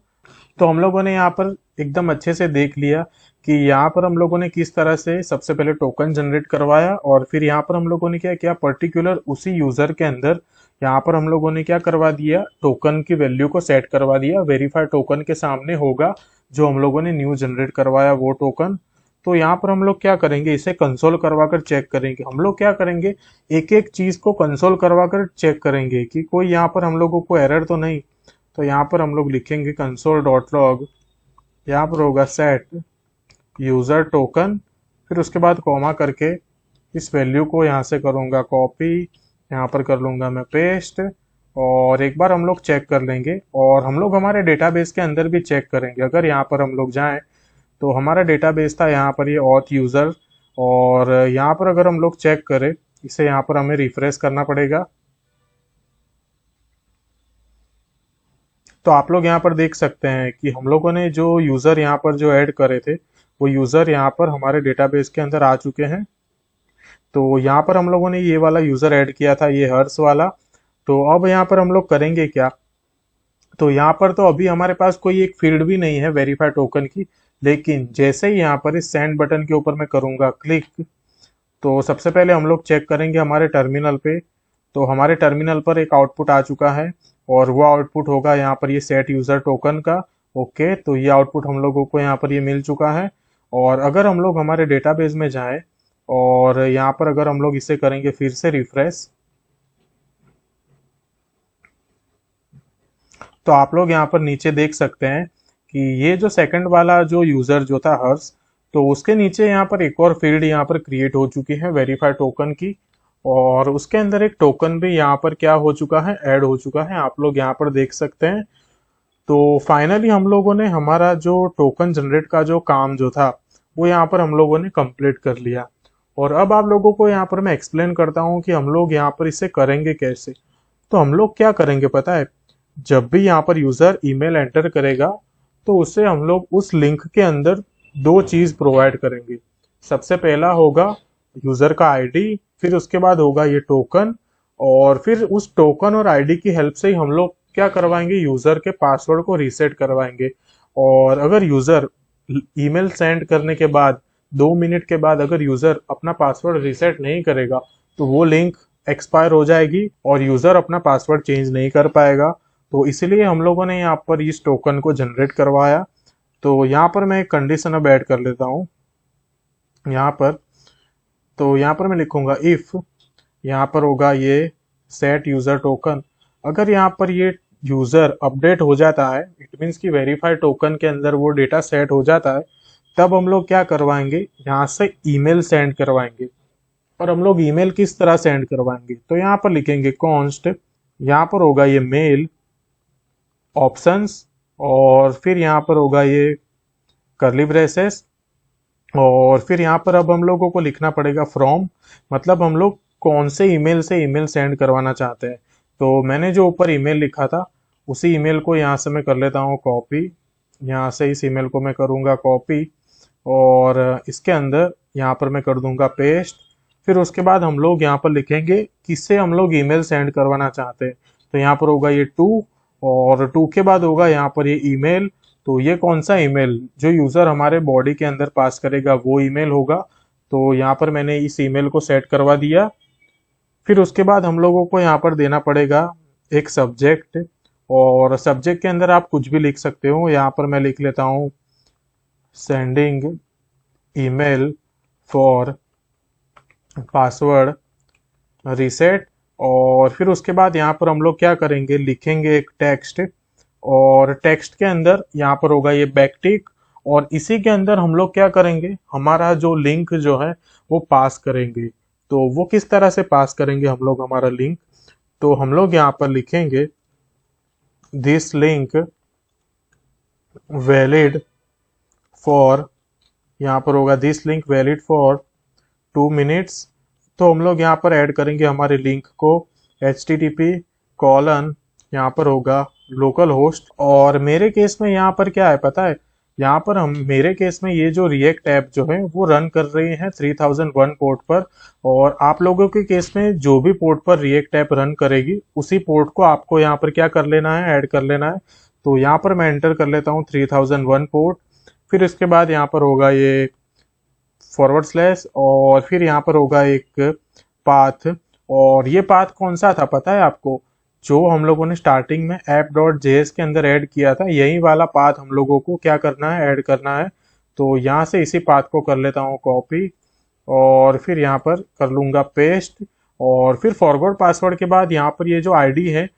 तो हम लोगों ने यहाँ पर एकदम अच्छे से देख लिया कि यहाँ पर हम लोगों ने किस तरह से सबसे पहले टोकन जनरेट करवाया, और फिर यहाँ पर हम लोगों ने क्या किया, पर्टिकुलर उसी यूजर के अंदर यहाँ पर हम लोगों ने क्या करवा दिया, टोकन की वैल्यू को सेट करवा दिया। वेरीफाई टोकन के सामने होगा जो हम लोगों ने न्यू जनरेट करवाया वो टोकन। तो यहाँ पर हम लोग क्या करेंगे, इसे कंसोल करवा कर चेक करेंगे। हम लोग क्या करेंगे, एक एक चीज को कंसोल करवा कर चेक करेंगे कि कोई यहाँ पर हम लोगों को एरर तो नहीं। तो यहाँ पर हम लोग लिखेंगे कंसोल डॉट लॉग, यहाँ पर होगा सेट यूजर टोकन, फिर उसके बाद कॉमा करके इस वैल्यू को यहाँ से करूँगा कॉपी, यहाँ पर कर लूँगा मैं पेस्ट, और एक बार हम लोग चेक कर लेंगे। और हम लोग हमारे डेटाबेस के अंदर भी चेक करेंगे। अगर यहाँ पर हम लोग जाएं तो हमारा डेटाबेस था यहाँ पर ये ऑथ यूजर, और यहाँ पर अगर हम लोग चेक करें, इसे यहाँ पर हमें रिफ्रेश करना पड़ेगा। तो आप लोग यहाँ पर देख सकते हैं कि हम लोगों ने जो यूजर यहाँ पर जो ऐड करे थे वो यूजर यहाँ पर हमारे डेटाबेस के अंदर आ चुके हैं। तो यहाँ पर हम लोगों ने ये वाला यूजर ऐड किया था, ये हर्ष वाला। तो अब यहाँ पर हम लोग करेंगे क्या, तो यहाँ पर तो अभी हमारे पास कोई एक फील्ड भी नहीं है वेरीफाई टोकन की, लेकिन जैसे ही यहाँ पर इस सेंड बटन के ऊपर मैं करूंगा क्लिक, तो सबसे पहले हम लोग चेक करेंगे हमारे टर्मिनल पे। तो हमारे टर्मिनल पर एक आउटपुट आ चुका है, और वो आउटपुट होगा यहाँ पर ये सेट यूजर टोकन का। ओके, तो ये आउटपुट हम लोगों को यहाँ पर ये मिल चुका है। और अगर हम लोग हमारे डेटाबेस में जाएं और यहाँ पर अगर हम लोग इसे करेंगे फिर से रिफ्रेश, तो आप लोग यहाँ पर नीचे देख सकते हैं कि ये जो सेकंड वाला जो यूजर जो था हर्ष, तो उसके नीचे यहाँ पर एक और फील्ड यहाँ पर क्रिएट हो चुकी है वेरीफाई टोकन की। और उसके अंदर एक टोकन भी यहाँ पर क्या हो चुका है, ऐड हो चुका है, आप लोग यहाँ पर देख सकते हैं। तो फाइनली हम लोगों ने हमारा जो टोकन जनरेट का जो काम जो था वो यहाँ पर हम लोगों ने कंप्लीट कर लिया। और अब आप लोगों को यहाँ पर मैं एक्सप्लेन करता हूँ कि हम लोग यहाँ पर इसे करेंगे कैसे। तो हम लोग क्या करेंगे पता है, जब भी यहाँ पर यूजर ईमेल एंटर करेगा तो उसे हम लोग उस लिंक के अंदर दो चीज प्रोवाइड करेंगे। सबसे पहला होगा यूजर का आईडी, फिर उसके बाद होगा ये टोकन, और फिर उस टोकन और आईडी की हेल्प से ही हम लोग क्या करवाएंगे, यूजर के पासवर्ड को रीसेट करवाएंगे। और अगर यूजर ईमेल सेंड करने के बाद 2 मिनट के बाद अगर यूजर अपना पासवर्ड रीसेट नहीं करेगा तो वो लिंक एक्सपायर हो जाएगी और यूजर अपना पासवर्ड चेंज नहीं कर पाएगा। तो इसलिए हम लोगों ने यहाँ पर इस टोकन को जनरेट करवाया। तो यहाँ पर मैं एक कंडीशन अब ऐड कर लेता हूँ यहाँ पर। तो यहाँ पर मैं लिखूंगा इफ, यहाँ पर होगा ये सेट यूजर टोकन। अगर यहाँ पर ये यूजर अपडेट हो जाता है, इट मीन्स कि वेरीफाइड टोकन के अंदर वो डेटा सेट हो जाता है, तब हम लोग क्या करवाएंगे, यहाँ से ईमेल सेंड करवाएंगे। और हम लोग ईमेल किस तरह सेंड करवाएंगे, तो यहाँ पर लिखेंगे कॉन्स्ट, यहाँ पर होगा ये मेल ऑप्शंस, और फिर यहाँ पर होगा ये कर्ली ब्रेसेस, और फिर यहाँ पर अब हम लोगों को लिखना पड़ेगा फ्रॉम, मतलब हम लोग कौन से ईमेल से ईमेल सेंड करवाना चाहते हैं। तो मैंने जो ऊपर ईमेल लिखा था उसी ईमेल को यहाँ से मैं कर लेता हूँ कॉपी, यहाँ से इस ईमेल को मैं करूँगा कॉपी और इसके अंदर यहाँ पर मैं कर दूंगा पेस्ट। फिर उसके बाद हम लोग यहाँ पर लिखेंगे किससे हम लोग ईमेल सेंड करवाना चाहते हैं। तो यहाँ पर होगा ये टू, और टू के बाद होगा यहाँ पर ये ईमेल। तो ये कौन सा ईमेल जो यूजर हमारे बॉडी के अंदर पास करेगा वो ईमेल होगा। तो यहाँ पर मैंने इस ईमेल को सेट करवा दिया। फिर उसके बाद हम लोगों को यहाँ पर देना पड़ेगा एक सब्जेक्ट, और सब्जेक्ट के अंदर आप कुछ भी लिख सकते हो। यहाँ पर मैं लिख लेता हूँ sending email for password reset. और फिर उसके बाद यहाँ पर हम लोग क्या करेंगे, लिखेंगे एक टेक्स्ट, और टेक्स्ट के अंदर यहाँ पर होगा ये बैकटिक, और इसी के अंदर हम लोग क्या करेंगे, हमारा जो लिंक जो है वो पास करेंगे। तो वो किस तरह से पास करेंगे हम लोग हमारा लिंक, तो हम लोग यहाँ पर लिखेंगे दिस लिंक वैलिड फॉर, यहाँ पर होगा this link valid for 2 minutes. तो हम लोग यहाँ पर ऐड करेंगे हमारे लिंक को http:// यहाँ पर होगा लोकल होस्ट। और मेरे केस में यहाँ पर क्या है पता है, यहाँ पर मेरे केस में ये जो रिएक्ट ऐप जो है वो रन कर रही है 3001 पोर्ट पर, और आप लोगों के केस में जो भी पोर्ट पर रिएक्ट ऐप रन करेगी उसी पोर्ट को आपको यहाँ पर क्या कर लेना है, ऐड कर लेना है। तो यहाँ पर मैं एंटर कर लेता हूँ 3001 पोर्ट। फिर इसके बाद यहाँ पर होगा ये /, और फिर यहाँ पर होगा एक पाथ, और ये पाथ कौन सा था पता है आपको, जो हम लोगों ने स्टार्टिंग में app.js के अंदर ऐड किया था, यही वाला पाथ हम लोगों को क्या करना है, ऐड करना है। तो यहाँ से इसी पाथ को कर लेता हूँ कॉपी, और फिर यहाँ पर कर लूंगा पेस्ट, और फिर फॉरगॉट पासवर्ड के बाद यहाँ पर ये जो आईडी है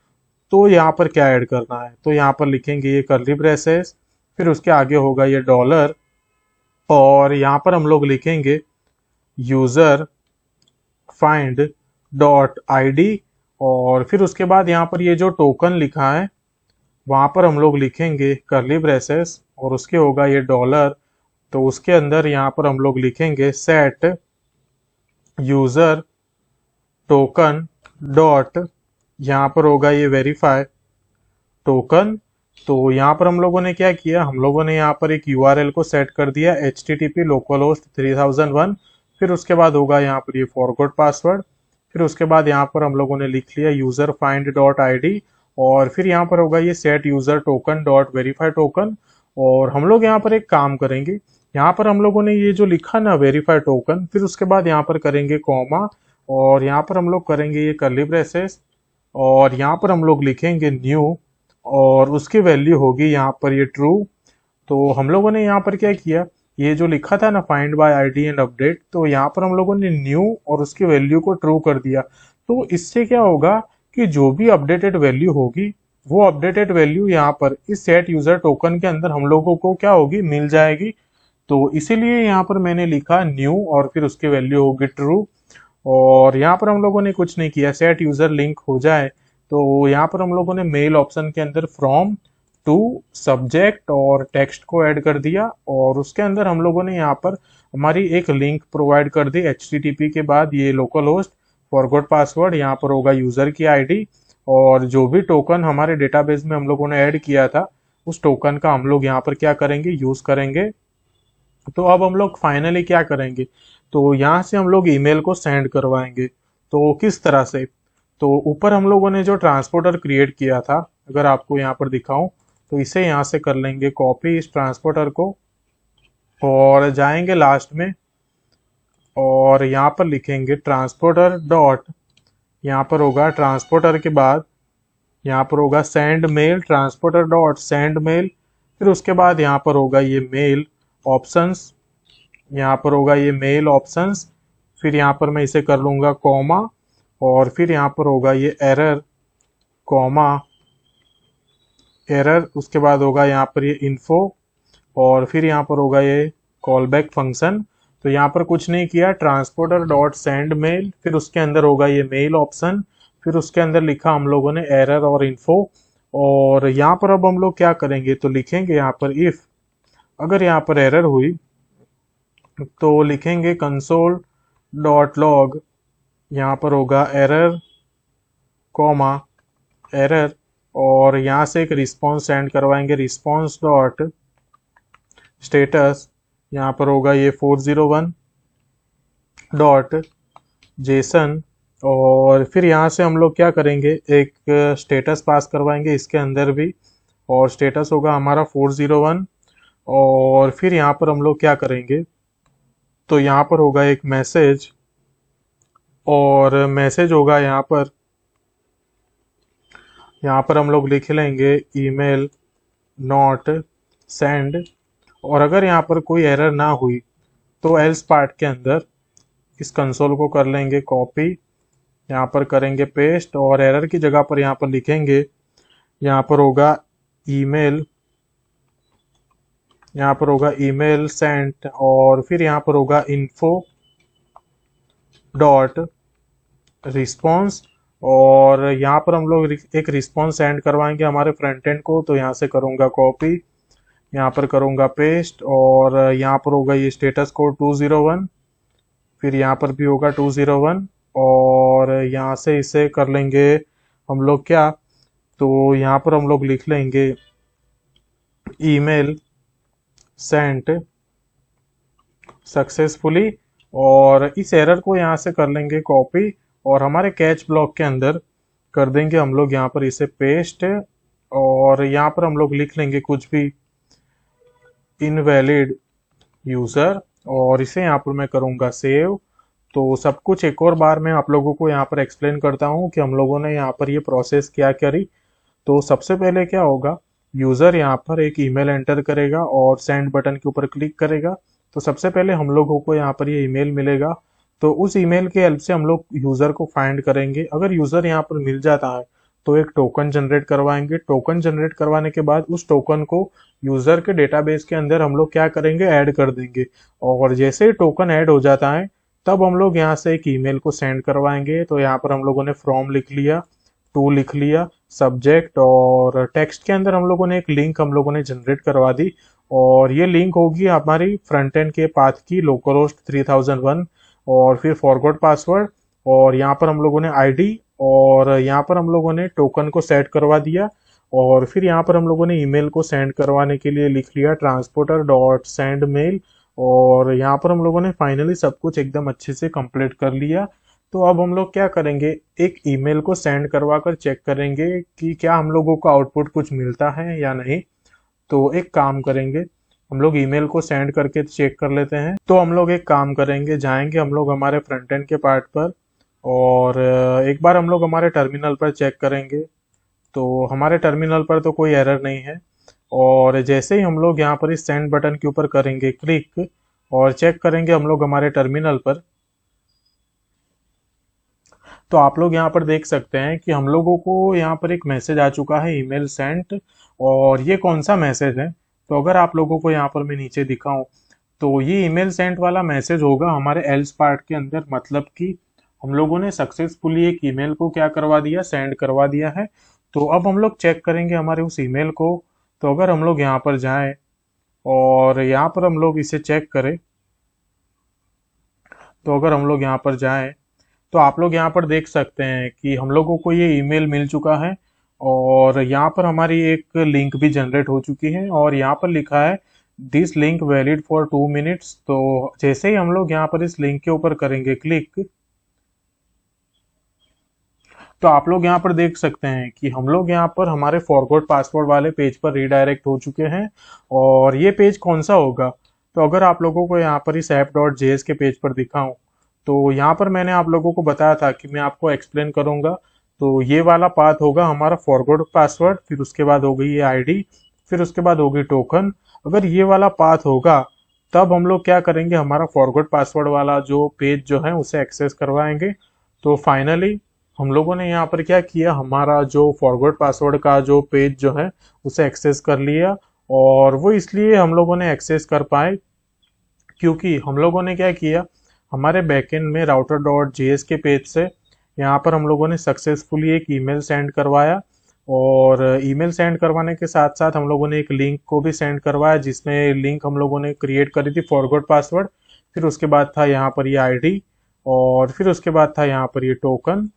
तो यहाँ पर क्या ऐड करना है, तो यहाँ पर लिखेंगे ये कर्ली ब्रेसेस, फिर उसके आगे होगा ये $, और यहाँ पर हम लोग लिखेंगे यूजर फाइंड डॉट ID, और फिर उसके बाद यहाँ पर ये जो टोकन लिखा है वहां पर हम लोग लिखेंगे कर्ली ब्रेसेस, और उसके होगा ये $। तो उसके अंदर यहाँ पर हम लोग लिखेंगे सेट यूजर टोकन डॉट, यहाँ पर होगा ये वेरीफाई टोकन। तो यहाँ पर हम लोगों ने क्या किया, हम लोगों ने यहाँ पर एक URL को सेट कर दिया http localhost 3001। फिर उसके बाद होगा यहाँ पर ये फॉरगॉट पासवर्ड। फिर उसके बाद यहाँ पर हम लोगों ने लिख लिया यूजर फाइंड डॉट ID, और फिर यहाँ पर होगा ये set user token dot verify token. और हम लोग यहाँ पर एक काम करेंगे, यहाँ पर हम लोगों ने ये जो लिखा ना वेरीफाई टोकन, फिर उसके बाद यहाँ पर करेंगे कॉमा, और यहाँ पर हम लोग करेंगे ये कर्ली ब्रेसेस, और यहाँ पर हम लोग लिखेंगे न्यू, और उसकी वैल्यू होगी यहाँ पर ये ट्रू। तो हम लोगों ने यहाँ पर क्या किया, ये जो लिखा था ना find by ID and update, तो यहाँ पर हम लोगों ने न्यू और उसकी वैल्यू को ट्रू कर दिया। तो इससे क्या होगा कि जो भी अपडेटेड वैल्यू होगी वो अपडेटेड वैल्यू यहाँ पर इस सेट यूजर टोकन के अंदर हम लोगों को क्या होगी, मिल जाएगी। तो इसीलिए यहाँ पर मैंने लिखा न्यू और फिर उसकी वैल्यू होगी ट्रू। और यहाँ पर हम लोगों ने कुछ नहीं किया, सेट यूजर लिंक हो जाए तो यहाँ पर हम लोगों ने मेल ऑप्शन के अंदर फ्रॉम टू सब्जेक्ट और टेक्स्ट को ऐड कर दिया, और उसके अंदर हम लोगों ने यहाँ पर हमारी एक लिंक प्रोवाइड कर दी HTTP के बाद ये लोकल होस्ट फॉरगॉट पासवर्ड, यहाँ पर होगा यूजर की आईडी, और जो भी टोकन हमारे डेटाबेस में हम लोगों ने ऐड किया था उस टोकन का हम लोग यहाँ पर क्या करेंगे, यूज करेंगे। तो अब हम लोग फाइनली क्या करेंगे, तो यहाँ से हम लोग ईमेल को सेंड करवाएंगे। तो किस तरह से, तो ऊपर हम लोगों ने जो ट्रांसपोर्टर क्रिएट किया था, अगर आपको यहाँ पर दिखाऊं तो इसे यहाँ से कर लेंगे कॉपी इस ट्रांसपोर्टर को, और जाएंगे लास्ट में और यहाँ पर लिखेंगे ट्रांसपोर्टर डॉट, यहाँ पर होगा ट्रांसपोर्टर के बाद यहाँ पर होगा send mail, transporter dot send mail, फिर उसके बाद यहाँ पर होगा ये मेल ऑप्शंस, यहाँ पर होगा ये मेल ऑप्शंस, फिर यहाँ पर मैं इसे कर लूँगा कॉमा, और फिर यहाँ पर होगा ये एरर कॉमा एरर, उसके बाद होगा यहाँ पर ये इन्फो, और फिर यहाँ पर होगा ये कॉल बैक फंक्शन। तो यहाँ पर कुछ नहीं किया, ट्रांसपोर्टर डॉट सेंड मेल, फिर उसके अंदर होगा ये मेल ऑप्शन, फिर उसके अंदर लिखा हम लोगों ने एरर और इन्फो। और यहाँ पर अब हम लोग क्या करेंगे, तो लिखेंगे यहाँ पर इफ, अगर यहाँ पर एरर हुई तो लिखेंगे कंसोल डॉट लॉग, यहाँ पर होगा एरर कॉमा एरर, और यहाँ से एक रिस्पॉन्स सेंड करवाएंगे, रिस्पॉन्स डॉट स्टेटस, यहाँ पर होगा ये 401 डॉट जेसन, और फिर यहाँ से हम लोग क्या करेंगे, एक स्टेटस पास करवाएंगे इसके अंदर भी, और स्टेटस होगा हमारा 401, और फिर यहाँ पर हम लोग क्या करेंगे, तो यहाँ पर होगा एक मैसेज, और मैसेज होगा यहाँ पर हम लोग लिख लेंगे ईमेल नॉट सेंड, और अगर यहाँ पर कोई एरर ना हुई तो एल्स पार्ट के अंदर इस कंसोल को कर लेंगे कॉपी, यहाँ पर करेंगे पेस्ट, और एरर की जगह पर यहाँ पर लिखेंगे, यहाँ पर होगा ईमेल, यहाँ पर होगा ईमेल सेंट, और फिर यहाँ पर होगा इन्फो डॉट रिस्पॉन्स, और यहाँ पर हम लोग एक रिस्पॉन्स सेंड करवाएंगे हमारे फ्रंट एंड को। तो यहाँ से करूँगा कॉपी, यहाँ पर करूँगा पेस्ट, और यहाँ पर होगा ये स्टेटस कोड 201, फिर यहाँ पर भी होगा 201, और यहाँ से इसे कर लेंगे हम लोग क्या, तो यहाँ पर हम लोग लिख लेंगे ईमेल सेंट सक्सेसफुली, और इस एरर को यहाँ से कर लेंगे कॉपी, और हमारे कैच ब्लॉक के अंदर कर देंगे हम लोग यहाँ पर इसे पेस्ट, और यहाँ पर हम लोग लिख लेंगे कुछ भी इनवैलिड यूजर, और इसे यहाँ पर मैं करूँगा सेव। तो सब कुछ एक और बार मैं आप लोगों को यहाँ पर एक्सप्लेन करता हूँ कि हम लोगों ने यहाँ पर ये प्रोसेस क्या करी। तो सबसे पहले क्या होगा, यूजर यहाँ पर एक ईमेल एंटर करेगा और सेंड बटन के ऊपर क्लिक करेगा। तो सबसे पहले हम लोगों को यहाँ पर ये ईमेल मिलेगा, तो उस ईमेल के हेल्प से हम लोग यूजर को फाइंड करेंगे। अगर यूजर यहाँ पर मिल जाता है तो एक टोकन जनरेट करवाएंगे, टोकन जनरेट करवाने के बाद उस टोकन को यूजर के डेटाबेस के अंदर हम लोग क्या करेंगे, ऐड कर देंगे, और जैसे ही टोकन ऐड हो जाता है तब हम लोग यहाँ से एक ईमेल को सेंड करवाएंगे। तो यहाँ पर हम लोगों ने फ्रॉम लिख लिया, टू लिख लिया, सब्जेक्ट, और टेक्स्ट के अंदर हम लोगों ने एक लिंक हम लोगों ने जनरेट करवा दी, और ये लिंक होगी हमारी फ्रंट एंड के पाथ की लोकल होस्ट 3001, और फिर फॉरगॉट पासवर्ड, और यहाँ पर हम लोगों ने आईडी, और यहाँ पर हम लोगों ने टोकन को सेट करवा दिया, और फिर यहाँ पर हम लोगों ने ईमेल को सेंड करवाने के लिए लिख लिया ट्रांसपोर्टर डॉट सेंड मेल, और यहाँ पर हम लोगों ने फाइनली सब कुछ एकदम अच्छे से कंप्लीट कर लिया। तो अब हम लोग क्या करेंगे, एक ईमेल को सेंड करवा कर चेक करेंगे कि क्या हम लोगों को आउटपुट कुछ मिलता है या नहीं। तो एक काम करेंगे, हम लोग ईमेल को सेंड करके चेक कर लेते हैं। तो हम लोग एक काम करेंगे, जाएंगे हम लोग हमारे फ्रंट एंड के पार्ट पर, और एक बार हम लोग हमारे टर्मिनल पर चेक करेंगे। तो हमारे टर्मिनल पर तो कोई एरर नहीं है, और जैसे ही हम लोग यहाँ पर इस सेंड बटन के ऊपर करेंगे क्लिक और चेक करेंगे हम लोग हमारे टर्मिनल पर, तो आप लोग यहाँ पर देख सकते हैं कि हम लोगों को यहाँ पर एक मैसेज आ चुका है ईमेल सेंट। और ये कौन सा मैसेज है, तो अगर आप लोगों को यहाँ पर मैं नीचे दिखाऊं तो ये ईमेल सेंट वाला मैसेज होगा हमारे एल्स पार्ट के अंदर, मतलब कि हम लोगों ने सक्सेसफुली एक ईमेल को क्या करवा दिया, सेंड करवा दिया है। तो अब हम लोग चेक करेंगे हमारे उस ईमेल को। तो अगर हम लोग यहाँ पर जाएं और यहाँ पर हम लोग इसे चेक करें, तो अगर हम लोग यहाँ पर जाएं तो आप लोग यहाँ पर देख सकते हैं कि हम लोगों को ये ईमेल मिल चुका है और यहाँ पर हमारी एक लिंक भी जनरेट हो चुकी है और यहाँ पर लिखा है this link valid for 2 minutes. तो जैसे ही हम लोग यहाँ पर इस लिंक के ऊपर करेंगे क्लिक, तो आप लोग यहाँ पर देख सकते हैं कि हम लोग यहाँ पर हमारे फॉरगॉट पासवर्ड वाले पेज पर रीडायरेक्ट हो चुके हैं। और ये पेज कौन सा होगा, तो अगर आप लोगों को यहाँ पर इस app.js के पेज पर दिखाऊं, तो यहाँ पर मैंने आप लोगों को बताया था कि मैं आपको एक्सप्लेन करूंगा। तो ये वाला पाथ होगा हमारा फॉरगॉट पासवर्ड, फिर उसके बाद हो गई ये आईडी, फिर उसके बाद होगी टोकन। अगर ये वाला पाथ होगा तब हम लोग क्या करेंगे, हमारा फॉरगॉट पासवर्ड वाला जो पेज जो है उसे एक्सेस करवाएंगे। तो फाइनली हम लोगों ने यहाँ पर क्या किया, हमारा जो फॉरगॉट पासवर्ड का जो पेज जो है उसे एक्सेस कर लिया। और वो इसलिए हम लोगों ने एक्सेस कर पाए क्योंकि हम लोगों ने क्या किया, हमारे बैकएंड में router.js के पेज से यहाँ पर हम लोगों ने सक्सेसफुली एक ईमेल सेंड करवाया। और ईमेल सेंड करवाने के साथ साथ हम लोगों ने एक लिंक को भी सेंड करवाया, जिसमें लिंक हम लोगों ने क्रिएट करी थी फॉरगॉट पासवर्ड। फिर उसके बाद था यहाँ पर ये आईडी और फिर उसके बाद था यहाँ पर ये टोकन।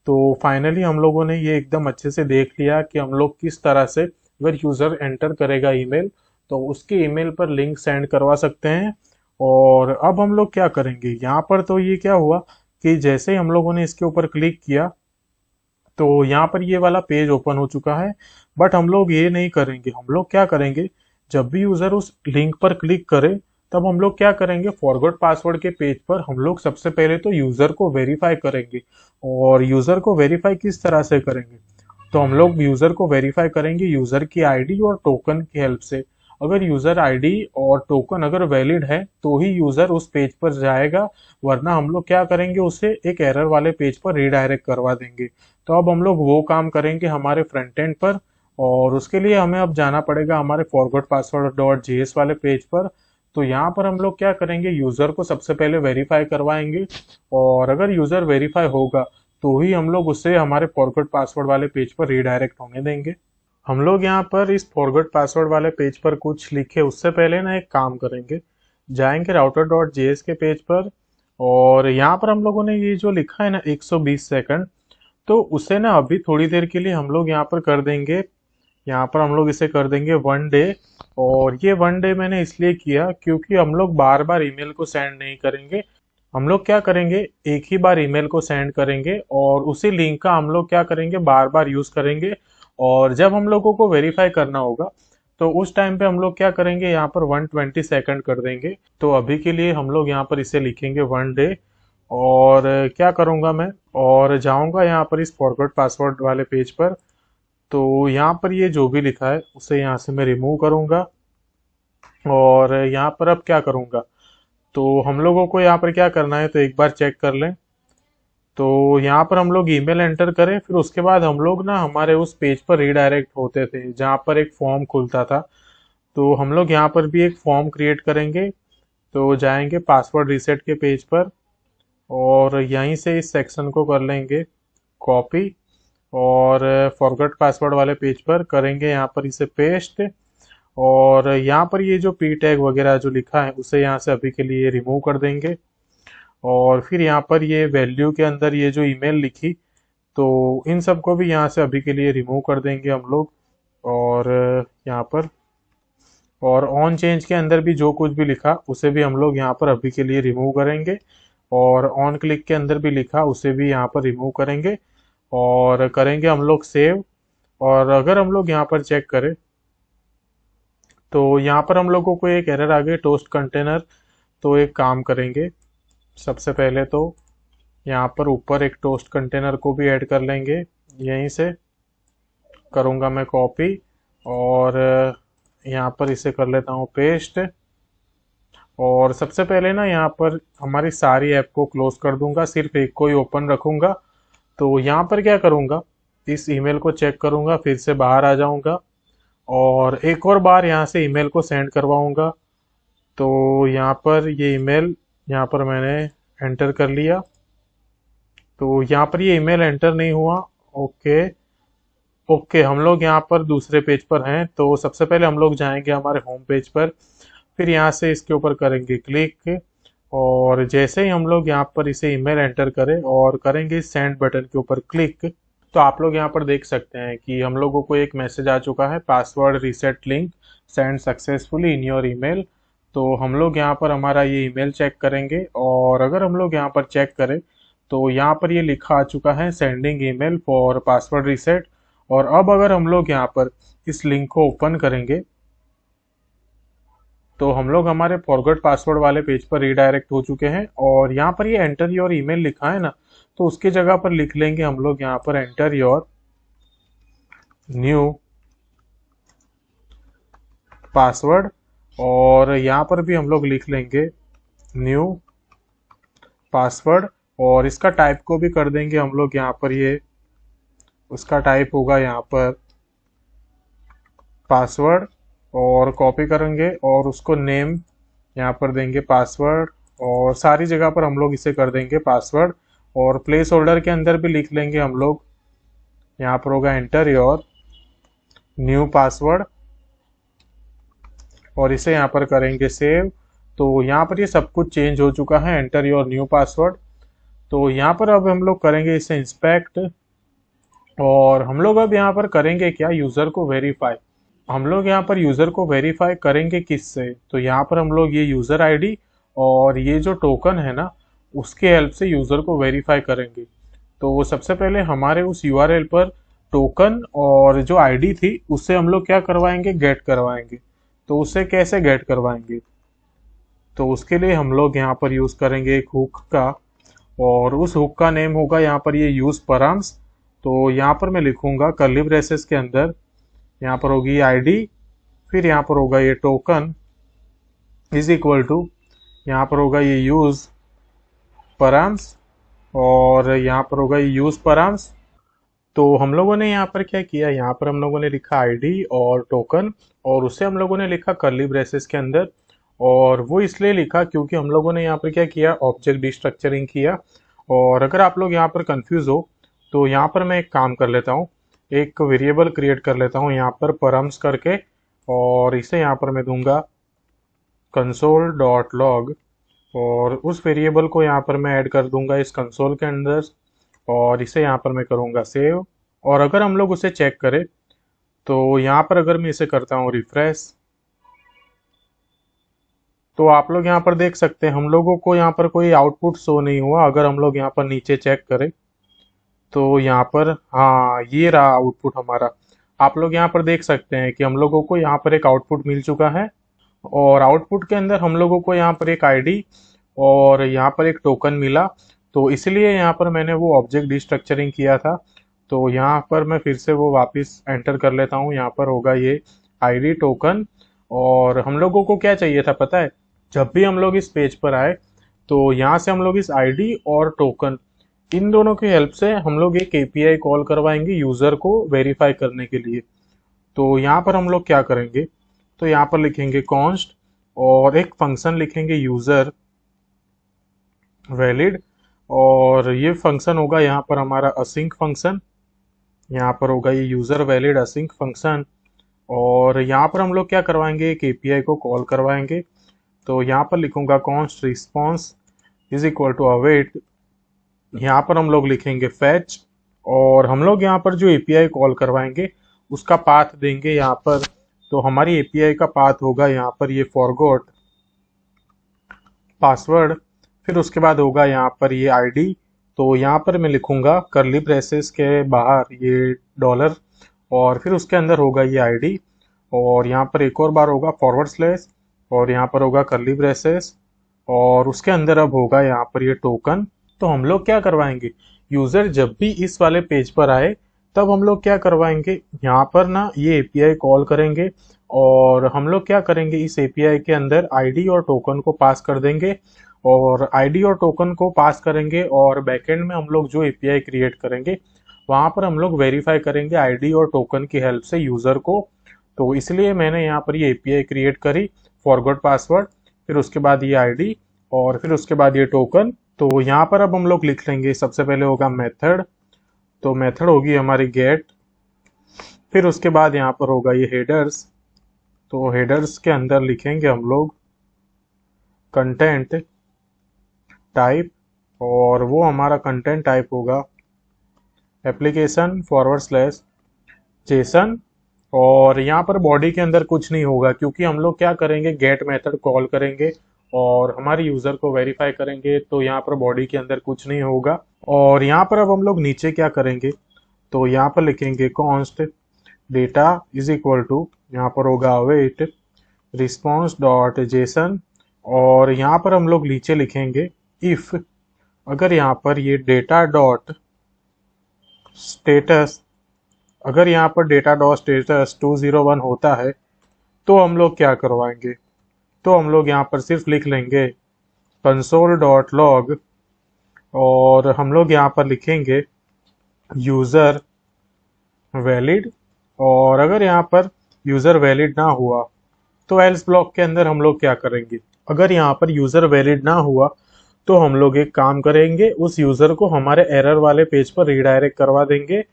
तो फाइनली हम लोगों ने ये एकदम अच्छे से देख लिया कि हम लोग किस तरह से अगर यूज़र एंटर करेगा ईमेल तो उसके ईमेल पर लिंक सेंड करवा सकते हैं। और अब हम लोग क्या करेंगे, यहाँ पर तो ये क्या हुआ कि जैसे ही हम लोगों ने इसके ऊपर क्लिक किया तो यहाँ पर ये वाला पेज ओपन हो चुका है। बट हम लोग ये नहीं करेंगे, हम लोग क्या करेंगे, जब भी यूज़र उस लिंक पर क्लिक करे तब हम लोग क्या करेंगे, फॉरगॉट पासवर्ड के पेज पर हम लोग सबसे पहले तो यूज़र को वेरीफाई करेंगे। और यूज़र को वेरीफाई किस तरह से करेंगे, तो हम लोग यूज़र को वेरीफाई करेंगे यूज़र की आईडी और टोकन की हेल्प से। अगर यूज़र आईडी और टोकन अगर वैलिड है तो ही यूज़र उस पेज पर जाएगा, वरना हम लोग क्या करेंगे, उसे एक एरर वाले पेज पर रीडायरेक्ट करवा देंगे। तो अब हम लोग वो काम करेंगे हमारे फ्रंट एंड पर। और उसके लिए हमें अब जाना पड़ेगा हमारे फॉरगॉट पासवर्ड डॉट जेएस वाले पेज पर। तो यहाँ पर हम लोग क्या करेंगे, यूज़र को सबसे पहले वेरीफाई करवाएंगे और अगर यूज़र वेरीफाई होगा तो ही हम लोग उससे हमारे फॉरगॉट पासवर्ड वाले पेज पर रीडायरेक्ट होने देंगे। हम लोग यहाँ पर इस फॉरगॉट पासवर्ड वाले पेज पर कुछ लिखे उससे पहले ना एक काम करेंगे, जाएंगे router.js के पेज पर और यहाँ पर हम लोगों ने ये जो लिखा है ना 120 सेकंड, तो उसे ना अभी थोड़ी देर के लिए हम लोग यहाँ पर कर देंगे, यहाँ पर हम लोग इसे कर देंगे 1 डे। और ये 1 डे मैंने इसलिए किया क्योंकि हम लोग बार बार ईमेल को सेंड नहीं करेंगे। हम लोग क्या करेंगे, एक ही बार ईमेल को सेंड करेंगे और उसी लिंक का हम लोग क्या करेंगे, बार बार यूज करेंगे। और जब हम लोगों को वेरीफाई करना होगा तो उस टाइम पे हम लोग क्या करेंगे, यहाँ पर 120 सेकंड कर देंगे। तो अभी के लिए हम लोग यहाँ पर इसे लिखेंगे 1 डे। और क्या करूँगा मैं, और जाऊँगा यहाँ पर इस फॉरगॉट पासवर्ड वाले पेज पर। तो यहाँ पर ये जो भी लिखा है उसे यहाँ से मैं रिमूव करूँगा। और यहाँ पर अब क्या करूँगा, तो हम लोगों को यहाँ पर क्या करना है, तो एक बार चेक कर लें। तो यहाँ पर हम लोग ईमेल एंटर करें, फिर उसके बाद हम लोग ना हमारे उस पेज पर रीडायरेक्ट होते थे जहाँ पर एक फॉर्म खुलता था। तो हम लोग यहाँ पर भी एक फॉर्म क्रिएट करेंगे। तो जाएंगे पासवर्ड रीसेट के पेज पर और यहीं से इस सेक्शन को कर लेंगे कॉपी और फॉरगॉट पासवर्ड वाले पेज पर करेंगे यहाँ पर इसे पेस्ट। और यहाँ पर ये जो पी टैग वगैरह जो लिखा है उसे यहाँ से अभी के लिए रिमूव कर देंगे। और फिर यहाँ पर ये वैल्यू के अंदर ये जो ईमेल लिखी, तो इन सब को भी यहाँ से अभी के लिए रिमूव कर देंगे हम लोग। और यहाँ पर और ऑन चेंज के अंदर भी जो कुछ भी लिखा उसे भी हम लोग यहाँ पर अभी के लिए रिमूव करेंगे। और ऑन क्लिक के अंदर भी लिखा उसे भी यहाँ पर रिमूव करेंगे और करेंगे हम लोग सेव। और अगर हम लोग यहाँ पर चेक करें तो यहाँ पर हम लोगों को एक एरर आ गई, टोस्ट कंटेनर। तो एक काम करेंगे, सबसे पहले तो यहाँ पर ऊपर एक टोस्ट कंटेनर को भी ऐड कर लेंगे, यहीं से करूँगा मैं कॉपी और यहाँ पर इसे कर लेता हूँ पेस्ट। और सबसे पहले ना यहाँ पर हमारी सारी ऐप को क्लोज कर दूंगा, सिर्फ एक को ही ओपन रखूंगा। तो यहाँ पर क्या करूँगा, इस ईमेल को चेक करूँगा, फिर से बाहर आ जाऊँगा और एक और बार यहाँ से ईमेल को सेंड करवाऊँगा। तो यहाँ पर ये ईमेल यहाँ पर मैंने एंटर कर लिया तो यहाँ पर ये ईमेल एंटर नहीं हुआ। ओके। ओके, हम लोग यहाँ पर दूसरे पेज पर हैं। तो सबसे पहले हम लोग जाएंगे हमारे होम पेज पर, फिर यहाँ से इसके ऊपर करेंगे क्लिक, और जैसे ही हम लोग यहाँ पर इसे ईमेल एंटर करें और करेंगे सेंड बटन के ऊपर क्लिक, तो आप लोग यहाँ पर देख सकते हैं कि हम लोगों को एक मैसेज आ चुका है, password reset link send successfully in your email. तो हम लोग यहाँ पर हमारा ये ईमेल चेक करेंगे, और अगर हम लोग यहाँ पर चेक करें तो यहाँ पर ये लिखा आ चुका है sending email for password reset. और अब अगर हम लोग यहाँ पर इस लिंक को ओपन करेंगे तो हम लोग हमारे फॉरगॉट पासवर्ड वाले पेज पर रीडायरेक्ट हो चुके हैं। और यहाँ पर ये एंटर योर ईमेल लिखा है ना, तो उसकी जगह पर लिख लेंगे हम लोग यहाँ पर एंटर योर न्यू पासवर्ड, और यहाँ पर भी हम लोग लिख लेंगे न्यू पासवर्ड, और इसका टाइप को भी कर देंगे हम लोग यहाँ पर, ये उसका टाइप होगा यहाँ पर पासवर्ड, और कॉपी करेंगे और उसको नेम यहाँ पर देंगे पासवर्ड, और सारी जगह पर हम लोग इसे कर देंगे पासवर्ड। और प्लेस होल्डर के अंदर भी लिख लेंगे हम लोग, यहाँ पर होगा एंटर योर न्यू पासवर्ड, और इसे यहाँ पर करेंगे सेव। तो यहाँ पर ये सब कुछ चेंज हो चुका है, एंटर योर न्यू पासवर्ड। तो यहाँ पर अब हम लोग करेंगे इसे इंस्पेक्ट, और हम लोग अब यहाँ पर करेंगे क्या, यूजर को वेरीफाई। हम लोग यहाँ पर यूजर को वेरीफाई करेंगे किससे, तो यहाँ पर हम लोग ये यूजर आईडी और ये जो टोकन है ना, उसके हेल्प से यूजर को वेरीफाई करेंगे। तो सबसे पहले हमारे उस यूआरएल पर टोकन और जो आईडी थी उससे हम लोग क्या करवाएंगे, गेट करवाएंगे। तो उससे कैसे गेट करवाएंगे, तो उसके लिए हम लोग यहाँ पर यूज करेंगे एक हुक का, और उस हुक का नेम होगा यहाँ पर ये यूज परम्स। तो यहाँ पर मैं लिखूंगा कर्ली ब्रेसेस के अंदर, यहाँ पर होगी आईडी, फिर यहाँ पर होगा ये टोकन इज इक्वल टू, यहाँ पर होगा ये यूज परम्स, और यहाँ पर होगा ये यूज परम्स। तो हम लोगों ने यहाँ पर क्या किया, यहाँ पर हम लोगों ने लिखा आईडी और टोकन, और उससे हम लोगों ने लिखा कर्ली ब्रेसेस के अंदर। और वो इसलिए लिखा क्योंकि हम लोगों ने यहाँ पर क्या किया, ऑब्जेक्ट डिस्ट्रक्चरिंग किया। और अगर आप लोग यहाँ पर कंफ्यूज हो तो यहाँ पर मैं एक काम कर लेता हूँ, एक वेरिएबल क्रिएट कर लेता हूँ यहाँ पर परम्स करके, और इसे यहाँ पर मैं दूंगा console.log, और उस वेरिएबल को यहाँ पर मैं ऐड कर दूंगा इस कंसोल के अंदर, और इसे यहाँ पर मैं करूँगा सेव। और अगर हम लोग उसे चेक करें तो यहाँ पर अगर मैं इसे करता हूँ रिफ्रेश, तो आप लोग यहाँ पर देख सकते हैं हम लोगों को यहाँ पर कोई आउटपुट शो नहीं हुआ। अगर हम लोग यहाँ पर नीचे चेक करें तो यहाँ पर, हाँ ये रहा आउटपुट हमारा। आप लोग यहाँ पर देख सकते हैं कि हम लोगों को यहाँ पर एक आउटपुट मिल चुका है, और आउटपुट के अंदर हम लोगों को यहाँ पर एक आईडी और यहाँ पर एक टोकन मिला। तो इसलिए यहाँ पर मैंने वो ऑब्जेक्ट डिस्ट्रक्चरिंग किया था। तो यहाँ पर मैं फिर से वो वापस एंटर कर लेता हूँ, यहाँ पर होगा ये आईडी टोकन। और हम लोगों को क्या चाहिए था पता है, जब भी हम लोग इस पेज पर आए तो यहाँ से हम लोग इस आईडी और टोकन, इन दोनों की हेल्प से हम लोग एक एपीआई कॉल करवाएंगे यूजर को वेरीफाई करने के लिए। तो यहाँ पर हम लोग क्या करेंगे, तो यहाँ पर लिखेंगे कॉन्स्ट, और एक फंक्शन लिखेंगे यूजर वैलिड, और ये फंक्शन होगा यहाँ पर हमारा असिंक फंक्शन, यहाँ पर होगा ये यूजर वैलिड असिंक फंक्शन। और यहाँ पर हम लोग क्या करवाएंगे, एक एपीआई को कॉल करवाएंगे। तो यहाँ पर लिखूंगा const response is equal to await, यहाँ पर हम लोग लिखेंगे फैच, और हम लोग यहाँ पर जो एपीआई कॉल करवाएंगे उसका पाथ देंगे यहाँ पर। तो हमारी एपीआई का पाथ होगा यहाँ पर ये फॉरगॉट पासवर्ड, फिर उसके बाद होगा यहाँ पर ये आईडी। तो यहाँ पर मैं लिखूंगा कर्ली ब्रेसेस के बाहर ये डॉलर, और फिर उसके अंदर होगा ये आईडी, और यहाँ पर एक और बार होगा फॉरवर्ड स्लैश, और यहाँ पर होगा कर्ली ब्रेसेस, और उसके अंदर अब होगा यहाँ पर ये टोकन। तो हम लोग क्या करवाएंगे, यूजर जब भी इस वाले पेज पर आए तब हम लोग क्या करवाएंगे, यहाँ पर ना ये एपीआई कॉल करेंगे, और हम लोग क्या करेंगे, इस एपीआई के अंदर आईडी और टोकन को पास कर देंगे, और आईडी और टोकन को पास करेंगे, और बैकएंड में हम लोग जो एपीआई क्रिएट करेंगे वहां पर हम लोग वेरीफाई करेंगे आईडी और टोकन की हेल्प से यूजर को। तो इसलिए मैंने यहाँ पर ये एपीआई क्रिएट करी फॉरगॉट पासवर्ड, फिर उसके बाद ये आईडी और फिर उसके बाद ये टोकन। तो यहाँ पर अब हम लोग लिख लेंगे, सबसे पहले होगा मेथड, तो मेथड होगी हमारी गेट। फिर उसके बाद यहाँ पर होगा ये हेडर्स, तो हेडर्स के अंदर लिखेंगे हम लोग कंटेंट टाइप, और वो हमारा कंटेंट टाइप होगा एप्लीकेशन / जेसन। और यहाँ पर बॉडी के अंदर कुछ नहीं होगा, क्योंकि हम लोग क्या करेंगे, गेट मेथड कॉल करेंगे और हमारे यूजर को वेरीफाई करेंगे, तो यहाँ पर बॉडी के अंदर कुछ नहीं होगा। और यहाँ पर अब हम लोग नीचे क्या करेंगे, तो यहाँ पर लिखेंगे const data is equal to, यहाँ पर होगा अवेट रिस्पॉन्स डॉट जेसन। और यहाँ पर हम लोग नीचे लिखेंगे इफ, अगर यहाँ पर ये डेटा डॉट स्टेटस, अगर यहाँ पर डेटा डॉट स्टेटस 201 होता है तो हम लोग क्या करवाएंगे, तो हम लोग यहाँ पर सिर्फ लिख लेंगे कंसोल डॉट लॉग, और हम लोग यहाँ पर लिखेंगे यूजर वैलिड। और अगर यहाँ पर यूजर वैलिड ना हुआ तो एल्स ब्लॉक के अंदर हम लोग क्या करेंगे, अगर यहाँ पर यूजर वैलिड ना हुआ तो हम लोग एक काम करेंगे, उस यूजर को हमारे एरर वाले पेज पर रीडायरेक्ट करवा देंगे।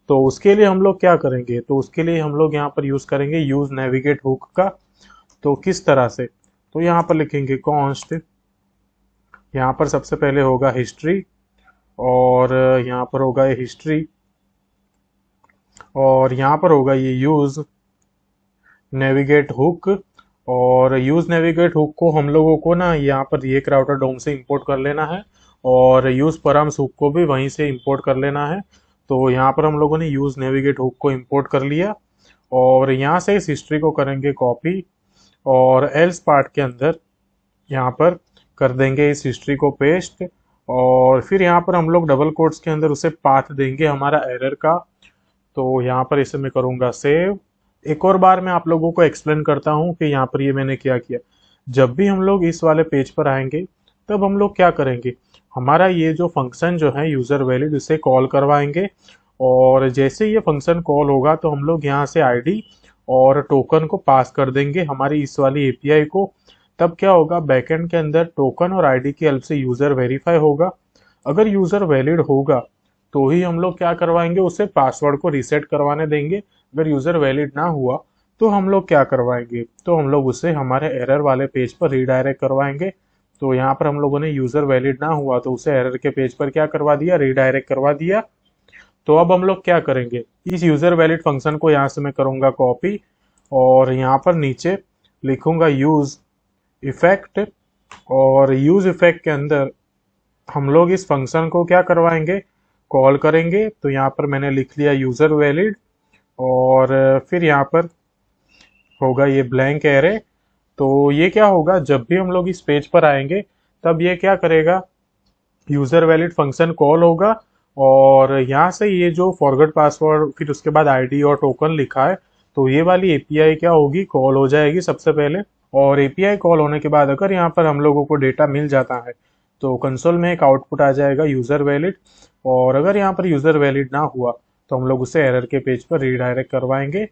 तो उसके लिए हम लोग क्या करेंगे, तो उसके लिए हम लोग यहाँ पर यूज करेंगे यूज नेविगेट हुक का। तो किस तरह से, तो यहाँ पर लिखेंगे कॉन्स्ट, यहाँ पर सबसे पहले होगा हिस्ट्री, और यहाँ पर होगा ये हिस्ट्री, और यहाँ पर होगा ये यूज नेविगेट हुक। और यूज नेविगेट हुक को हम लोगों को ना यहाँ पर ये राउटर डोम से इंपोर्ट कर लेना है, और यूज परम्स हुक को भी वहीं से इंपोर्ट कर लेना है। तो यहाँ पर हम लोगों ने यूज नेविगेट हुक को इंपोर्ट कर लिया, और यहाँ से इस हिस्ट्री को करेंगे कॉपी, और एल्स पार्ट के अंदर यहाँ पर कर देंगे इस हिस्ट्री को पेस्ट, और फिर यहाँ पर हम लोग डबल कोट्स के अंदर उसे पाथ देंगे हमारा एरर का। तो यहाँ पर इसे मैं करूँगा सेव। एक और बार मैं आप लोगों को एक्सप्लेन करता हूँ कि यहाँ पर ये मैंने क्या किया। जब भी हम लोग इस वाले पेज पर आएंगे तब हम लोग क्या करेंगे, हमारा ये जो फंक्शन जो है यूजर वैलिड, इसे कॉल करवाएंगे, और जैसे ये फंक्शन कॉल होगा तो हम लोग यहाँ से आईडी और टोकन को पास कर देंगे हमारी इस वाली एपीआई को। तब क्या होगा, बैकएंड के अंदर टोकन और आईडी की हेल्प से यूजर वेरीफाई होगा। अगर यूजर वैलिड होगा तो ही हम लोग क्या करवाएंगे, उसे पासवर्ड को रीसेट करवाने देंगे। अगर यूजर वैलिड ना हुआ तो हम लोग क्या करवाएंगे, तो हम लोग उसे हमारे एरर वाले पेज पर रीडायरेक्ट करवाएंगे। तो यहाँ पर हम लोगों ने यूजर वैलिड ना हुआ तो उसे एरर के पेज पर क्या करवा दिया, रीडायरेक्ट करवा दिया। तो अब हम लोग क्या करेंगे, इस यूजर वैलिड फंक्शन को यहाँ से मैं करूंगा कॉपी, और यहाँ पर नीचे लिखूंगा यूज इफेक्ट, और यूज इफेक्ट के अंदर हम लोग इस फंक्शन को क्या करवाएंगे, कॉल करेंगे। तो यहाँ पर मैंने लिख लिया यूजर वैलिड, और फिर यहाँ पर होगा ये ब्लैंक एरे। तो ये क्या होगा, जब भी हम लोग इस पेज पर आएंगे तब ये क्या करेगा, यूजर वैलिड फंक्शन कॉल होगा, और यहाँ से ये जो फॉरगेट पासवर्ड फिर उसके बाद आईडी और टोकन लिखा है, तो ये वाली एपीआई क्या होगी, कॉल हो जाएगी सबसे पहले। और एपीआई कॉल होने के बाद अगर यहाँ पर हम लोगों को डेटा मिल जाता है तो कंसोल में एक आउटपुट आ जाएगा यूजर वैलिड। और अगर यहाँ पर यूजर वैलिड ना हुआ तो हम लोग उसे एरर के पेज पर रीडायरेक्ट करवाएंगे।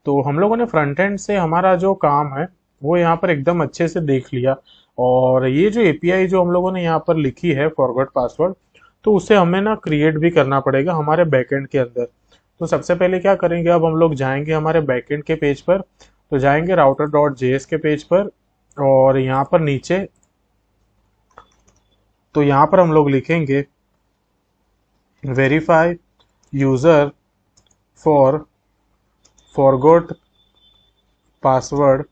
तो हम लोगों ने फ्रंट एंड से हमारा जो काम है वो यहाँ पर एकदम अच्छे से देख लिया। और ये जो एपीआई जो हम लोगों ने यहाँ पर लिखी है फॉरगॉट पासवर्ड, तो उसे हमें ना क्रिएट भी करना पड़ेगा हमारे बैकएंड के अंदर। तो सबसे पहले क्या करेंगे, अब हम लोग जाएंगे हमारे बैकएंड के पेज पर, तो जाएंगे router.js के पेज पर, और यहाँ पर नीचे तो यहाँ पर हम लोग लिखेंगे verify user for forgot password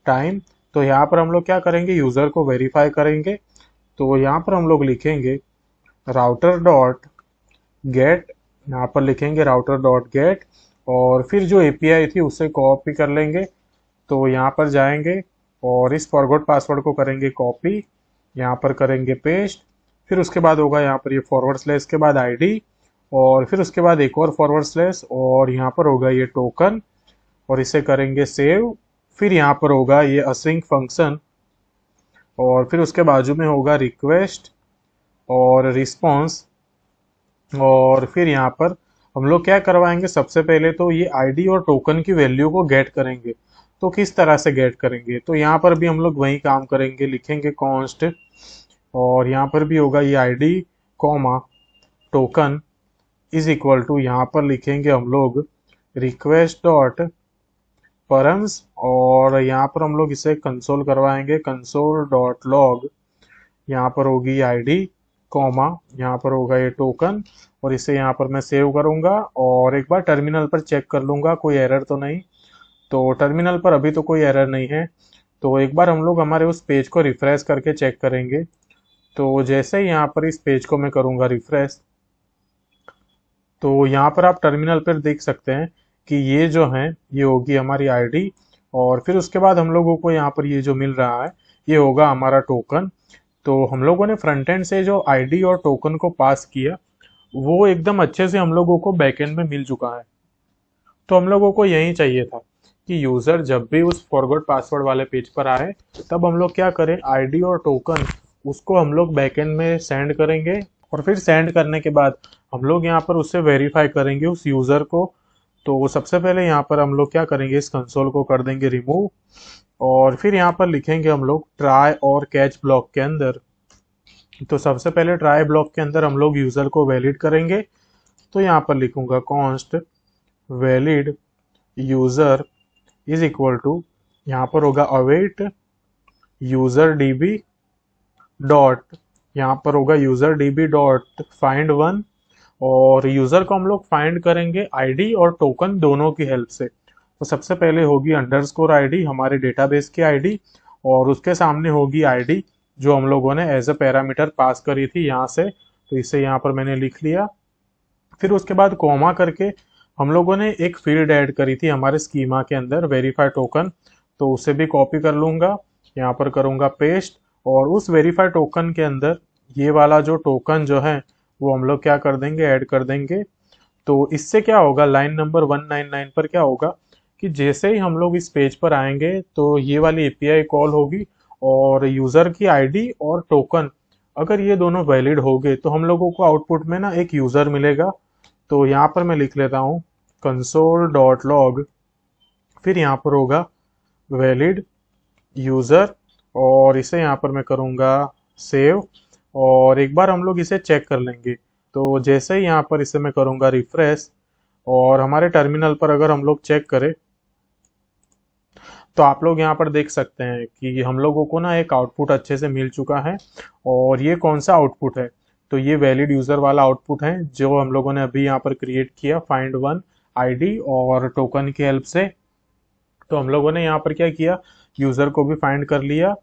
time. तो यहाँ पर हम लोग क्या करेंगे, यूजर को वेरीफाई करेंगे। तो यहाँ पर हम लोग लिखेंगे router.get, यहाँ पर लिखेंगे router.get, और फिर जो एपीआई थी उसे कॉपी कर लेंगे। तो यहाँ पर जाएंगे और इस फॉरगॉट पासवर्ड को करेंगे कॉपी, यहाँ पर करेंगे पेस्ट, फिर उसके बाद होगा यहाँ पर ये / के बाद आईडी, और फिर उसके बाद एक और /, और यहाँ पर होगा ये टोकन, और इसे करेंगे सेव। फिर यहाँ पर होगा ये असिंक फंक्शन, और फिर उसके बाजू में होगा रिक्वेस्ट और रिस्पॉन्स। और फिर यहाँ पर हम लोग क्या करवाएंगे, सबसे पहले तो ये आईडी और टोकन की वैल्यू को गेट करेंगे। तो किस तरह से गेट करेंगे, तो यहाँ पर भी हम लोग वही काम करेंगे, लिखेंगे कॉन्स्ट और यहाँ पर भी होगा ये ID comma token is equal to, यहाँ पर लिखेंगे हम लोग रिक्वेस्ट डॉट परम्स और यहाँ पर हम लोग इसे कंसोल करवाएंगे, कंसोल डॉट लॉग, यहाँ पर होगी आईडी कॉमा यहाँ पर होगा ये टोकन और इसे यहाँ पर मैं सेव करूंगा और एक बार टर्मिनल पर चेक कर लूंगा कोई एरर तो नहीं। तो टर्मिनल पर अभी तो कोई एरर नहीं है, तो एक बार हम लोग हमारे उस पेज को रिफ्रेश करके चेक करेंगे। तो जैसे ही यहाँ पर इस पेज को मैं करूँगा रिफ्रेश, तो यहाँ पर आप टर्मिनल पर देख सकते हैं कि ये जो है ये होगी हमारी आईडी और फिर उसके बाद हम लोगों को यहाँ पर ये जो मिल रहा है ये होगा हमारा टोकन। तो हम लोगों ने फ्रंट एंड से जो आईडी और टोकन को पास किया वो एकदम अच्छे से हम लोगों को बैकएंड में मिल चुका है। तो हम लोगों को यही चाहिए था कि यूजर जब भी उस फॉरगॉट पासवर्ड वाले पेज पर आए तब हम लोग क्या करें, आईडी और टोकन उसको हम लोग बैकएंड में सेंड करेंगे और फिर सेंड करने के बाद हम लोग यहाँ पर उससे वेरीफाई करेंगे उस यूजर को। तो सबसे पहले यहाँ पर हम लोग क्या करेंगे, इस कंसोल को कर देंगे रिमूव और फिर यहाँ पर लिखेंगे हम लोग ट्राई और कैच ब्लॉक के अंदर। तो सबसे पहले ट्राई ब्लॉक के अंदर हम लोग यूजर को वैलिड करेंगे, तो यहाँ पर लिखूंगा const valid user is equal to, यहाँ पर होगा अवेट यूजर डीबी डॉट, यहाँ पर होगा user dB dot find one और यूजर को हम लोग फाइंड करेंगे आईडी और टोकन दोनों की हेल्प से। तो सबसे पहले होगी अंडरस्कोर आईडी हमारे डेटाबेस की आईडी और उसके सामने होगी आईडी जो हम लोगों ने एज अ पैरामीटर पास करी थी यहाँ से, तो इसे यहाँ पर मैंने लिख लिया। फिर उसके बाद कोमा करके हम लोगों ने एक फील्ड ऐड करी थी हमारे स्कीमा के अंदर वेरीफाई टोकन, तो उसे भी कॉपी कर लूंगा, यहाँ पर करूंगा पेस्ट और उस वेरीफाई टोकन के अंदर ये वाला जो टोकन जो है वो हम लोग क्या कर देंगे, ऐड कर देंगे। तो इससे क्या होगा, लाइन नंबर 199 पर क्या होगा कि जैसे ही हम लोग इस पेज पर आएंगे तो ये वाली एपीआई कॉल होगी और यूजर की आईडी और टोकन अगर ये दोनों वैलिड हो गए तो हम लोगों को आउटपुट में ना एक यूजर मिलेगा। तो यहाँ पर मैं लिख लेता हूँ कंसोल डॉट लॉग, फिर यहाँ पर होगा वैलिड यूजर और इसे यहाँ पर मैं करूँगा सेव और एक बार हम लोग इसे चेक कर लेंगे। तो जैसे ही यहाँ पर इसे मैं करूँगा रिफ्रेश और हमारे टर्मिनल पर अगर हम लोग चेक करें तो आप लोग यहाँ पर देख सकते हैं कि हम लोगों को ना एक आउटपुट अच्छे से मिल चुका है। और ये कौन सा आउटपुट है, तो ये वैलिड यूजर वाला आउटपुट है जो हम लोगों ने अभी यहाँ पर क्रिएट किया फाइंड वन आईडी और टोकन की हेल्प से। तो हम लोगों ने यहाँ पर क्या किया, यूजर को भी फाइंड कर लिया।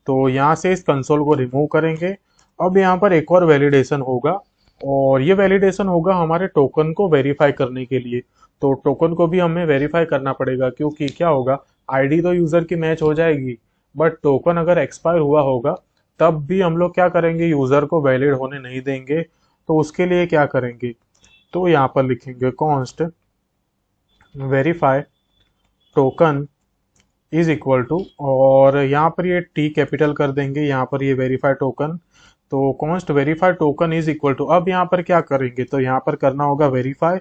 तो यहाँ से इस कंसोल को रिमूव करेंगे। अब यहाँ पर एक और वैलिडेशन होगा और ये वैलिडेशन होगा हमारे टोकन को वेरीफाई करने के लिए। तो टोकन को भी हमें वेरीफाई करना पड़ेगा क्योंकि क्या होगा, आईडी तो यूजर की मैच हो जाएगी बट टोकन अगर एक्सपायर हुआ होगा तब भी हम लोग क्या करेंगे, यूजर को वैलिड होने नहीं देंगे। तो उसके लिए क्या करेंगे, तो यहाँ पर लिखेंगे const verify token is equal to और यहाँ पर ये टी कैपिटल कर देंगे, यहाँ पर ये वेरीफाई टोकन। तो const verify token is equal to, अब यहाँ पर क्या करेंगे, तो यहाँ पर करना होगा वेरीफाई।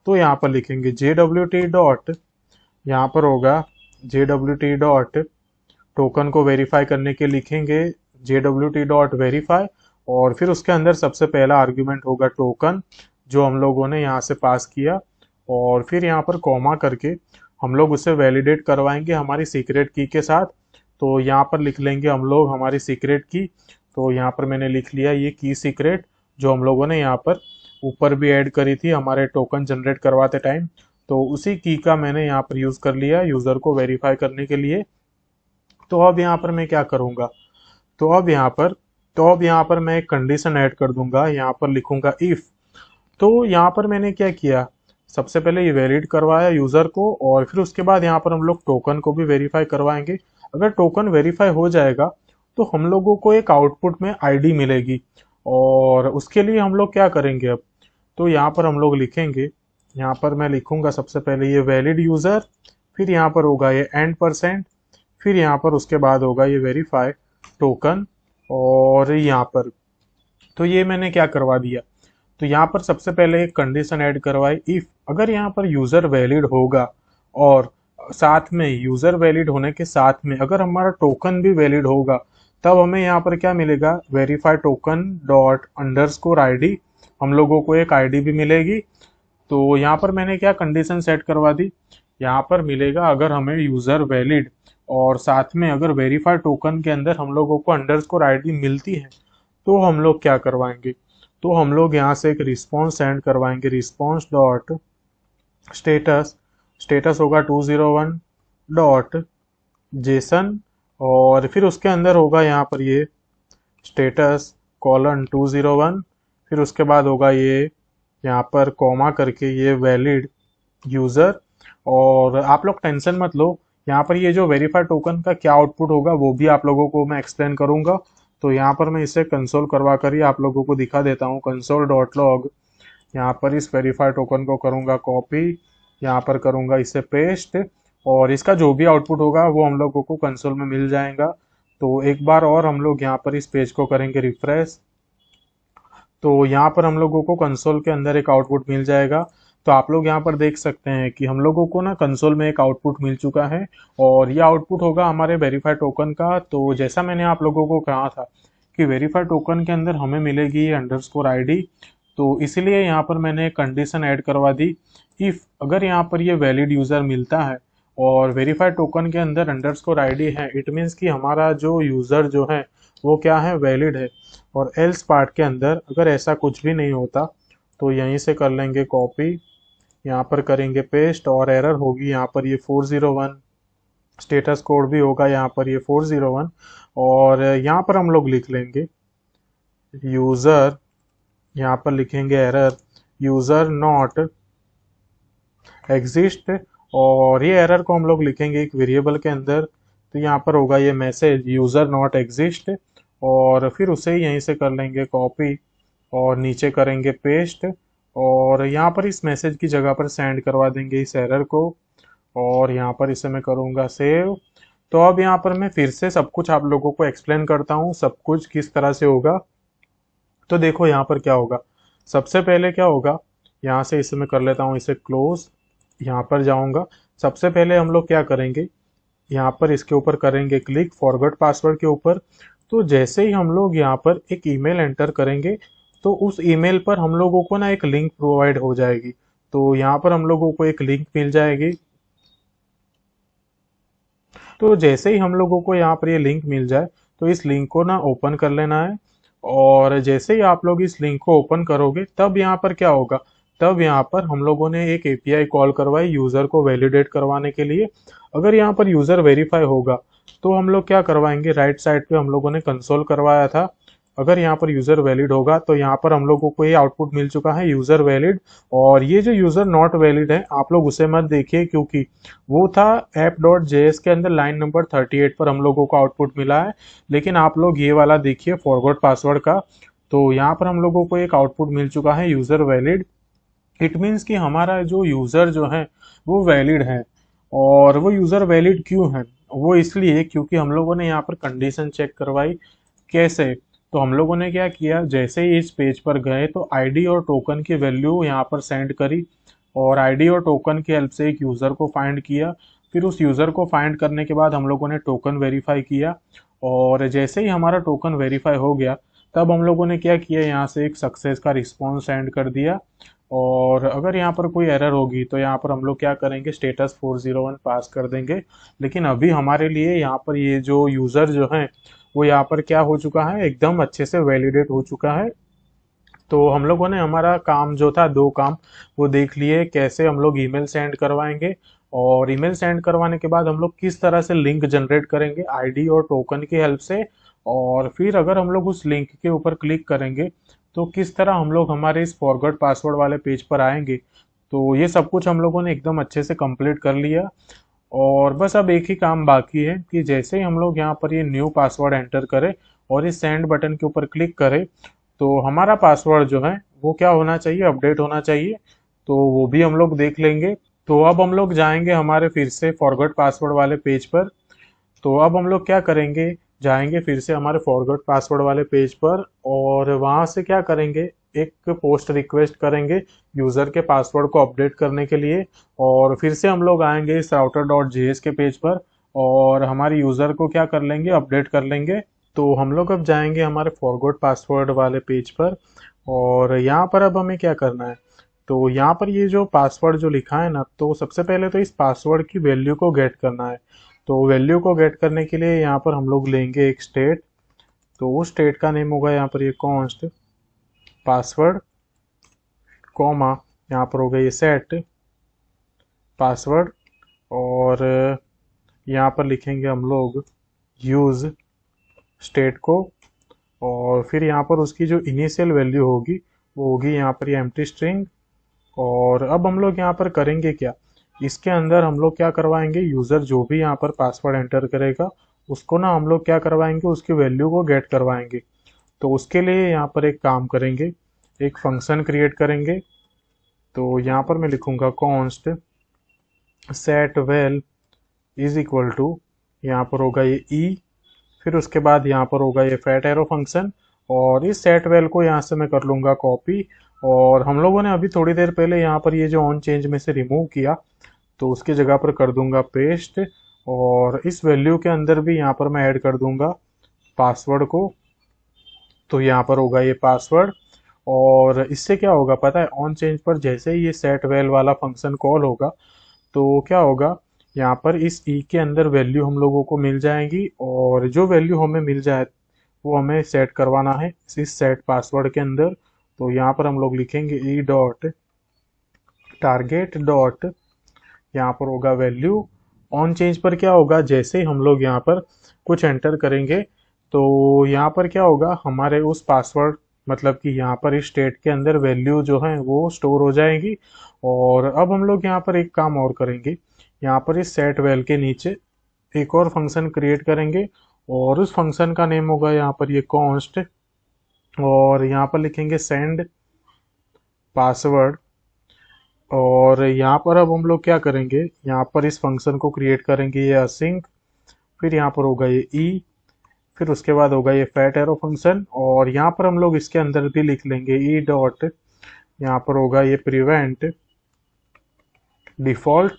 तो यहाँ पर लिखेंगे JWT डॉट, यहाँ पर होगा JWT डॉट टोकन को वेरीफाई करने के लिखेंगे JWT डॉट वेरीफाई और फिर उसके अंदर सबसे पहला आर्ग्यूमेंट होगा टोकन जो हम लोगों ने यहाँ से पास किया और फिर यहाँ पर कॉमा करके हम लोग उसे वैलिडेट करवाएंगे हमारी सीक्रेट की के साथ। तो यहाँ पर लिख लेंगे हम लोग हमारी सीक्रेट की। तो यहाँ पर मैंने लिख लिया ये की सीक्रेट जो हम लोगों ने यहाँ पर ऊपर भी ऐड करी थी हमारे टोकन जनरेट करवाते टाइम। तो उसी की का मैंने यहाँ पर यूज़ कर लिया यूज़र को वेरीफाई करने के लिए। तो अब यहाँ पर मैं क्या करूँगा, तो अब यहाँ पर मैं एक कंडीशन ऐड कर दूंगा, यहाँ पर लिखूंगा इफ़। तो यहाँ पर मैंने क्या किया, सबसे पहले ये वैलिड करवाया यूज़र को और फिर उसके बाद यहाँ पर हम लोग टोकन को भी वेरीफाई करवाएंगे। अगर टोकन वेरीफाई हो जाएगा तो हम लोगों को एक आउटपुट में आईडी मिलेगी और उसके लिए हम लोग क्या करेंगे अब, तो यहाँ पर हम लोग लिखेंगे, यहाँ पर मैं लिखूंगा सबसे पहले ये वैलिड यूज़र, फिर यहाँ पर होगा ये %, फिर यहाँ पर उसके बाद होगा ये वेरीफाई टोकन और यहाँ पर। तो ये मैंने क्या करवा दिया, तो यहाँ पर सबसे पहले एक कंडीशन ऐड करवाई इफ अगर यहाँ पर यूज़र वैलिड होगा और साथ में यूजर वैलिड होने के साथ में अगर हमारा टोकन भी वैलिड होगा, तब हमें यहाँ पर क्या मिलेगा, verify token dot underscore ID, हम लोगों को एक आईडी भी मिलेगी। तो यहाँ पर मैंने क्या कंडीशन सेट करवा दी, यहाँ पर मिलेगा अगर हमें यूजर वैलिड और साथ में अगर वेरीफाई टोकन के अंदर हम लोगों को अंडरस्कोर आईडी मिलती है, तो हम लोग क्या करवाएंगे, तो हम लोग यहाँ से एक रिस्पॉन्स सेंड करवाएंगे, रिस्पॉन्स डॉट स्टेटस, स्टेटस होगा 201 डॉट जेसन, और फिर उसके अंदर होगा यहाँ पर ये स्टेटस कॉलन 201, फिर उसके बाद होगा ये यहाँ पर कॉमा करके ये वैलिड यूजर। और आप लोग टेंशन मत लो, यहाँ पर ये जो वेरीफाई टोकन का क्या आउटपुट होगा वो भी आप लोगों को मैं एक्सप्लेन करूंगा। तो यहाँ पर मैं इसे कंसोल करवा कर ही आप लोगों को दिखा देता हूँ, कंसोल डॉट लॉग। यहाँ पर इस वेरीफाई टोकन को करूंगा कॉपी, यहाँ पर करूंगा इसे पेस्ट, और इसका जो भी आउटपुट होगा वो हम लोगों को कंसोल में मिल जाएगा। तो एक बार और हम लोग यहाँ पर इस पेज को करेंगे रिफ्रेश, तो यहाँ पर हम लोगों को कंसोल के अंदर एक आउटपुट मिल जाएगा। तो आप लोग यहाँ पर देख सकते हैं कि हम लोगों को ना कंसोल में एक आउटपुट मिल चुका है, और ये आउटपुट होगा हमारे वेरीफाई टोकन का। तो जैसा मैंने आप लोगों को कहा था कि वेरीफाई टोकन के अंदर हमें मिलेगी ये अंडरस्कोर आईडी, तो इसीलिए यहाँ पर मैंने एक कंडीशन ऐड करवा दी, इफ अगर यहाँ पर ये वैलिड यूजर मिलता है और वेरीफाई टोकन के अंदर अंडरस्कोर आईडी है, इट मीन्स कि हमारा जो यूजर जो है वो क्या है, वैलिड है। और एल्स पार्ट के अंदर अगर ऐसा कुछ भी नहीं होता, तो यहीं से कर लेंगे कॉपी, यहाँ पर करेंगे पेस्ट, और एरर होगी यहाँ पर ये 401, स्टेटस कोड भी होगा यहाँ पर ये 401, और यहाँ पर हम लोग लिख लेंगे यूजर, यहाँ पर लिखेंगे एरर यूजर नॉट एग्जिस्ट, और ये एरर को हम लोग लिखेंगे एक वेरिएबल के अंदर। तो यहाँ पर होगा ये मैसेज यूजर नॉट एग्जिस्ट, और फिर उसे यहीं से कर लेंगे कॉपी और नीचे करेंगे पेस्ट, और यहाँ पर इस मैसेज की जगह पर सेंड करवा देंगे इस एरर को, और यहाँ पर इसे मैं करूँगा सेव। तो अब यहाँ पर मैं फिर से सब कुछ आप लोगों को एक्सप्लेन करता हूँ, सब कुछ किस तरह से होगा। तो देखो यहाँ पर क्या होगा, सबसे पहले क्या होगा, यहाँ से इसे मैं कर लेता हूँ इसे क्लोज, यहाँ पर जाऊँगा। सबसे पहले हम लोग क्या करेंगे, यहाँ पर इसके ऊपर करेंगे क्लिक फॉरगॉट पासवर्ड के ऊपर। तो जैसे ही हम लोग यहाँ पर एक ईमेल एंटर करेंगे, तो उस ईमेल पर हम लोगों को ना एक लिंक प्रोवाइड हो जाएगी। तो यहाँ पर हम लोगों को एक लिंक मिल जाएगी। तो जैसे ही हम लोगों को यहाँ पर ये लिंक मिल जाए, तो इस लिंक को ना ओपन कर लेना है, और जैसे ही आप लोग इस लिंक को ओपन करोगे, तब यहाँ पर क्या होगा, तब यहाँ पर हम लोगों ने एक एपीआई कॉल करवाई यूजर को वैलिडेट करवाने के लिए। अगर यहाँ पर यूजर वेरीफाई होगा, तो हम लोग क्या करवाएंगे, राइट साइड पे हम लोगों ने कंसोल करवाया था, अगर यहाँ पर यूजर वैलिड होगा, तो यहाँ पर हम लोगों को ये आउटपुट मिल चुका है यूजर वैलिड। और ये जो यूजर नॉट वैलिड है, आप लोग उसे मत देखिए, क्योंकि वो था app.js के अंदर लाइन नंबर 38 पर हम लोगों को आउटपुट मिला है। लेकिन आप लोग ये वाला देखिए फॉरगॉट पासवर्ड का, तो यहाँ पर हम लोगों को एक आउटपुट मिल चुका है यूजर वैलिड। इट मीन्स कि हमारा जो यूजर जो है वो वैलिड है। और वो यूजर वैलिड क्यों है, वो इसलिए क्योंकि हम लोगों ने यहाँ पर कंडीशन चेक करवाई। कैसे, तो हम लोगों ने क्या किया, जैसे ही इस पेज पर गए तो आईडी और टोकन की वैल्यू यहाँ पर सेंड करी, और आईडी और टोकन की हेल्प से एक यूज़र को फाइंड किया। फिर उस यूज़र को फाइंड करने के बाद हम लोगों ने टोकन वेरीफाई किया, और जैसे ही हमारा टोकन वेरीफाई हो गया, तब हम लोगों ने क्या किया, यहाँ से एक सक्सेस का रिस्पॉन्स सेंड कर दिया। और अगर यहाँ पर कोई एरर होगी, तो यहाँ पर हम लोग क्या करेंगे, स्टेटस 401 पास कर देंगे। लेकिन अभी हमारे लिए यहाँ पर ये जो यूज़र जो है वो यहाँ पर क्या हो चुका है, एकदम अच्छे से वैलिडेट हो चुका है। तो हम लोगों ने हमारा काम जो था, दो काम वो देख लिए, कैसे हम लोग ईमेल सेंड करवाएंगे, और ईमेल सेंड करवाने के बाद हम लोग किस तरह से लिंक जनरेट करेंगे आईडी और टोकन की हेल्प से, और फिर अगर हम लोग उस लिंक के ऊपर क्लिक करेंगे, तो किस तरह हम लोग हमारे इस फॉरगॉट पासवर्ड वाले पेज पर आएंगे। तो ये सब कुछ हम लोगों ने एकदम अच्छे से कंप्लीट कर लिया। और बस अब एक ही काम बाकी है कि जैसे ही हम लोग यहाँ पर ये न्यू पासवर्ड एंटर करें और इस सेंड बटन के ऊपर क्लिक करें, तो हमारा पासवर्ड जो है वो क्या होना चाहिए, अपडेट होना चाहिए। तो वो भी हम लोग देख लेंगे। तो अब हम लोग जाएंगे हमारे फिर से फॉरगॉट पासवर्ड वाले पेज पर। तो अब हम लोग क्या करेंगे, जाएंगे फिर से हमारे फॉरगॉट पासवर्ड वाले पेज पर, और वहां से क्या करेंगे, एक पोस्ट रिक्वेस्ट करेंगे यूजर के पासवर्ड को अपडेट करने के लिए, और फिर से हम लोग आएंगे इस router.js के पेज पर और हमारे यूजर को क्या कर लेंगे, अपडेट कर लेंगे। तो हम लोग अब जाएंगे हमारे फॉरगॉट पासवर्ड वाले पेज पर, और यहाँ पर अब हमें क्या करना है, तो यहाँ पर ये जो पासवर्ड जो लिखा है ना, तो सबसे पहले तो इस पासवर्ड की वैल्यू को गेट करना है। तो वैल्यू को गेट करने के लिए यहाँ पर हम लोग लेंगे एक स्टेट, तो उस स्टेट का नेम होगा यहाँ पर ये कॉन्स्ट पासवर्ड, कॉमा यहाँ पर होगा ये सेट पासवर्ड, और यहाँ पर लिखेंगे हम लोग यूज स्टेट को, और फिर यहाँ पर उसकी जो इनिशियल वैल्यू होगी वो होगी यहाँ पर ये एम्प्टी स्ट्रिंग। और अब हम लोग यहाँ पर करेंगे क्या, इसके अंदर हम लोग क्या करवाएंगे, यूज़र जो भी यहाँ पर पासवर्ड एंटर करेगा उसको ना हम लोग क्या करवाएंगे, उसकी वैल्यू को गेट करवाएंगे। तो उसके लिए यहाँ पर एक काम करेंगे, एक फंक्शन क्रिएट करेंगे। तो यहाँ पर मैं लिखूंगा const set val is equal to, यहाँ पर होगा ये ई, फिर उसके बाद यहाँ पर होगा ये फैट एरो फंक्शन, और इस सेट वेल को यहाँ से मैं कर लूँगा कॉपी, और हम लोगों ने अभी थोड़ी देर पहले यहाँ पर ये जो ऑन चेंज में से रिमूव किया तो उसकी जगह पर कर दूंगा पेस्ट, और इस वैल्यू के अंदर भी यहाँ पर मैं ऐड कर दूंगा पासवर्ड को। तो यहाँ पर होगा ये पासवर्ड, और इससे क्या होगा पता है, ऑन चेंज पर जैसे ही ये सेट वेल वाला फंक्शन कॉल होगा तो क्या होगा, यहाँ पर इस ई के अंदर वैल्यू हम लोगों को मिल जाएगी, और जो वैल्यू हमें मिल जाए वो हमें सेट करवाना है इस सेट पासवर्ड के अंदर। तो यहाँ पर हम लोग लिखेंगे ई डॉट टारगेट डॉट, यहाँ पर होगा वैल्यू। ऑन चेंज पर क्या होगा, जैसे ही हम लोग यहाँ पर कुछ एंटर करेंगे तो यहाँ पर क्या होगा, हमारे उस पासवर्ड मतलब कि यहाँ पर इस स्टेट के अंदर वैल्यू जो है वो स्टोर हो जाएगी। और अब हम लोग यहाँ पर एक काम और करेंगे, यहाँ पर इस सेट वेल के नीचे एक और फंक्शन क्रिएट करेंगे, और उस फंक्शन का नेम होगा यहाँ पर ये कॉन्स्ट, और यहाँ पर लिखेंगे सेंड पासवर्ड। और यहाँ पर अब हम लोग क्या करेंगे, यहाँ पर इस फंक्शन को क्रिएट करेंगे ये असिंक, फिर यहाँ पर होगा ये ई, फिर उसके बाद होगा ये फैट एरो फंक्शन, और यहाँ पर हम लोग इसके अंदर भी लिख लेंगे ई डॉट, यहाँ पर होगा ये प्रिवेंट डिफॉल्ट।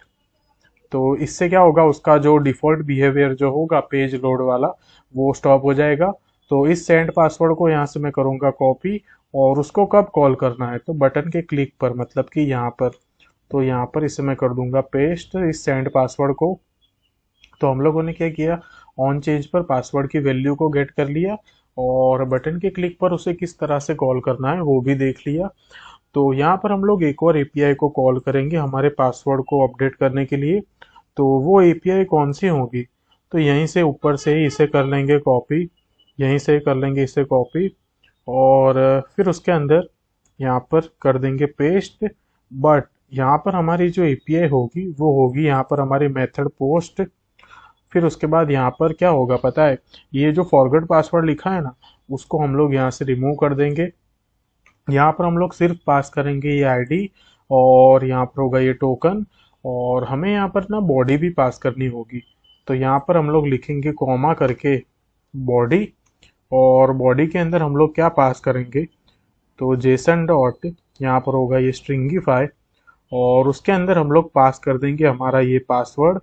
तो इससे क्या होगा, उसका जो डिफॉल्ट बिहेवियर जो होगा पेज लोड वाला वो स्टॉप हो जाएगा। तो इस सेंड पासवर्ड को यहाँ से मैं करूँगा कॉपी, और उसको कब कॉल करना है, तो बटन के क्लिक पर, मतलब कि यहाँ पर। तो यहाँ पर इसे मैं कर दूंगा पेस्ट इस सेंड पासवर्ड को। तो हम लोगों ने क्या किया, ऑन चेंज पर पासवर्ड की वैल्यू को गेट कर लिया, और बटन के क्लिक पर उसे किस तरह से कॉल करना है वो भी देख लिया। तो यहाँ पर हम लोग एक और एपीआई को कॉल करेंगे हमारे पासवर्ड को अपडेट करने के लिए। तो वो एपीआई कौन सी होगी, तो यहीं से ऊपर से ही इसे कर लेंगे कॉपी, यहीं से कर लेंगे इसे कॉपी, और फिर उसके अंदर यहाँ पर कर देंगे पेस्ट। बट यहाँ पर हमारी जो एपीआई होगी वो होगी यहाँ पर हमारी मेथड पोस्ट। फिर उसके बाद यहाँ पर क्या होगा पता है, ये जो फॉरगॉट पासवर्ड लिखा है ना उसको हम लोग यहाँ से रिमूव कर देंगे। यहाँ पर हम लोग सिर्फ पास करेंगे ये आईडी, और यहाँ पर होगा ये टोकन, और हमें यहाँ पर ना बॉडी भी पास करनी होगी। तो यहाँ पर हम लोग लिखेंगे कॉमा करके बॉडी, और बॉडी के अंदर हम लोग क्या पास करेंगे, तो जेसन डॉट यहाँ पर होगा ये स्ट्रिंगिफाई, और उसके अंदर हम लोग पास कर देंगे हमारा ये पासवर्ड।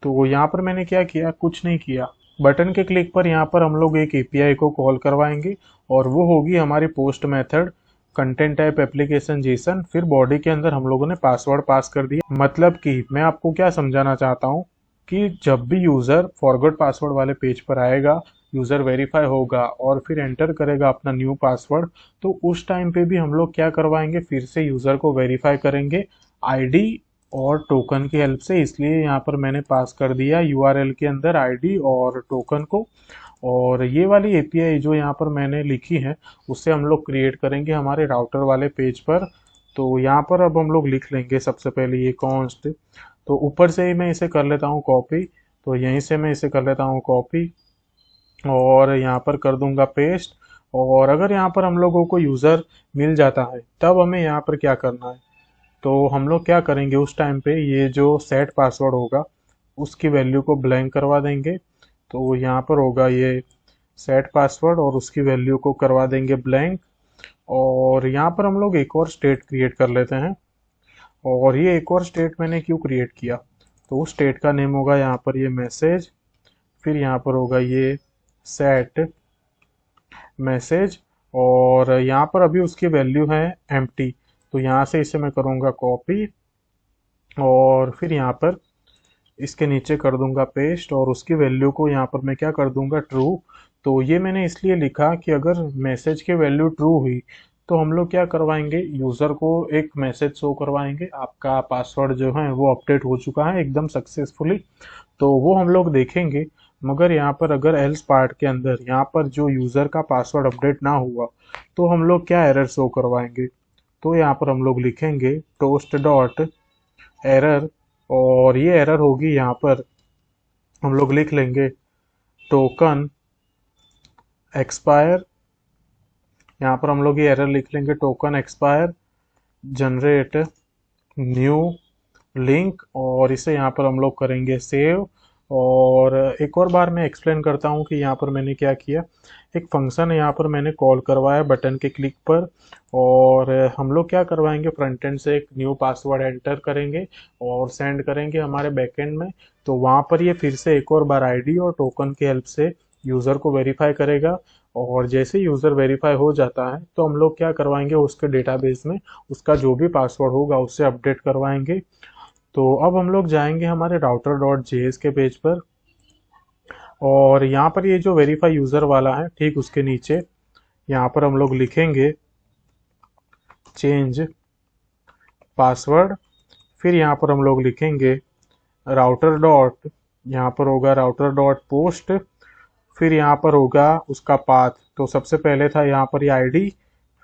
तो यहाँ पर मैंने क्या किया, कुछ नहीं किया, बटन के क्लिक पर यहाँ पर हम लोग एक एपीआई को कॉल करवाएंगे, और वो होगी हमारी post method content type application Jason. फिर बॉडी के अंदर हम लोगों ने पासवर्ड पास कर दिया। मतलब कि मैं आपको क्या समझाना चाहता हूँ कि जब भी यूज़र फॉरगॉट पासवर्ड वाले पेज पर आएगा, यूज़र वेरीफाई होगा और फिर एंटर करेगा अपना न्यू पासवर्ड, तो उस टाइम पे भी हम लोग क्या करवाएंगे, फिर से यूज़र को वेरीफाई करेंगे आईडी और टोकन की हेल्प से। इसलिए यहाँ पर मैंने पास कर दिया यूआरएल के अंदर आईडी और टोकन को। और ये वाली एपीआई जो यहाँ पर मैंने लिखी है उससे हम लोग क्रिएट करेंगे हमारे राउटर वाले पेज पर। तो यहाँ पर अब हम लोग लिख लेंगे सबसे पहले ये कॉन्स्ट, तो ऊपर से ही मैं इसे कर लेता हूँ कॉपी, तो यहीं से मैं इसे कर लेता हूँ कॉपी और यहाँ पर कर दूंगा पेस्ट। और अगर यहाँ पर हम लोगों को यूज़र मिल जाता है तब हमें यहाँ पर क्या करना है, तो हम लोग क्या करेंगे उस टाइम पे ये जो सेट पासवर्ड होगा उसकी वैल्यू को ब्लैंक करवा देंगे। तो यहाँ पर होगा ये सेट पासवर्ड और उसकी वैल्यू को करवा देंगे ब्लैंक। और यहाँ पर हम लोग एक और स्टेट क्रिएट कर लेते हैं। और ये एक और स्टेट मैंने क्यों क्रिएट किया, तो उस स्टेट का नेम होगा यहाँ पर ये मैसेज, फिर यहाँ पर होगा ये सेट मैसेज, और यहाँ पर अभी उसकी वैल्यू है एम्प्टी। तो यहाँ से इसे मैं करूँगा कॉपी और फिर यहाँ पर इसके नीचे कर दूंगा पेस्ट, और उसकी वैल्यू को यहाँ पर मैं क्या कर दूंगा ट्रू। तो ये मैंने इसलिए लिखा कि अगर मैसेज की वैल्यू ट्रू हुई तो हम लोग क्या करवाएंगे, यूज़र को एक मैसेज शो करवाएंगे, आपका पासवर्ड जो है वो अपडेट हो चुका है एकदम सक्सेसफुली। तो वो हम लोग देखेंगे। मगर यहाँ पर अगर एल्स पार्ट के अंदर यहाँ पर जो यूज़र का पासवर्ड अपडेट ना हुआ तो हम लोग क्या एरर शो करवाएंगे। तो यहाँ पर हम लोग लिखेंगे टोस्ट डॉट एरर, और ये एरर होगी यहाँ पर हम लोग लिख लेंगे टोकन एक्सपायर। यहाँ पर हम लोग ये एरर लिख लेंगे token expire generate new link, और इसे यहाँ पर हम लोग करेंगे सेव। और एक और बार मैं एक्सप्लेन करता हूँ कि यहाँ पर मैंने क्या किया। एक फंक्शन यहाँ पर मैंने कॉल करवाया बटन के क्लिक पर, और हम लोग क्या करवाएंगे, फ्रंट एंड से एक न्यू पासवर्ड एंटर करेंगे और सेंड करेंगे हमारे बैकएंड में। तो वहाँ पर ये फिर से एक और बार आईडी और टोकन की हेल्प से यूज़र को वेरीफाई करेगा, और जैसे यूज़र वेरीफाई हो जाता है तो हम लोग क्या करवाएंगे, उसके डेटाबेस में उसका जो भी पासवर्ड होगा उससे अपडेट करवाएंगे। तो अब हम लोग जाएंगे हमारे राउटर डॉट जेएस के पेज पर, और यहाँ पर ये जो वेरीफाई यूज़र वाला है ठीक उसके नीचे यहाँ पर हम लोग लिखेंगे चेंज पासवर्ड। फिर यहाँ पर हम लोग लिखेंगे राउटर डॉट, यहाँ पर होगा राउटर डॉट पोस्ट, फिर यहाँ पर होगा उसका पाथ। तो सबसे पहले था यहाँ पर ये आईडी,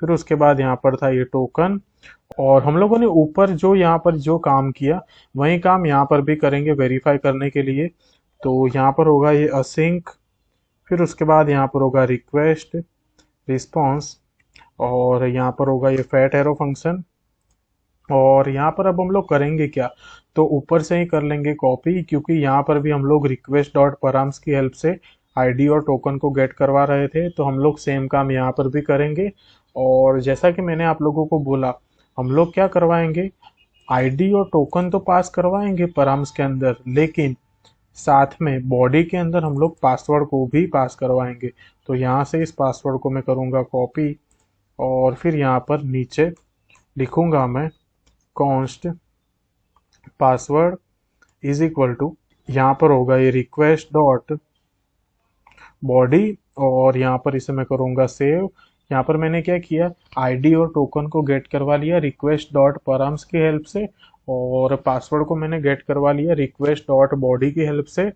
फिर उसके बाद यहाँ पर था ये टोकन, और हम लोगों ने ऊपर जो यहाँ पर जो काम किया वही काम यहाँ पर भी करेंगे वेरीफाई करने के लिए। तो यहाँ पर होगा ये असिंक, फिर उसके बाद यहाँ पर होगा रिक्वेस्ट रिस्पॉन्स, और यहाँ पर होगा ये फैट एरो फंक्शन। और यहाँ पर अब हम लोग करेंगे क्या, तो ऊपर से ही कर लेंगे कॉपी, क्योंकि यहाँ पर भी हम लोग रिक्वेस्ट डॉट परम्स की हेल्प से आईडी और टोकन को गेट करवा रहे थे, तो हम लोग सेम काम यहाँ पर भी करेंगे। और जैसा कि मैंने आप लोगों को बोला, हम लोग क्या करवाएंगे, आईडी और टोकन तो पास करवाएंगे परम्स के अंदर, लेकिन साथ में बॉडी के अंदर हम लोग पासवर्ड को भी पास करवाएंगे। तो यहाँ से इस पासवर्ड को मैं करूँगा कॉपी, और फिर यहाँ पर नीचे लिखूंगा मैं const password is equal to, यहाँ पर होगा ये रिक्वेस्ट डॉट बॉडी, और यहाँ पर इसे मैं करूँगा सेव। यहाँ पर मैंने क्या किया, आईडी और टोकन को गेट करवा लिया रिक्वेस्ट डॉट परम्स की हेल्प से, और पासवर्ड को मैंने गेट करवा लिया रिक्वेस्ट डॉट बॉडी की हेल्प से।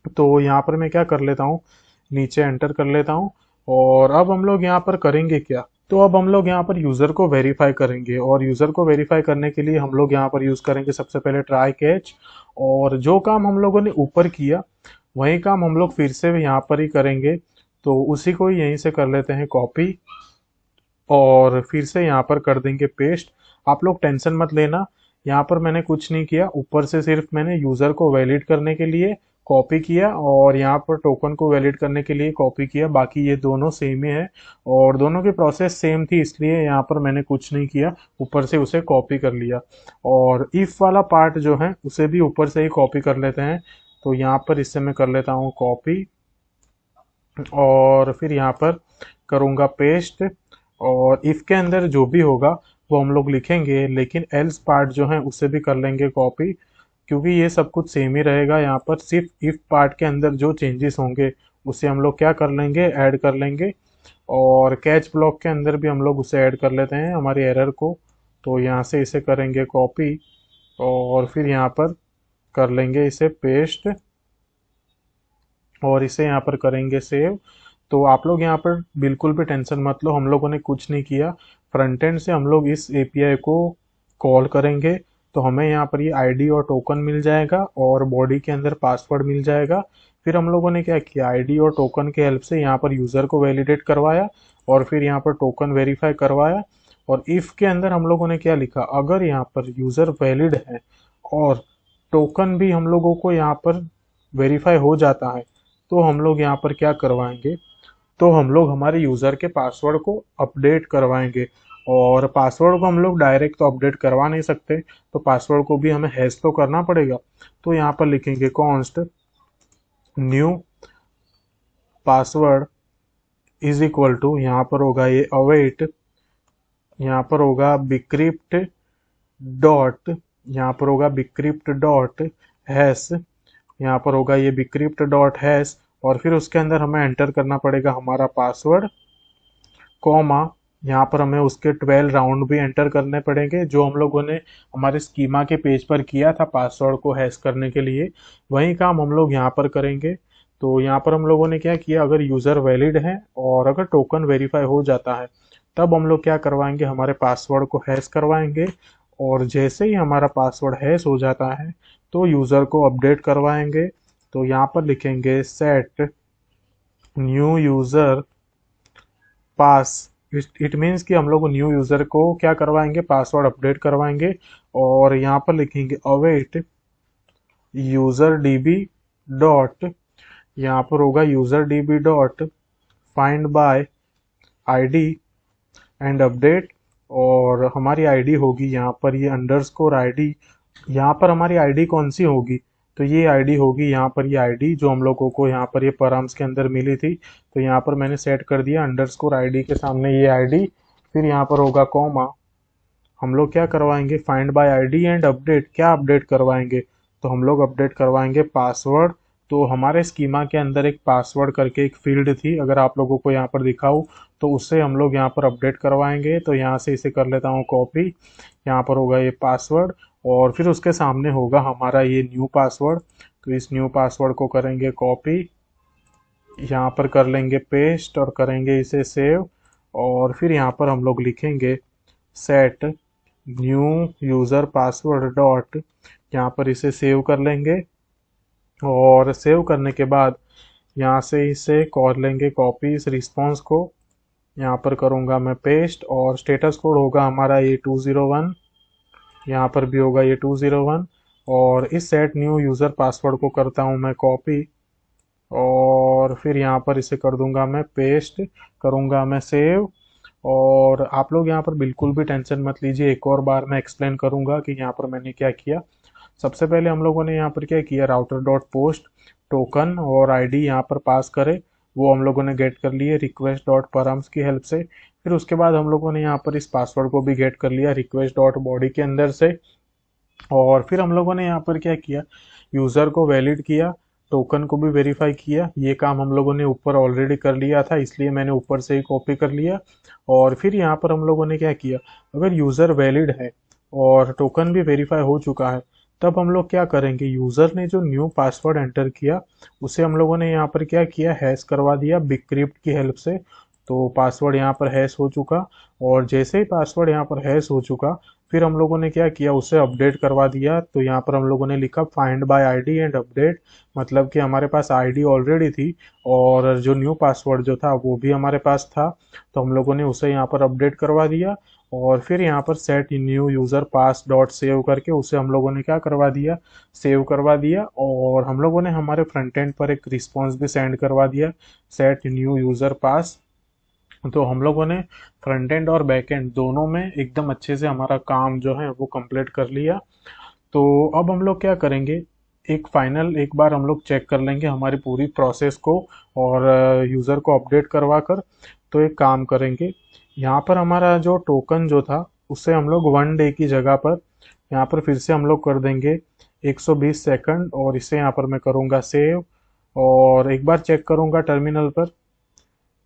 तो यहाँ पर मैं क्या कर लेता हूँ, नीचे एंटर कर लेता हूँ। और अब हम लोग यहाँ पर करेंगे क्या, तो अब हम लोग यहाँ पर यूज़र को वेरीफाई करेंगे, और यूज़र को वेरीफाई करने के लिए हम लोग यहाँ पर यूज़ करेंगे सबसे पहले ट्राई कैच। और जो काम हम लोगों ने ऊपर किया वही काम हम लोग फिर से भी यहाँ पर ही करेंगे। तो उसी को यहीं से कर लेते हैं कॉपी, और फिर से यहाँ पर कर देंगे पेस्ट। आप लोग टेंशन मत लेना, यहाँ पर मैंने कुछ नहीं किया, ऊपर से सिर्फ मैंने यूज़र को वैलिड करने के लिए कॉपी किया, और यहाँ पर टोकन को वैलिड करने के लिए कॉपी किया। बाकी ये दोनों सेम ही है, और दोनों की प्रोसेस सेम थी, इसलिए यहाँ पर मैंने कुछ नहीं किया, ऊपर से उसे कॉपी कर लिया। और इफ़ वाला पार्ट जो है उसे भी ऊपर से ही कॉपी कर लेते हैं। तो यहाँ पर इससे मैं कर लेता हूँ कॉपी, और फिर यहाँ पर करूँगा पेस्ट, और इफ़ के अंदर जो भी होगा वो हम लोग लिखेंगे, लेकिन एल्स पार्ट जो है उसे भी कर लेंगे कॉपी, क्योंकि ये सब कुछ सेम ही रहेगा। यहाँ पर सिर्फ इफ़ पार्ट के अंदर जो चेंजेस होंगे उसे हम लोग क्या कर लेंगे, ऐड कर लेंगे। और कैच ब्लॉक के अंदर भी हम लोग उसे ऐड कर लेते हैं हमारी एरर को। तो यहाँ से इसे करेंगे कॉपी, और फिर यहाँ पर कर लेंगे इसे पेस्ट, और इसे यहाँ पर करेंगे सेव। तो आप लोग यहाँ पर बिल्कुल भी टेंशन मत लो, हम लोगों ने कुछ नहीं किया। फ्रंट एंड से हम लोग इस एपीआई को कॉल करेंगे, तो हमें यहाँ पर ये आईडी और टोकन मिल जाएगा, और बॉडी के अंदर पासवर्ड मिल जाएगा। फिर हम लोगों ने क्या किया, आईडी और टोकन के हेल्प से यहाँ पर यूज़र को वैलिडेट करवाया, और फिर यहाँ पर टोकन वेरीफाई करवाया। और इफ़ के अंदर हम लोगों ने क्या लिखा, अगर यहाँ पर यूज़र वैलिड है और टोकन भी हम लोगों को यहाँ पर वेरीफाई हो जाता है, तो हम लोग यहाँ पर क्या करवाएंगे, तो हम लोग हमारे यूज़र के पासवर्ड को अपडेट करवाएंगे। और पासवर्ड को हम लोग डायरेक्ट तो अपडेट करवा नहीं सकते, तो पासवर्ड को भी हमें हैश तो करना पड़ेगा। तो यहाँ पर लिखेंगे const new password is equal to, यहाँ पर होगा ये अवेट, यहाँ पर होगा बिक्रिप्ट डॉट, यहाँ पर होगा बिक्रिप्ट डॉट हैश, यहाँ पर होगा ये बिक्रिप्ट डॉट हैश, और फिर उसके अंदर हमें एंटर करना पड़ेगा हमारा पासवर्ड, कॉमा यहाँ पर हमें उसके 12 राउंड भी एंटर करने पड़ेंगे जो हम लोगों ने हमारे स्कीमा के पेज पर किया था पासवर्ड को हैश करने के लिए, वही काम हम लोग यहाँ पर करेंगे। तो यहाँ पर हम लोगों ने क्या किया, अगर यूज़र वैलिड है और अगर टोकन वेरीफाई हो जाता है तब हम लोग क्या करवाएंगे, हमारे पासवर्ड को हैश करवाएंगे। और जैसे ही हमारा पासवर्ड हैश हो जाता है तो यूज़र को अपडेट करवाएंगे। तो यहाँ पर लिखेंगे set new user pass, it means कि हम लोग न्यू यूज़र को क्या करवाएंगे, पासवर्ड अपडेट करवाएंगे। और यहाँ पर लिखेंगे अवेट यूज़र डीबी डॉट, यहाँ पर होगा user dB dot find by ID and update, और हमारी आईडी होगी यहाँ पर ये अंडरस्कोर आईडी। यहाँ पर हमारी आईडी कौन सी होगी, तो ये आईडी होगी यहाँ पर, ये आईडी जो हम लोगों को यहाँ पर ये परम्स के अंदर मिली थी। तो यहाँ पर मैंने सेट कर दिया अंडरस्कोर आईडी के सामने ये आईडी, फिर यहाँ पर होगा कॉमा, हम लोग क्या करवाएंगे, find by ID and update, क्या अपडेट करवाएंगे, तो हम लोग अपडेट करवाएंगे पासवर्ड। तो हमारे स्कीमा के अंदर एक पासवर्ड करके एक फील्ड थी, अगर आप लोगों को यहाँ पर दिखाऊँ तो उससे हम लोग यहाँ पर अपडेट करवाएंगे। तो यहाँ से इसे कर लेता हूँ कॉपी, यहाँ पर होगा ये पासवर्ड और फिर उसके सामने होगा हमारा ये न्यू पासवर्ड। तो इस न्यू पासवर्ड को करेंगे कॉपी, यहाँ पर कर लेंगे पेस्ट और करेंगे इसे सेव। और फिर यहाँ पर हम लोग लिखेंगे set new user password dot, यहाँ पर इसे सेव कर लेंगे। और सेव करने के बाद यहाँ से इसे कर लेंगे कॉपी इस रिस्पॉन्स को, यहाँ पर करूँगा मैं पेस्ट, और स्टेटस कोड होगा हमारा ये 201, यहाँ पर भी होगा ये 201। और इस सेट न्यू यूज़र पासवर्ड को करता हूँ मैं कॉपी, और फिर यहाँ पर इसे कर दूंगा मैं पेस्ट, करूँगा मैं सेव। और आप लोग यहाँ पर बिल्कुल भी टेंशन मत लीजिए, एक और बार मैं एक्सप्लेन करूँगा कि यहाँ पर मैंने क्या किया। सबसे पहले हम लोगों ने यहाँ पर क्या किया, राउटर डॉट पोस्ट टोकन और आईडी यहाँ पर पास करे, वो हम लोगों ने गेट कर लिए रिक्वेस्ट डॉट परम्स की हेल्प से। फिर उसके बाद हम लोगों ने यहाँ पर इस पासवर्ड को भी गेट कर लिया रिक्वेस्ट डॉट बॉडी के अंदर से। और फिर हम लोगों ने यहाँ पर क्या किया, यूज़र को वैलिड किया, टोकन को भी वेरीफाई किया। ये काम हम लोगों ने ऊपर ऑलरेडी कर लिया था, इसलिए मैंने ऊपर से ही कॉपी कर लिया। और फिर यहाँ पर हम लोगों ने क्या किया, अगर यूज़र वैलिड है और टोकन भी वेरीफाई हो चुका है तब हम लोग क्या करेंगे, यूज़र ने जो न्यू पासवर्ड एंटर किया उसे हम लोगों ने यहाँ पर क्या किया, हैश करवा दिया बिक्रिप्ट की हेल्प से। तो पासवर्ड यहाँ पर हैश हो चुका, और जैसे ही पासवर्ड यहाँ पर हैश हो चुका फिर हम लोगों ने क्या किया, उसे अपडेट करवा दिया। तो यहाँ पर हम लोगों ने लिखा find by ID and update, मतलब कि हमारे पास आईडी ऑलरेडी थी और जो न्यू पासवर्ड जो था वो भी हमारे पास था, तो हम लोगों ने उसे यहाँ पर अपडेट करवा दिया। और फिर यहाँ पर सेट न्यू यूज़र पास डॉट सेव करके उसे हम लोगों ने क्या करवा दिया, सेव करवा दिया। और हम लोगों ने हमारे फ्रंट एंड पर एक रिस्पॉन्स भी सेंड करवा दिया, सेट न्यू यूज़र पास। तो हम लोगों ने फ्रंट एंड और बैक एंड दोनों में एकदम अच्छे से हमारा काम जो है वो कंप्लीट कर लिया। तो अब हम लोग क्या करेंगे, एक बार हम लोग चेक कर लेंगे हमारी पूरी प्रोसेस को और यूज़र को अपडेट करवा कर। तो एक काम करेंगे, यहाँ पर हमारा जो टोकन जो था उससे हम लोग 1 डे की जगह पर यहाँ पर फिर से हम लोग कर देंगे 120 सेकंड, और इसे यहाँ पर मैं करूँगा सेव। और एक बार चेक करूँगा टर्मिनल पर,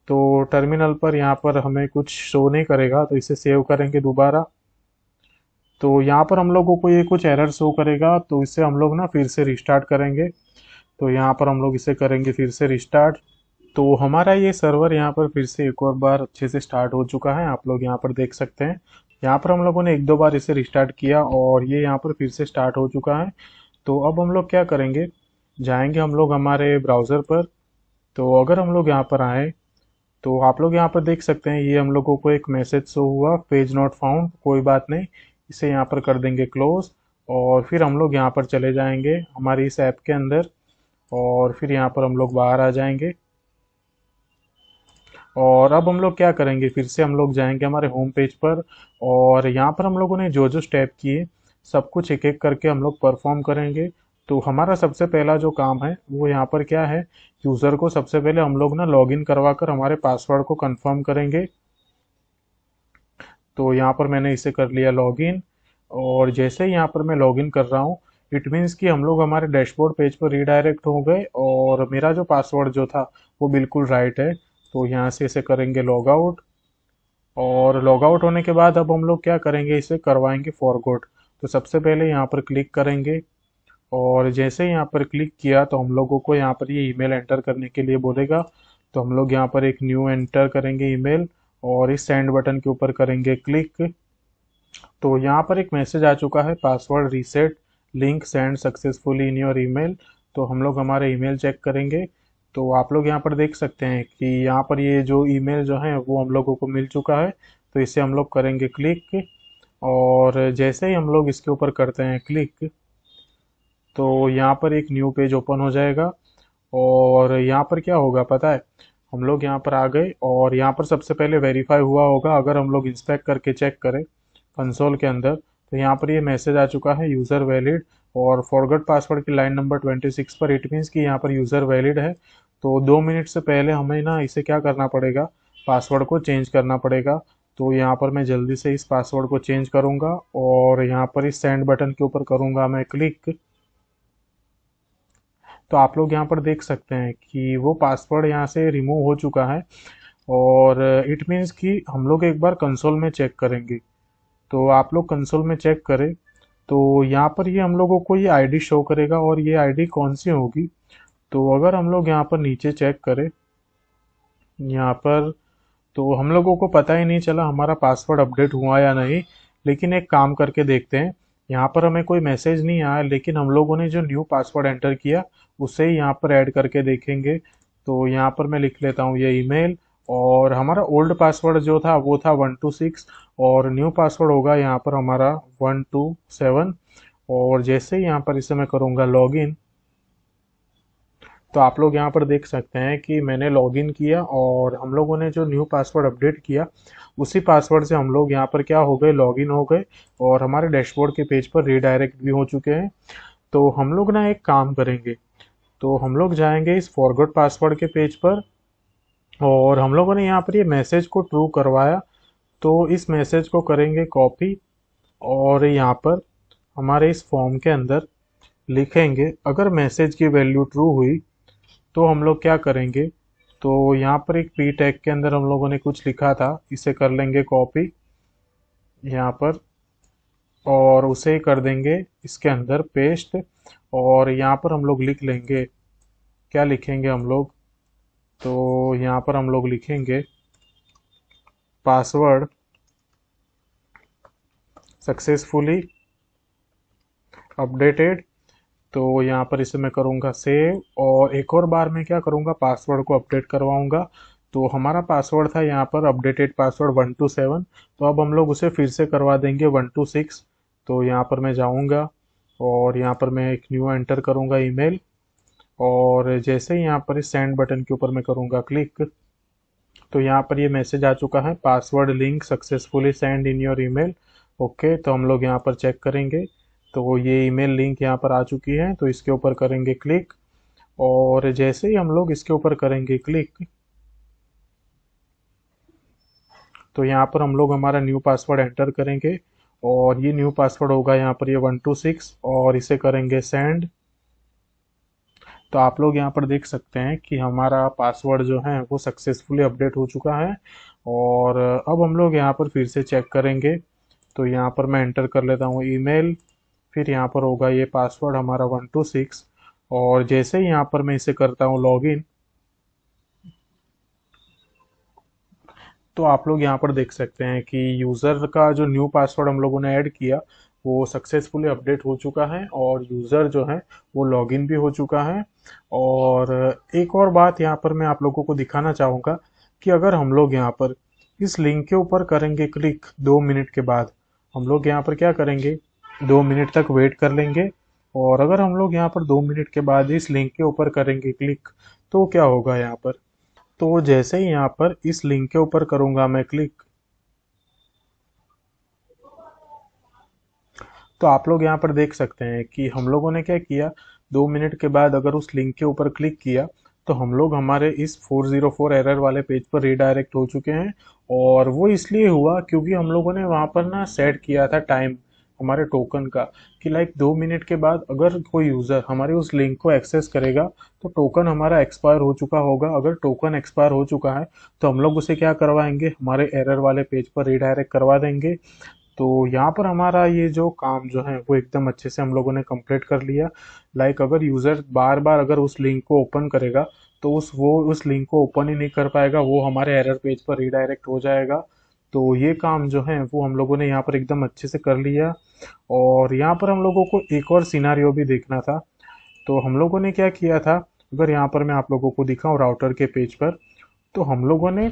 तो टर्मिनल पर यहाँ पर हमें कुछ शो नहीं करेगा, तो इसे सेव करेंगे दोबारा। तो यहाँ पर हम लोगों को ये कुछ एरर शो करेगा, तो इसे हम लोग ना फिर से रिस्टार्ट करेंगे। तो यहाँ पर हम लोग इसे करेंगे फिर से रिस्टार्ट। तो हमारा ये सर्वर यहाँ पर फिर से एक और बार अच्छे से स्टार्ट हो चुका है, आप लोग यहाँ पर देख सकते हैं। यहाँ पर हम लोगों ने 1-2 बार इसे रिस्टार्ट किया और ये यहाँ पर फिर से स्टार्ट हो चुका है। तो अब हम लोग क्या करेंगे, जाएंगे हम लोग हमारे ब्राउज़र पर। तो अगर हम लोग यहाँ पर आए तो आप लोग यहाँ पर देख सकते हैं, ये हम लोगों को एक मैसेज शो हुआ, पेज नॉट फाउंड। कोई बात नहीं, इसे यहाँ पर कर देंगे क्लोज। और फिर हम लोग यहाँ पर चले जाएंगे हमारी इस ऐप के अंदर, और फिर यहाँ पर हम लोग बाहर आ जाएंगे। और अब हम लोग क्या करेंगे, फिर से हम लोग जाएंगे हमारे होम पेज पर, और यहाँ पर हम लोगों ने जो जो स्टेप किए सब कुछ एक एक करके हम लोग परफॉर्म करेंगे। तो हमारा सबसे पहला जो काम है वो यहाँ पर क्या है, यूज़र को सबसे पहले हम लोग ना लॉगिन करवा कर हमारे पासवर्ड को कंफर्म करेंगे। तो यहाँ पर मैंने इसे कर लिया लॉगिन, और जैसे ही यहाँ पर मैं लॉगिन कर रहा हूँ, इट मीन्स कि हम लोग हमारे डैशबोर्ड पेज पर रीडायरेक्ट हो गए और मेरा जो पासवर्ड जो था वो बिल्कुल राइट है। तो यहाँ से इसे करेंगे लॉग आउट, और लॉग आउट होने के बाद अब हम लोग क्या करेंगे, इसे करवाएंगे फॉरगॉट। तो सबसे पहले यहाँ पर क्लिक करेंगे, और जैसे यहाँ पर क्लिक किया तो हम लोगों को यहाँ पर ये ईमेल एंटर करने के लिए बोलेगा। तो हम लोग यहाँ पर एक न्यू एंटर करेंगे ईमेल, और इस सेंड बटन के ऊपर करेंगे क्लिक। तो यहाँ पर एक मैसेज आ चुका है, password reset link send successfully in your email. तो हम लोग हमारे ईमेल चेक करेंगे। तो आप लोग यहाँ पर देख सकते हैं कि यहाँ पर ये जो ईमेल जो है वो हम लोगों को मिल चुका है। तो इसे हम लोग करेंगे क्लिक, और जैसे ही हम लोग इसके ऊपर करते हैं क्लिक, तो यहाँ पर एक न्यू पेज ओपन हो जाएगा। और यहाँ पर क्या होगा पता है, हम लोग यहाँ पर आ गए और यहाँ पर सबसे पहले वेरीफाई हुआ होगा। अगर हम लोग इंस्पेक्ट करके चेक करें कंसोल के अंदर, तो यहाँ पर ये मैसेज आ चुका है यूज़र वैलिड, और फॉरगॉट पासवर्ड की लाइन नंबर 26 पर। इट मीन्स कि यहाँ पर यूज़र वैलिड है। तो 2 मिनट से पहले हमें ना इसे क्या करना पड़ेगा, पासवर्ड को चेंज करना पड़ेगा। तो यहाँ पर मैं जल्दी से इस पासवर्ड को चेंज करूँगा, और यहाँ पर इस सेंड बटन के ऊपर करूँगा मैं क्लिक। तो आप लोग यहाँ पर देख सकते हैं कि वो पासवर्ड यहाँ से रिमूव हो चुका है, और इट मीन्स कि हम लोग एक बार कंसोल में चेक करेंगे। तो आप लोग कंसोल में चेक करें, तो यहाँ पर ये हम लोगों को ये आईडी शो करेगा, और ये आईडी कौन सी होगी। तो अगर हम लोग यहाँ पर नीचे चेक करें यहाँ पर, तो हम लोगों को पता ही नहीं चला हमारा पासवर्ड अपडेट हुआ या नहीं। लेकिन एक काम करके देखते हैं, यहाँ पर हमें कोई मैसेज नहीं आया, लेकिन हम लोगों ने जो न्यू पासवर्ड एंटर किया उसे ही यहाँ पर ऐड करके देखेंगे। तो यहाँ पर मैं लिख लेता हूँ ये ईमेल, और हमारा ओल्ड पासवर्ड जो था वो था 126, और न्यू पासवर्ड होगा यहाँ पर हमारा 127। और जैसे ही यहाँ पर इसे मैं करूँगा लॉगिन, तो आप लोग यहाँ पर देख सकते हैं कि मैंने लॉगिन किया, और हम लोगों ने जो न्यू पासवर्ड अपडेट किया उसी पासवर्ड से हम लोग यहाँ पर क्या हो गए, लॉगिन हो गए, और हमारे डैशबोर्ड के पेज पर रीडायरेक्ट भी हो चुके हैं। तो हम लोग ना एक काम करेंगे, तो हम लोग जाएंगे इस फॉरगॉट पासवर्ड के पेज पर, और हम लोगों ने यहाँ पर ये मैसेज को ट्रू करवाया। तो इस मैसेज को करेंगे कॉपी, और यहाँ पर हमारे इस फॉर्म के अंदर लिखेंगे। अगर मैसेज की वैल्यू ट्रू हुई तो हम लोग क्या करेंगे, तो यहाँ पर एक पी टैग के अंदर हम लोगों ने कुछ लिखा था, इसे कर लेंगे कॉपी यहाँ पर, और उसे कर देंगे इसके अंदर पेस्ट। और यहाँ पर हम लोग लिख लेंगे, क्या लिखेंगे हम लोग, तो यहाँ पर हम लोग लिखेंगे पासवर्ड सक्सेसफुली अपडेटेड। तो यहाँ पर इसे मैं करूँगा सेव, और एक और बार मैं क्या करूँगा, पासवर्ड को अपडेट करवाऊँगा। तो हमारा पासवर्ड था यहाँ पर अपडेटेड पासवर्ड 127, तो अब हम लोग उसे फिर से करवा देंगे 126। तो यहाँ पर मैं जाऊँगा, और यहाँ पर मैं एक न्यू एंटर करूँगा ईमेल, और जैसे ही यहाँ पर इस सेंड बटन के ऊपर मैं करूँगा क्लिक, तो यहाँ पर ये मैसेज आ चुका है, password link successfully send in your email. Okay, तो हम लोग यहाँ पर चेक करेंगे, तो ये ईमेल लिंक यहाँ पर आ चुकी है। तो इसके ऊपर करेंगे क्लिक, और जैसे ही हम लोग इसके ऊपर करेंगे क्लिक, तो यहाँ पर हम लोग हमारा न्यू पासवर्ड एंटर करेंगे, और ये न्यू पासवर्ड होगा यहाँ पर ये 126, और इसे करेंगे सेंड। तो आप लोग यहाँ पर देख सकते हैं कि हमारा पासवर्ड जो है वो सक्सेसफुली अपडेट हो चुका है। और अब हम लोग यहाँ पर फिर से चेक करेंगे। तो यहाँ पर मैं एंटर कर लेता हूँ ईमेल, फिर यहाँ पर होगा ये पासवर्ड हमारा 126, और जैसे ही यहाँ पर मैं इसे करता हूँ लॉगिन, तो आप लोग यहाँ पर देख सकते हैं कि यूज़र का जो न्यू पासवर्ड हम लोगों ने ऐड किया वो सक्सेसफुली अपडेट हो चुका है, और यूज़र जो है वो लॉगिन भी हो चुका है। और एक और बात यहाँ पर मैं आप लोगों को दिखाना चाहूँगा कि अगर हम लोग यहाँ पर इस लिंक के ऊपर करेंगे क्लिक 2 मिनट के बाद, हम लोग यहाँ पर क्या करेंगे, 2 मिनट तक वेट कर लेंगे। और अगर हम लोग यहाँ पर 2 मिनट के बाद इस लिंक के ऊपर करेंगे क्लिक, तो क्या होगा यहाँ पर, तो जैसे ही यहाँ पर इस लिंक के ऊपर करूंगा मैं क्लिक, तो आप लोग यहाँ पर देख सकते हैं कि हम लोगों ने क्या किया, 2 मिनट के बाद अगर उस लिंक के ऊपर क्लिक किया तो हम लोग हमारे इस 404 एरर वाले पेज पर रीडायरेक्ट हो चुके हैं। और वो इसलिए हुआ क्योंकि हम लोगों ने वहाँ पर ना सेट किया था टाइम हमारे टोकन का, कि लाइक 2 मिनट के बाद अगर कोई यूज़र हमारे उस लिंक को एक्सेस करेगा तो टोकन हमारा एक्सपायर हो चुका होगा। अगर टोकन एक्सपायर हो चुका है तो हम लोग उसे क्या करवाएंगे, हमारे एरर वाले पेज पर रीडायरेक्ट करवा देंगे। तो यहाँ पर हमारा ये जो काम जो है वो एकदम अच्छे से हम लोगों ने कंप्लीट कर लिया। लाइक अगर यूज़र बार बार अगर उस लिंक को ओपन करेगा तो उस लिंक को ओपन ही नहीं कर पाएगा, वो हमारे एरर पेज पर रीडायरेक्ट हो जाएगा। तो ये काम जो है वो हम लोगों ने यहाँ पर एकदम अच्छे से कर लिया। और यहाँ पर हम लोगों को एक और सिनारियो भी देखना था। तो हम लोगों ने क्या किया था, अगर यहाँ पर मैं आप लोगों को दिखाऊं राउटर के पेज पर, तो हम लोगों ने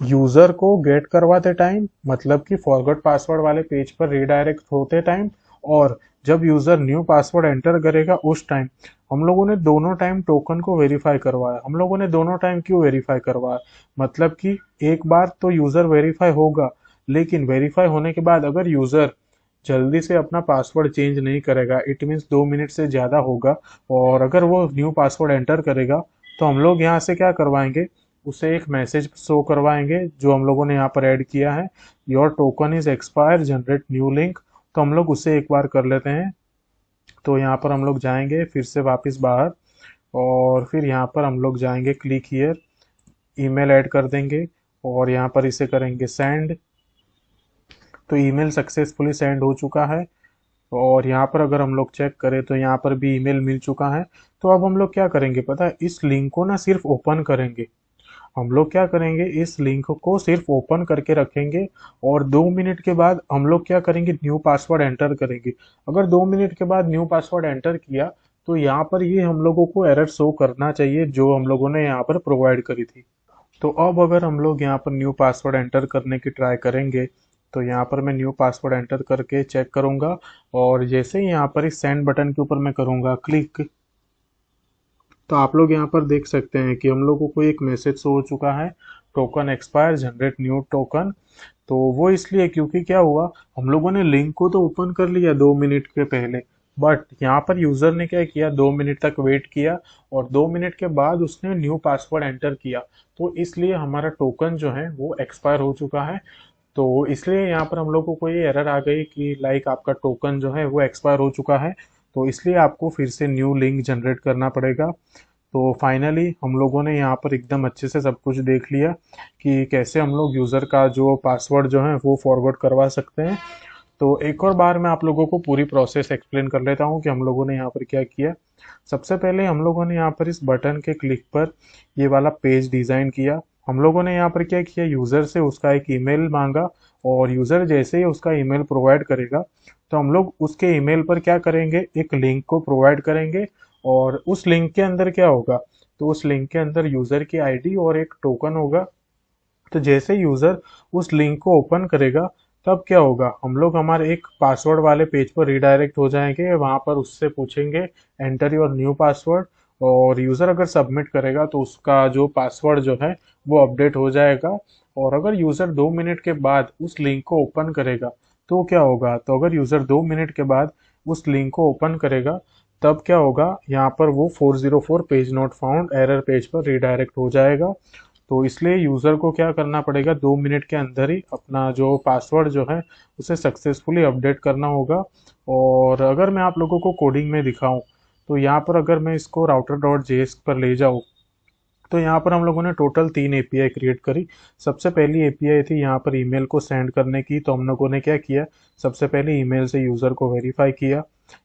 यूजर को गेट करवाते टाइम, मतलब कि फॉरगॉट पासवर्ड वाले पेज पर रीडायरेक्ट होते टाइम, और जब यूजर न्यू पासवर्ड एंटर करेगा उस टाइम हम लोगों ने दोनों टाइम टोकन को वेरीफाई करवाया। हम लोगों ने दोनों टाइम क्यों वेरीफाई करवाया, मतलब कि एक बार तो यूजर वेरीफाई होगा, लेकिन वेरीफाई होने के बाद अगर यूजर जल्दी से अपना पासवर्ड चेंज नहीं करेगा, इट मीन्स 2 मिनट से ज़्यादा होगा, और अगर वो न्यू पासवर्ड एंटर करेगा तो हम लोग यहाँ से क्या करवाएंगे, उसे एक मैसेज शो करवाएंगे जो हम लोगों ने यहाँ पर ऐड किया है, your token is expire generate new link. तो हम लोग उसे एक बार कर लेते हैं। तो यहाँ पर हम लोग जाएंगे फिर से वापस बाहर, और फिर यहाँ पर हम लोग जाएंगे क्लिक हियर, ईमेल ऐड कर देंगे और यहाँ पर इसे करेंगे सेंड। तो ईमेल सक्सेसफुली सेंड हो चुका है। और यहाँ पर अगर हम लोग चेक करें तो यहाँ पर भी ईमेल मिल चुका है। तो अब हम लोग क्या करेंगे पता है, इस लिंक को ना सिर्फ ओपन करेंगे। हम लोग क्या करेंगे, इस लिंक को सिर्फ ओपन करके रखेंगे, और 2 मिनट के बाद हम लोग क्या करेंगे, न्यू पासवर्ड एंटर करेंगे। अगर 2 मिनट के बाद न्यू पासवर्ड एंटर किया तो यहाँ पर ये हम लोगों को एरर शो करना चाहिए जो हम लोगों ने यहाँ पर प्रोवाइड करी थी। तो अब अगर हम लोग यहाँ पर न्यू पासवर्ड एंटर करने की ट्राई करेंगे, तो यहाँ पर मैं न्यू पासवर्ड एंटर करके चेक करूंगा, और जैसे ही यहाँ पर इस सेंड बटन के ऊपर मैं करूंगा क्लिक, तो आप लोग यहाँ पर देख सकते हैं कि हम लोगों को एक मैसेज शो हो चुका है, token expire generate new token. तो वो इसलिए क्योंकि क्या हुआ, हम लोगों ने लिंक को तो ओपन कर लिया 2 मिनट के पहले, बट यहाँ पर यूजर ने क्या किया, 2 मिनट तक वेट किया और 2 मिनट के बाद उसने न्यू पासवर्ड एंटर किया। तो इसलिए हमारा टोकन जो है वो एक्सपायर हो चुका है। तो इसलिए यहाँ पर हम लोगों को ये एरर आ गई कि लाइक आपका टोकन जो है वो एक्सपायर हो चुका है, तो इसलिए आपको फिर से न्यू लिंक जनरेट करना पड़ेगा। तो फाइनली हम लोगों ने यहाँ पर एकदम अच्छे से सब कुछ देख लिया कि कैसे हम लोग यूज़र का जो पासवर्ड जो है वो फॉरवर्ड करवा सकते हैं। तो एक और बार मैं आप लोगों को पूरी प्रोसेस एक्सप्लेन कर लेता हूँ कि हम लोगों ने यहाँ पर क्या किया। सबसे पहले हम लोगों ने यहाँ पर इस बटन के क्लिक पर ये वाला पेज डिज़ाइन किया। हम लोगों ने यहाँ पर क्या किया, यूज़र से उसका एक ईमेल मांगा, और यूज़र जैसे ही उसका ईमेल प्रोवाइड करेगा तो हम लोग उसके ईमेल पर क्या करेंगे, एक लिंक को प्रोवाइड करेंगे। और उस लिंक के अंदर क्या होगा, तो उस लिंक के अंदर यूज़र की आईडी और एक टोकन होगा। तो जैसे यूज़र उस लिंक को ओपन करेगा तब क्या होगा, हम लोग हमारे एक पासवर्ड वाले पेज पर रिडायरेक्ट हो जाएंगे, वहाँ पर उससे पूछेंगे एंटर योर न्यू पासवर्ड, और यूज़र अगर सबमिट करेगा तो उसका जो पासवर्ड जो है वो अपडेट हो जाएगा। और अगर यूज़र 2 मिनट के बाद उस लिंक को ओपन करेगा तो क्या होगा, तो अगर यूज़र 2 मिनट के बाद उस लिंक को ओपन करेगा तब क्या होगा, यहाँ पर वो 404 page not found error page पर रिडायरेक्ट हो जाएगा। तो इसलिए यूज़र को क्या करना पड़ेगा, 2 मिनट के अंदर ही अपना जो पासवर्ड जो है उसे सक्सेसफुली अपडेट करना होगा। और अगर मैं आप लोगों को कोडिंग में दिखाऊं, तो यहाँ पर अगर मैं इसको router.js पर ले जाऊँ, तो यहाँ पर हम लोगों ने टोटल 3 एपीआई क्रिएट करी। सबसे पहली एपीआई थी यहाँ पर ईमेल को सेंड करने की। तो हम लोगों ने क्या किया, सबसे पहले ईमेल से यूज़र को वेरीफाई किया।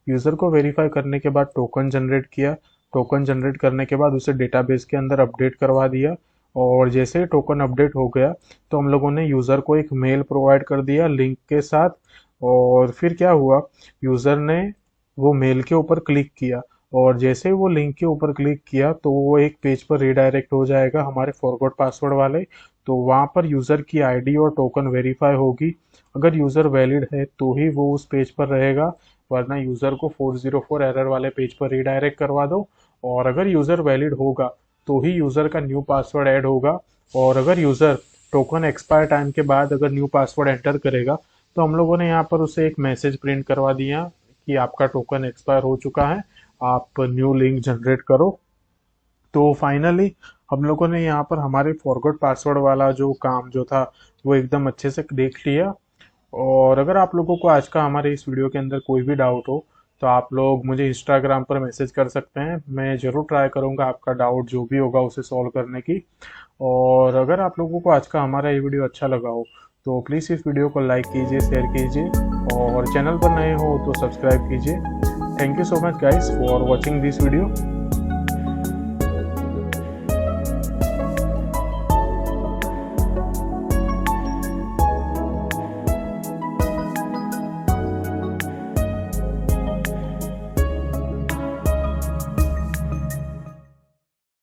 यूज़र को वेरीफाई करने के बाद टोकन जनरेट किया। टोकन जनरेट करने के बाद उसे डेटाबेस के अंदर अपडेट करवा दिया। और जैसे ही टोकन अपडेट हो गया तो हम लोगों ने यूज़र को एक मेल प्रोवाइड कर दिया लिंक के साथ। और फिर क्या हुआ, यूज़र ने वो मेल के ऊपर क्लिक किया, और जैसे ही वो लिंक के ऊपर क्लिक किया तो वो एक पेज पर रिडायरेक्ट हो जाएगा हमारे फॉरगॉट पासवर्ड वाले। तो वहाँ पर यूज़र की आईडी और टोकन वेरीफाई होगी। अगर यूज़र वैलिड है तो ही वो उस पेज पर रहेगा, वरना यूज़र को 404 एरर वाले पेज पर रिडायरेक्ट करवा दो। और अगर यूज़र वैलिड होगा तो ही यूज़र का न्यू पासवर्ड ऐड होगा। और अगर यूज़र टोकन एक्सपायर टाइम के बाद अगर न्यू पासवर्ड एंटर करेगा तो हम लोगों ने यहाँ पर उसे एक मैसेज प्रिंट करवा दिया कि आपका टोकन एक्सपायर हो चुका है, आप न्यू लिंक जनरेट करो। तो फाइनली हम लोगों ने यहाँ पर हमारे फॉरगॉट पासवर्ड वाला जो काम जो था वो एकदम अच्छे से देख लिया। और अगर आप लोगों को आज का हमारे इस वीडियो के अंदर कोई भी डाउट हो तो आप लोग मुझे इंस्टाग्राम पर मैसेज कर सकते हैं, मैं ज़रूर ट्राई करूँगा आपका डाउट जो भी होगा उसे सॉल्व करने की। और अगर आप लोगों को आज का हमारा ये वीडियो अच्छा लगा हो तो प्लीज़ इस वीडियो को लाइक कीजिए, शेयर कीजिए और चैनल पर नए हो तो सब्सक्राइब कीजिए। Thank you so much guys for watching this video.